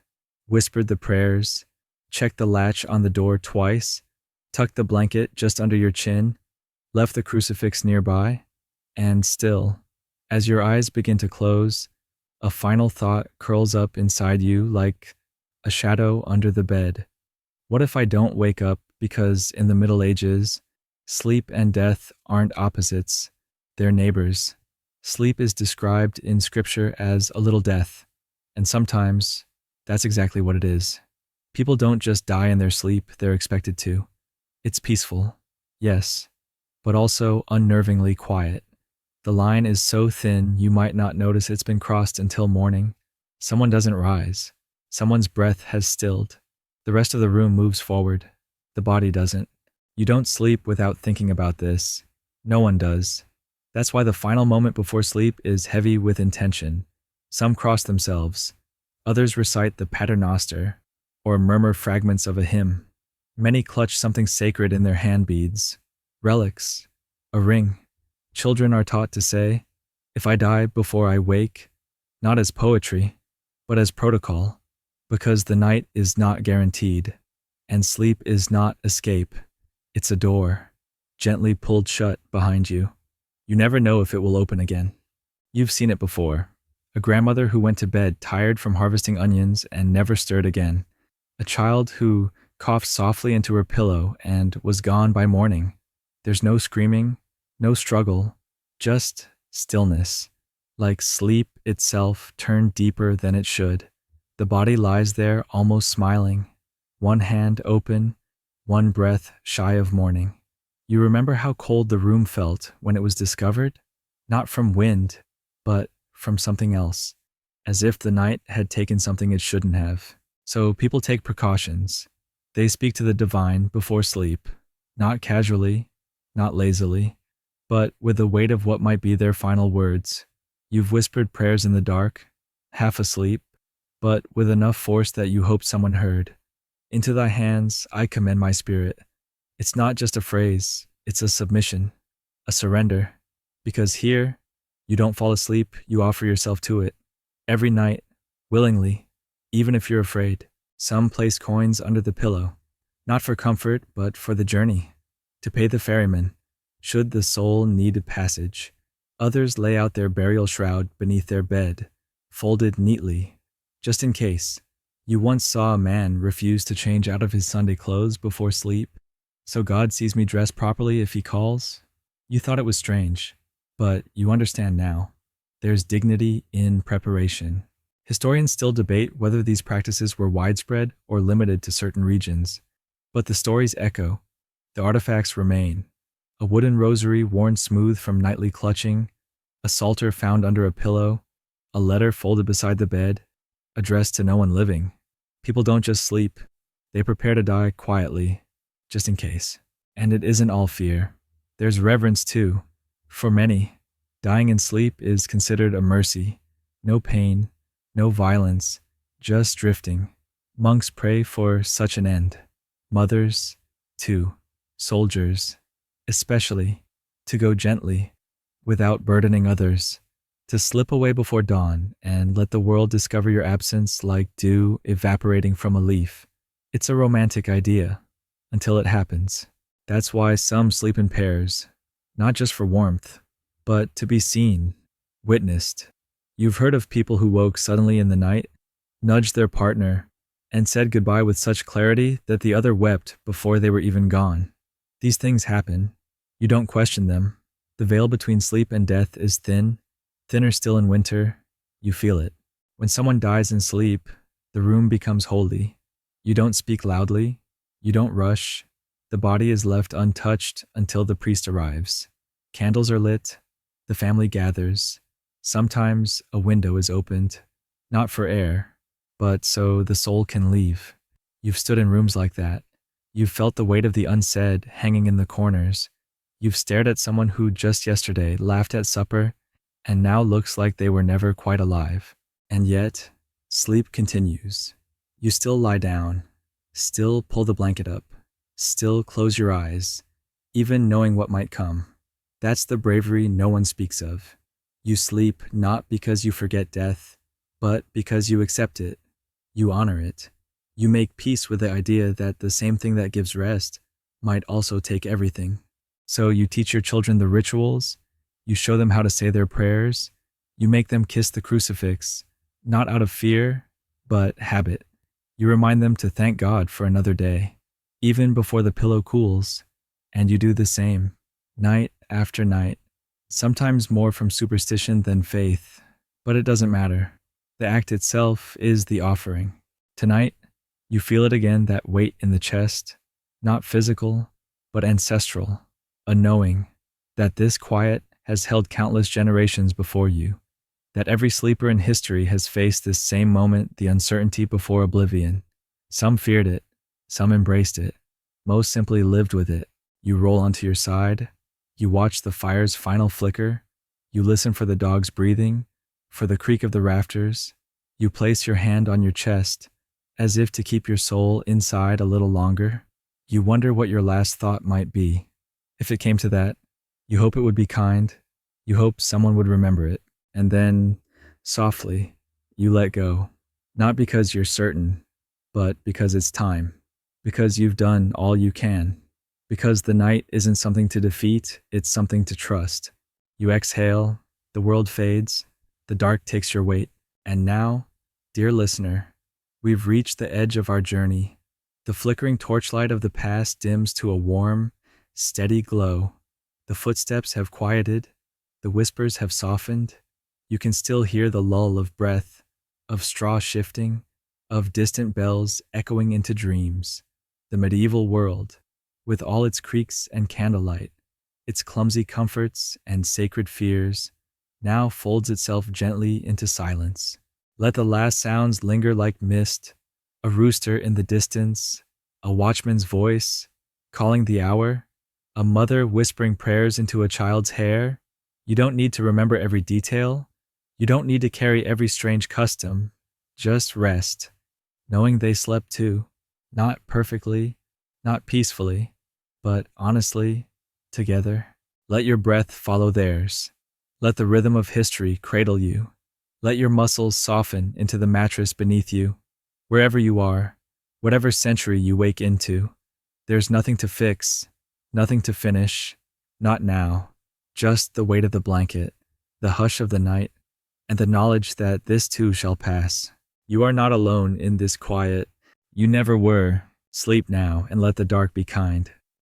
whispered the prayers, checked the latch on the door twice, tucked the blanket just under your chin, left the crucifix nearby, and still, as your eyes begin to close, a final thought curls up inside you like a shadow under the bed. What if I don't wake up because in the Middle Ages, sleep and death aren't opposites, they're neighbors. Sleep is described in scripture as a little death, and sometimes that's exactly what it is. People don't just die in their sleep, they're expected to. It's peaceful, yes, but also unnervingly quiet. The line is so thin you might not notice it's been crossed until morning. Someone doesn't rise. Someone's breath has stilled. The rest of the room moves forward. The body doesn't. You don't sleep without thinking about this. No one does. That's why the final moment before sleep is heavy with intention. Some cross themselves. Others recite the Paternoster or murmur fragments of a hymn. Many clutch something sacred in their hand beads, relics, a ring. Children are taught to say, if I die before I wake, not as poetry, but as protocol, because the night is not guaranteed, and sleep is not escape. It's a door, gently pulled shut behind you. You never know if it will open again. You've seen it before. A grandmother who went to bed tired from harvesting onions and never stirred again. A child who coughed softly into her pillow and was gone by morning. There's no screaming, no struggle, just stillness, like sleep itself turned deeper than it should. The body lies there almost smiling, one hand open, one breath shy of morning. You remember how cold the room felt when it was discovered? Not from wind, but from something else, as if the night had taken something it shouldn't have. So people take precautions. They speak to the divine before sleep, not casually, not lazily, but with the weight of what might be their final words. You've whispered prayers in the dark, half asleep, but with enough force that you hoped someone heard. Into thy hands I commend my spirit. It's not just a phrase, it's a submission, a surrender, because here, you don't fall asleep, you offer yourself to it. Every night, willingly, even if you're afraid. Some place coins under the pillow, not for comfort, but for the journey, to pay the ferryman, should the soul need passage. Others lay out their burial shroud beneath their bed, folded neatly, just in case. You once saw a man refuse to change out of his Sunday clothes before sleep, so God sees me dressed properly if he calls? You thought it was strange, but you understand now. There's dignity in preparation. Historians still debate whether these practices were widespread or limited to certain regions, but the stories echo. The artifacts remain. A wooden rosary worn smooth from nightly clutching, a psalter found under a pillow, a letter folded beside the bed, addressed to no one living. People don't just sleep. They prepare to die quietly, just in case. And it isn't all fear. There's reverence too. For many, dying in sleep is considered a mercy. No pain, no violence, just drifting. Monks pray for such an end. Mothers, too. Soldiers, especially, to go gently, without burdening others, to slip away before dawn and let the world discover your absence like dew evaporating from a leaf. It's a romantic idea, until it happens. That's why some sleep in pairs, not just for warmth, but to be seen, witnessed. You've heard of people who woke suddenly in the night, nudged their partner, and said goodbye with such clarity that the other wept before they were even gone. These things happen. You don't question them. The veil between sleep and death is thin, thinner still in winter. You feel it. When someone dies in sleep, the room becomes holy. You don't speak loudly. You don't rush. The body is left untouched until the priest arrives. Candles are lit. The family gathers. Sometimes a window is opened, not for air, but so the soul can leave. You've stood in rooms like that, You've felt the weight of the unsaid hanging in the corners. You've stared at someone who just yesterday laughed at supper and now looks like they were never quite alive. And yet, sleep continues. You still lie down, still pull the blanket up, still close your eyes, even knowing what might come. That's the bravery no one speaks of. You sleep not because you forget death, but because you accept it. You honor it. You make peace with the idea that the same thing that gives rest might also take everything. So you teach your children the rituals, you show them how to say their prayers, you make them kiss the crucifix, not out of fear, but habit. You remind them to thank God for another day, even before the pillow cools, and you do the same, night after night, sometimes more from superstition than faith, but it doesn't matter. The act itself is the offering. Tonight, you feel it again, that weight in the chest, not physical, but ancestral, a knowing that this quiet has held countless generations before you, that every sleeper in history has faced this same moment, the uncertainty before oblivion. Some feared it, some embraced it, most simply lived with it. You roll onto your side, you watch the fire's final flicker, you listen for the dog's breathing, for the creak of the rafters, you place your hand on your chest, as if to keep your soul inside a little longer. You wonder what your last thought might be. If it came to that, you hope it would be kind, you hope someone would remember it, and then, softly, you let go. Not because you're certain, but because it's time, because you've done all you can, because the night isn't something to defeat, it's something to trust. You exhale, the world fades, the dark takes your weight, and now, dear listener, we've reached the edge of our journey. The flickering torchlight of the past dims to a warm, steady glow. The footsteps have quieted, the whispers have softened. You can still hear the lull of breath, of straw shifting, of distant bells echoing into dreams. The medieval world, with all its creaks and candlelight, its clumsy comforts and sacred fears, now folds itself gently into silence. Let the last sounds linger like mist, a rooster in the distance, a watchman's voice calling the hour, a mother whispering prayers into a child's hair. You don't need to remember every detail. You don't need to carry every strange custom. Just rest, knowing they slept too, not perfectly, not peacefully, but honestly, together. Let your breath follow theirs. Let the rhythm of history cradle you. Let your muscles soften into the mattress beneath you. Wherever you are, whatever century you wake into, there's nothing to fix, nothing to finish, not now. Just the weight of the blanket, the hush of the night, and the knowledge that this too shall pass. You are not alone in this quiet. You never were. Sleep now and let the dark be kind.